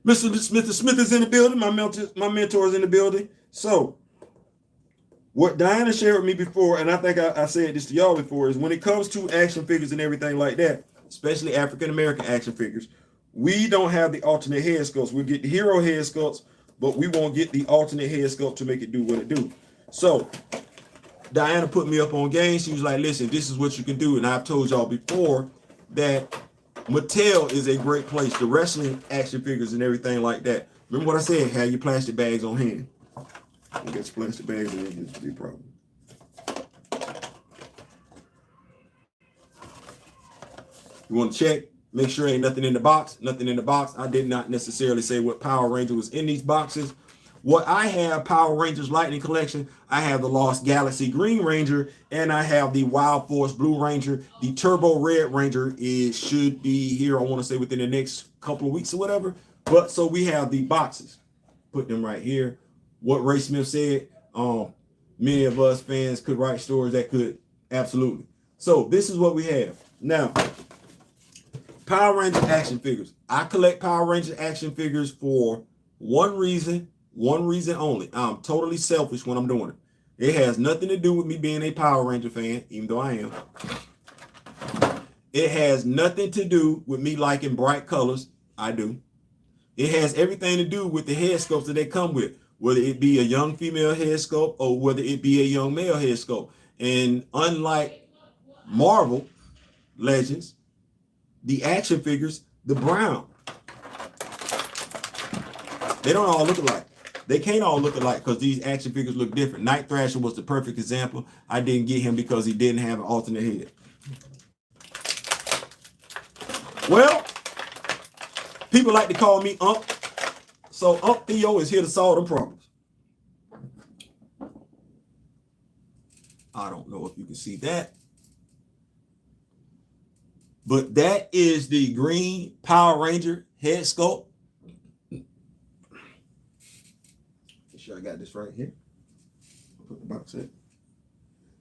Mr. Smith is in the building. My mentor is in the building. So what Diana shared with me before, and I think I said this to y'all before, is when it comes to action figures and everything like that, especially African-American action figures, we don't have the alternate head sculpts. We'll get the hero head sculpts, but we won't get the alternate head sculpt to make it do what it do. So Diana put me up on game. She was like, listen, this is what you can do. And I've told y'all before that Mattel is a great place. The wrestling action figures and everything like that. Remember what I said? Have your plastic bags on hand. You got your plastic bags in there, it's a big problem. You want to check, make sure ain't nothing in the box. Nothing in the box. I did not necessarily say what Power Ranger was in these boxes. What I have, Power Rangers Lightning Collection, I have the Lost Galaxy Green Ranger, and I have the Wild Force Blue Ranger. The Turbo Red Ranger should be here, I want to say, within the next couple of weeks or whatever. But so we have the boxes. Put them right here. What Ray Smith said, many of us fans could write stories that could, absolutely. So this is what we have. Now, Power Ranger action figures. I collect Power Ranger action figures for one reason only. I'm totally selfish when I'm doing it. It has nothing to do with me being a Power Ranger fan, even though I am. It has nothing to do with me liking bright colors. I do. It has everything to do with the head sculpts that they come with, whether it be a young female head sculpt or whether it be a young male head sculpt. And unlike Marvel Legends, the action figures, the brown, they don't all look alike. They can't all look alike because these action figures look different. Night Thrasher was the perfect example. I didn't get him because he didn't have an alternate head. Well, people like to call me Unc. So Unc Theo is here to solve them problems. I don't know if you can see that. But that is the green Power Ranger head sculpt. I got this right here. Put the box in.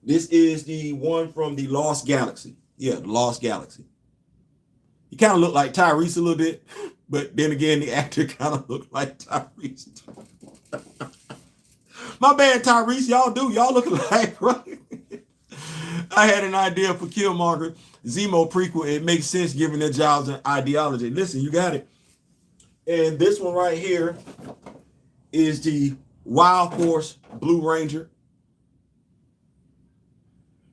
This is the one from the Lost Galaxy. Yeah, the Lost Galaxy. He kind of looked like Tyrese a little bit, but then again, the actor kind of looked like Tyrese. My bad, Tyrese. Y'all look alike, right? I had an idea for Killmonger Zemo prequel. It makes sense given their jobs and ideology. Listen, you got it. And this one right here is the Wild Force Blue Ranger.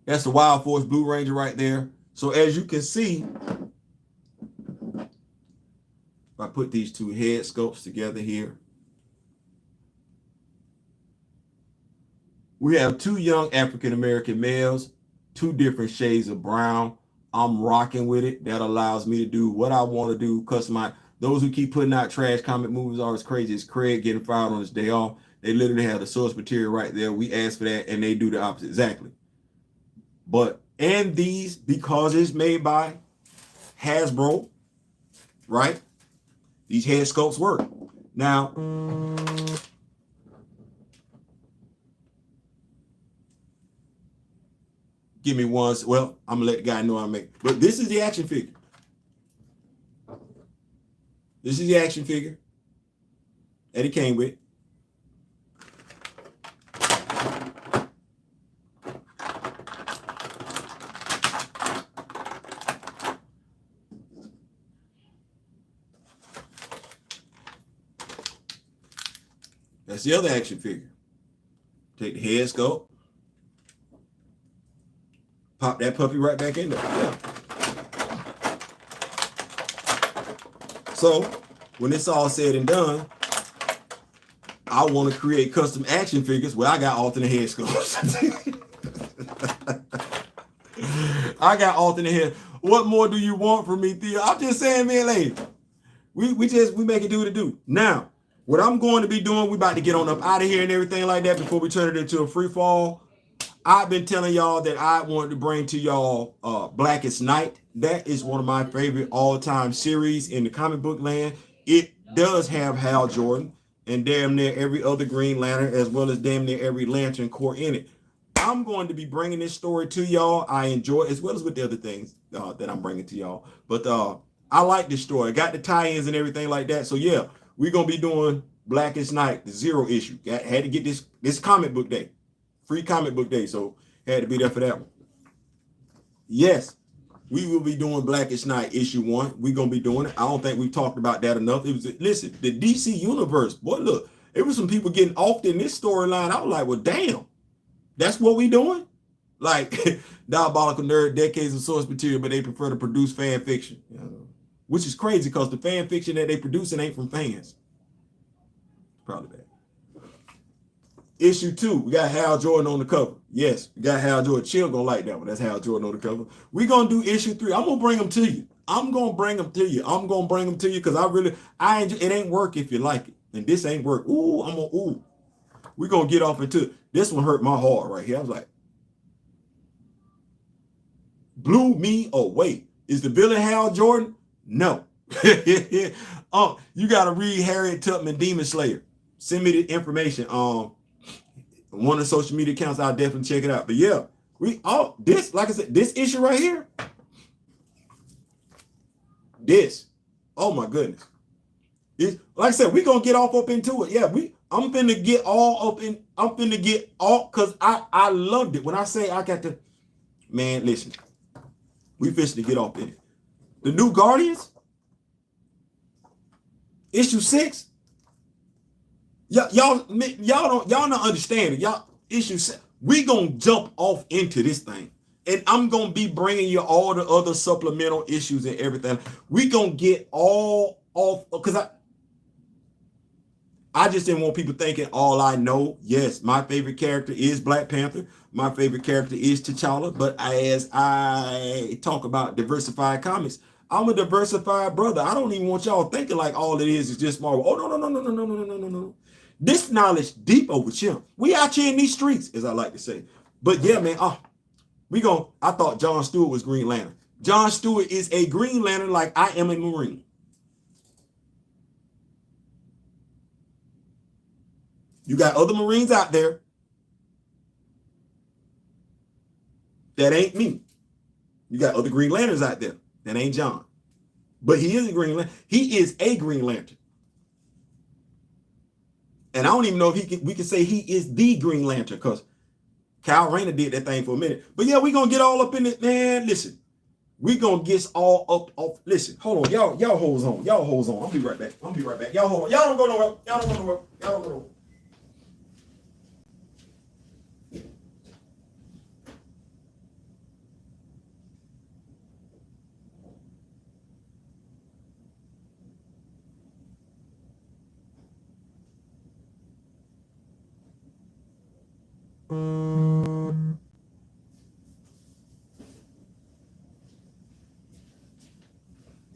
That's the Wild Force Blue Ranger right there. So as you can see, put these two head sculpts together here. We have two young African-American males, two different shades of brown. I'm rocking with it. That allows me to do what I want to do. Those who keep putting out trash comic movies are as crazy as Craig getting fired on his day off. They literally have the source material right there. We ask for that, and they do the opposite. Exactly. And these, because it's made by Hasbro, right? These head sculpts work. Now, give me one. Well, I'm gonna let the guy know I make. But this is the action figure. This is the action figure that he came with. That's the other action figure. Take the head sculpt. Pop that puppy right back in there. Yeah. So when it's all said and done, I want to create custom action figures where I got alternate head sculpts. I got alternate head. What more do you want from me, Theo? I'm just saying, man, lady. We make it do what it do. Now, what I'm going to be doing, we about to get on up out of here and everything like that before we turn it into a free fall. I've been telling y'all that I wanted to bring to y'all Blackest Night. That is one of my favorite all-time series in the comic book land. It does have Hal Jordan and damn near every other Green Lantern, as well as damn near every Lantern Corps in it. I'm going to be bringing this story to y'all. I enjoy it, as well as with the other things that I'm bringing to y'all. But I like this story. I got the tie-ins and everything like that. So yeah, we're going to be doing Blackest Night, the 0 issue. Had to get this comic book day. Free comic book day, so had to be there for that one. Yes, we will be doing Blackest Night issue 1. We're gonna be doing it. I don't think we've talked about that enough. Listen, the DC universe, boy, look, there was some people getting offed in this storyline. I was like, well, damn, that's what we doing? Like, Diabolical Nerd, decades of source material, but they prefer to produce fan fiction, which is crazy because the fan fiction that they producing ain't from fans. Probably bad. Issue 2, we got Hal Jordan on the cover. Yes, we got Hal Jordan. Chill gonna like that one. That's Hal Jordan on the cover. We're gonna do issue 3. I'm gonna bring them to you. I'm gonna bring them to you because I enjoy it. Ain't work if you like it. And this ain't work. We're gonna get off into it. This one hurt my heart right here. I was like, blew me away. Is the villain Hal Jordan? No. You gotta read Harriet Tubman Demon Slayer. Send me the information. One of the social media accounts, I'll definitely check it out. But yeah, like I said, this issue right here, oh my goodness. Like I said, we're gonna get up into it. Yeah, I'm finna get all because I loved it. When I say I got to, man, listen, we finna get off in it. The New Guardians, issue 6. Y'all not understanding. Y'all issue 6. We gonna jump off into this thing. And I'm gonna be bringing you all the other supplemental issues and everything. We gonna get all off because I just didn't want people thinking all I know. Yes, my favorite character is Black Panther. My favorite character is T'Challa. But as I talk about diversified comics, I'm a diversified brother. I don't even want y'all thinking like all it is just Marvel. Oh, no. This knowledge deep over here. We out here in these streets, as I like to say. But yeah, man, I thought John Stewart was Green Lantern. John Stewart is a Green Lantern like I am a Marine. You got other Marines out there that ain't me. You got other Green Lanterns out there that ain't John. But he is a Green Lantern. He is a Green Lantern. And I don't even know if we can say he is the Green Lantern because Kyle Rayner did that thing for a minute. But yeah, we're going to get all up in it, man. Listen, we're going to get all up off. Listen, hold on. Y'all holds on. I'll be right back. Y'all hold on. Y'all don't go nowhere. Y'all don't go nowhere.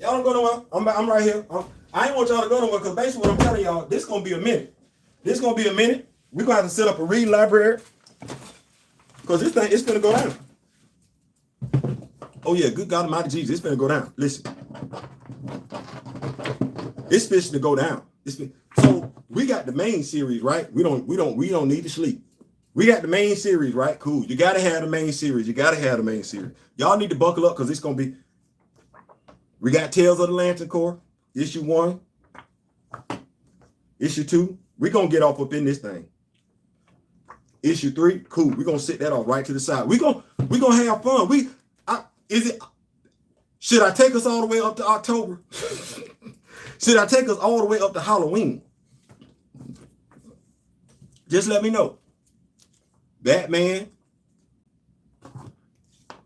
Y'all don't go nowhere. I'm right here. I ain't want y'all to go nowhere because basically what I'm telling y'all, this gonna be a minute. This gonna be a minute. We're gonna have to set up a reading library because this thing it's gonna go down. Oh yeah, good God Almighty Jesus, it's gonna go down. Listen, it's fishing to go down. So we got the main series, right? We don't need to sleep. We got the main series, right? Cool. You gotta have the main series. Y'all need to buckle up because it's gonna be. We got Tales of the Lantern Corps, issue 1, issue 2. We're gonna get off up in this thing. Issue 3, cool. We're gonna sit that off right to the side. We're gonna have fun. Should I take us all the way up to October? Should I take us all the way up to Halloween? Just let me know. Batman.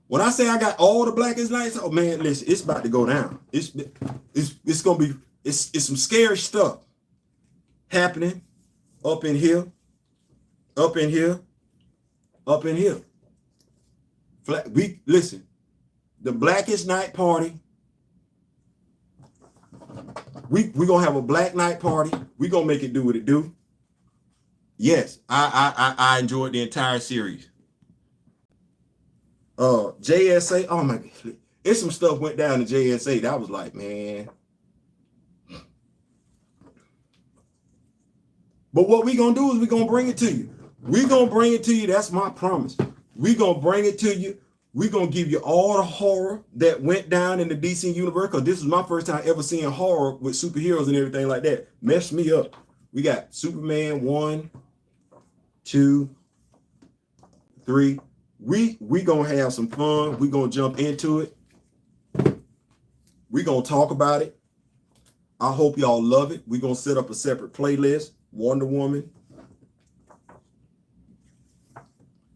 When I say I got all the Blackest Nights, oh man, listen, it's about to go down. It's gonna be some scary stuff happening up in here. Listen, the Blackest Night party. We gonna have a Black Night party. We gonna make it do what it do. Yes, I enjoyed the entire series. JSA, oh my God, it's some stuff went down in JSA that was like, man. But what we gonna do is we gonna bring it to you. That's my promise. We gonna bring it to you. We gonna give you all the horror that went down in the DC universe, because this is my first time ever seeing horror with superheroes and everything like that. Messed me up. We got Superman 1, 2, 3. We gonna have some fun. We gonna jump into it. We gonna talk about it. I hope y'all love it. We gonna set up a separate playlist, Wonder Woman.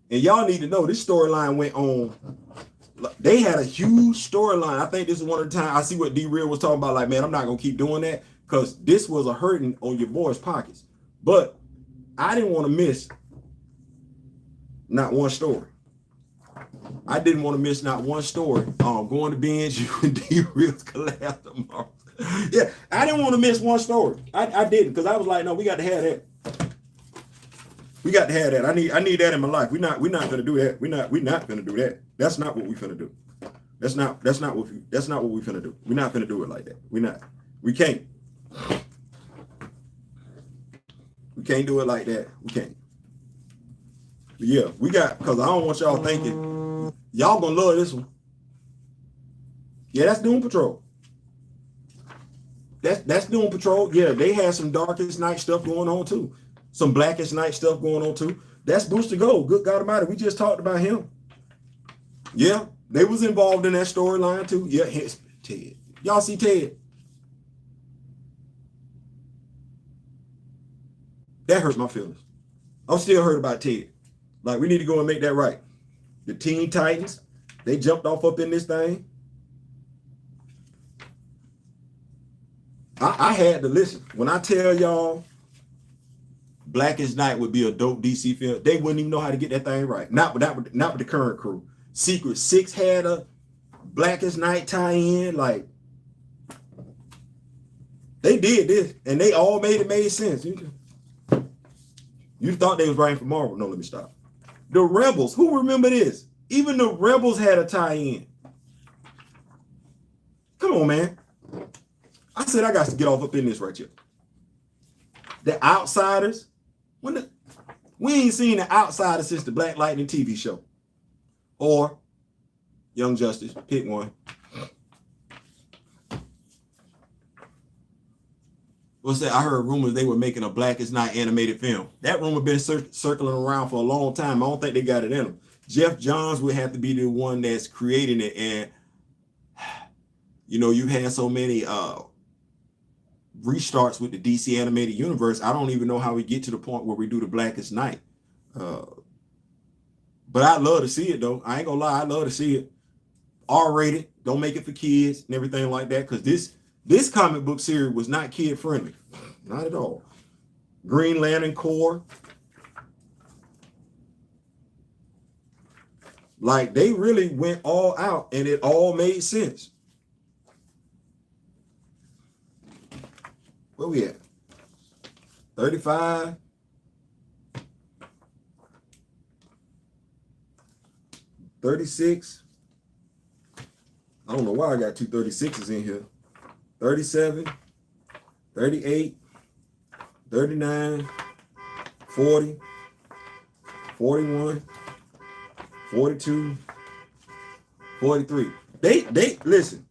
And y'all need to know this storyline went on. They had a huge storyline. I think this is one of the times I see what D-Real was talking about. Like, man, I'm not gonna keep doing that because this was a hurting on your boy's pockets. But I didn't want to miss not one story. I didn't want to miss not one story. Going to binge you and D-Real's collab tomorrow. Yeah, I didn't want to miss one story. I didn't, because I was like, no, we got to have that. We got to have that. I need that in my life. We're not gonna do that. We're not gonna do that. That's not what we're gonna do. That's not what we're gonna do. We're not gonna do it like that. We can't. We can't do it like that. We can't. But yeah, we got, because I don't want y'all thinking y'all gonna love this one. Yeah, that's Doom Patrol. That's Doom Patrol. Yeah, they had some Darkest Night stuff going on too. Some Blackest Night stuff going on too. That's Booster Gold. Good God Almighty, we just talked about him. Yeah, they was involved in that storyline too. Yeah, hence Ted. Y'all see Ted? That hurt my feelings. I'm still hurt about Ted. Like, we need to go and make that right. The Teen Titans, they jumped off up in this thing. I had to listen. When I tell y'all Blackest Night would be a dope DC film, they wouldn't even know how to get that thing right. Not with the current crew. Secret Six had a Blackest Night tie-in. Like, they did this, and they all made sense. You thought they was writing for Marvel. No, let me stop. The Rebels, who remember this? Even the Rebels had a tie-in. Come on, man. I said I got to get off up in this right here. The Outsiders. We ain't seen The Outsiders since the Black Lightning TV show. Or Young Justice. Pick one. What's that? I heard rumors they were making a Blackest Night animated film. That rumor been circling around for a long time. I don't think they got it in them. Jeff Johns would have to be the one that's creating it. And, you know, you had so many restarts with the DC animated universe. I don't even know how we get to the point where we do the Blackest Night. But I'd love to see it, though. I ain't gonna lie. I'd love to see it. R-rated. Don't make it for kids and everything like that. Because this comic book series was not kid friendly. Not at all. Green Lantern Corps. Like, they really went all out and it all made sense. Where we at? 35. 36. I don't know why I got two 36s in here. 37, 38, 39, 40, 41, 42, 43. They listen.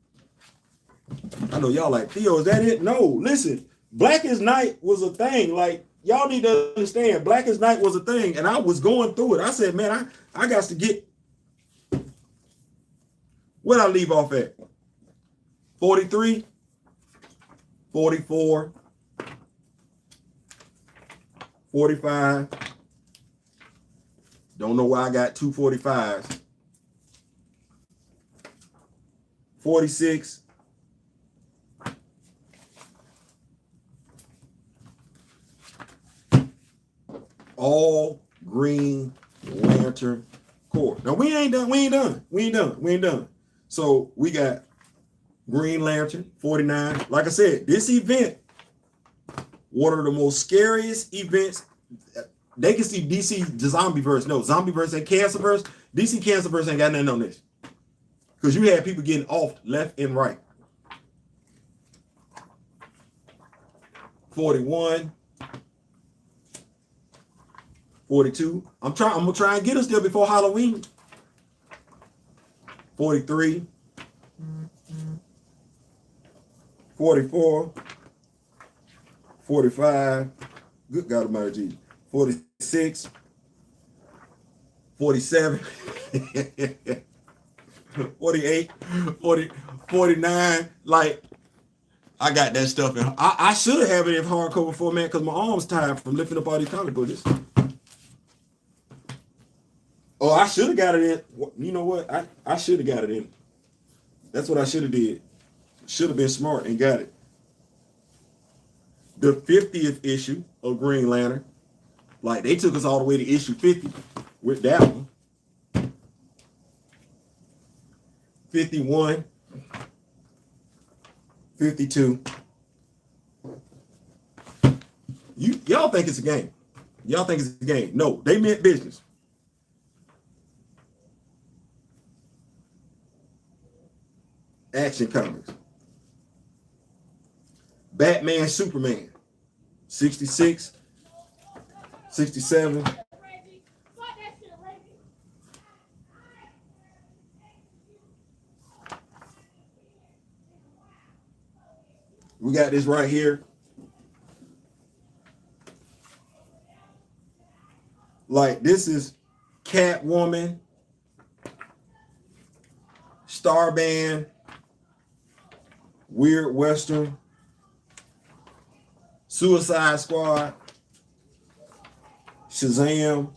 I know y'all like, Theo, is that it? No, listen. Blackest Night was a thing. Like, y'all need to understand, Blackest Night was a thing. And I was going through it. I said, man, I got to get. Where'd I leave off at? 43, 44, 45. Don't know why I got two 45s. 46. All Green Lantern Corps. Now we ain't done. So we got Green Lantern 49. Like I said, this event, one of the most scariest events. They can see DC the Zombieverse. No, Zombieverse and Cancerverse. DC Cancerverse ain't got nothing on this. Because you had people getting off left and right. 41. 42. I'm gonna try and get us there before Halloween. 43. 44. 45. Good God Almighty Jesus. 46. 47. 48. 49. Like, I got that stuff in. I should have it in hardcover format because my arm's tired from lifting up all these comic books. Oh, I should have got it in. You know what? I should have got it in. That's what I should have did. Should have been smart and got it. The 50th issue of Green Lantern. Like, they took us all the way to issue 50 with that one. 51. 52. Y'all think it's a game. Y'all think it's a game. No, they meant business. Action Comics. Batman, Superman. 66. 67. We got this right here. Like, this is Catwoman, Starband, Weird Western, Suicide Squad, Shazam,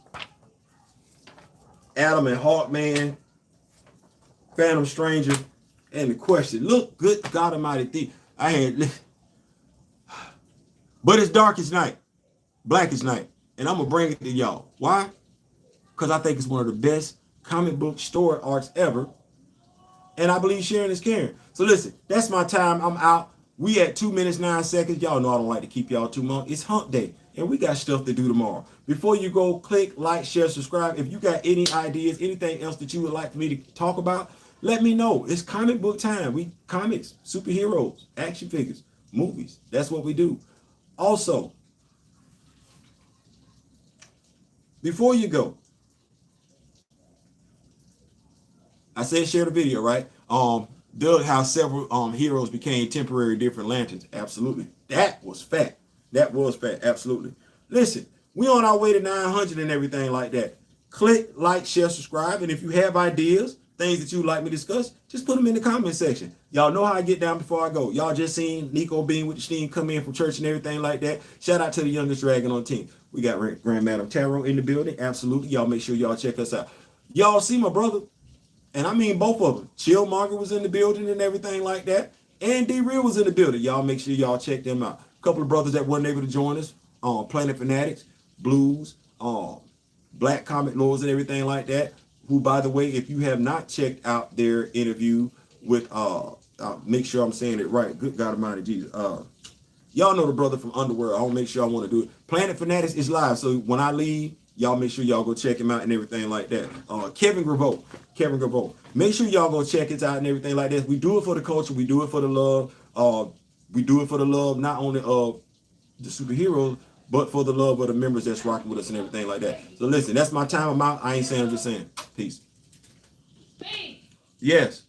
Adam and Hawkman, Phantom Stranger, and The Question. Look, good God Almighty thing. I had, but it's Darkest Night, Blackest Night, and I'm gonna bring it to y'all. Why? Because I think it's one of the best comic book story arcs ever, and I believe sharing is caring. So listen, that's my time. I'm out. We at 2 minutes 9 seconds. Y'all know I don't like to keep y'all too long. It's hump day, and we got stuff to do tomorrow. Before you go, click like, share, subscribe. If you got any ideas, anything else that you would like for me to talk about, let me know. It's comic book time. We comics, superheroes, action figures, movies. That's what we do. Also, before you go, I said share the video, right? Doug, how several heroes became temporary different lanterns. Absolutely. That was fact. That was fact. Absolutely. Listen, we on our way to 900 and everything like that. Click like, share, subscribe, and if you have ideas, things that you'd like me to discuss, just put them in the comment section. Y'all know how I get down before I go. Y'all just seen Nico Bean with the steam come in from church and everything like that. Shout out to the youngest dragon on the team. We got Grand Madam Tarot in the building. Absolutely. Y'all make sure y'all check us out. Y'all see my brother, and I mean both of them. Chill Margaret was in the building and everything like that. And D-Real was in the building. Y'all make sure y'all check them out. A couple of brothers that wasn't able to join us. Planet Fanatics, Blues, Black Comic Lords and everything like that. Who, by the way, if you have not checked out their interview with, make sure I'm saying it right. Good God Almighty Jesus. Y'all know the brother from Underworld. I want to make sure I want to do it. Planet Fanatics is live. So when I leave, y'all make sure y'all go check him out and everything like that. Kevin Graveau. Make sure y'all go check it out and everything like that. We do it for the culture. We do it for the love. We do it for the love, not only of the superheroes, but for the love of the members that's rocking with us and everything like that. So listen, that's my time. I'm out. I ain't saying, I'm just saying. Peace. Yes.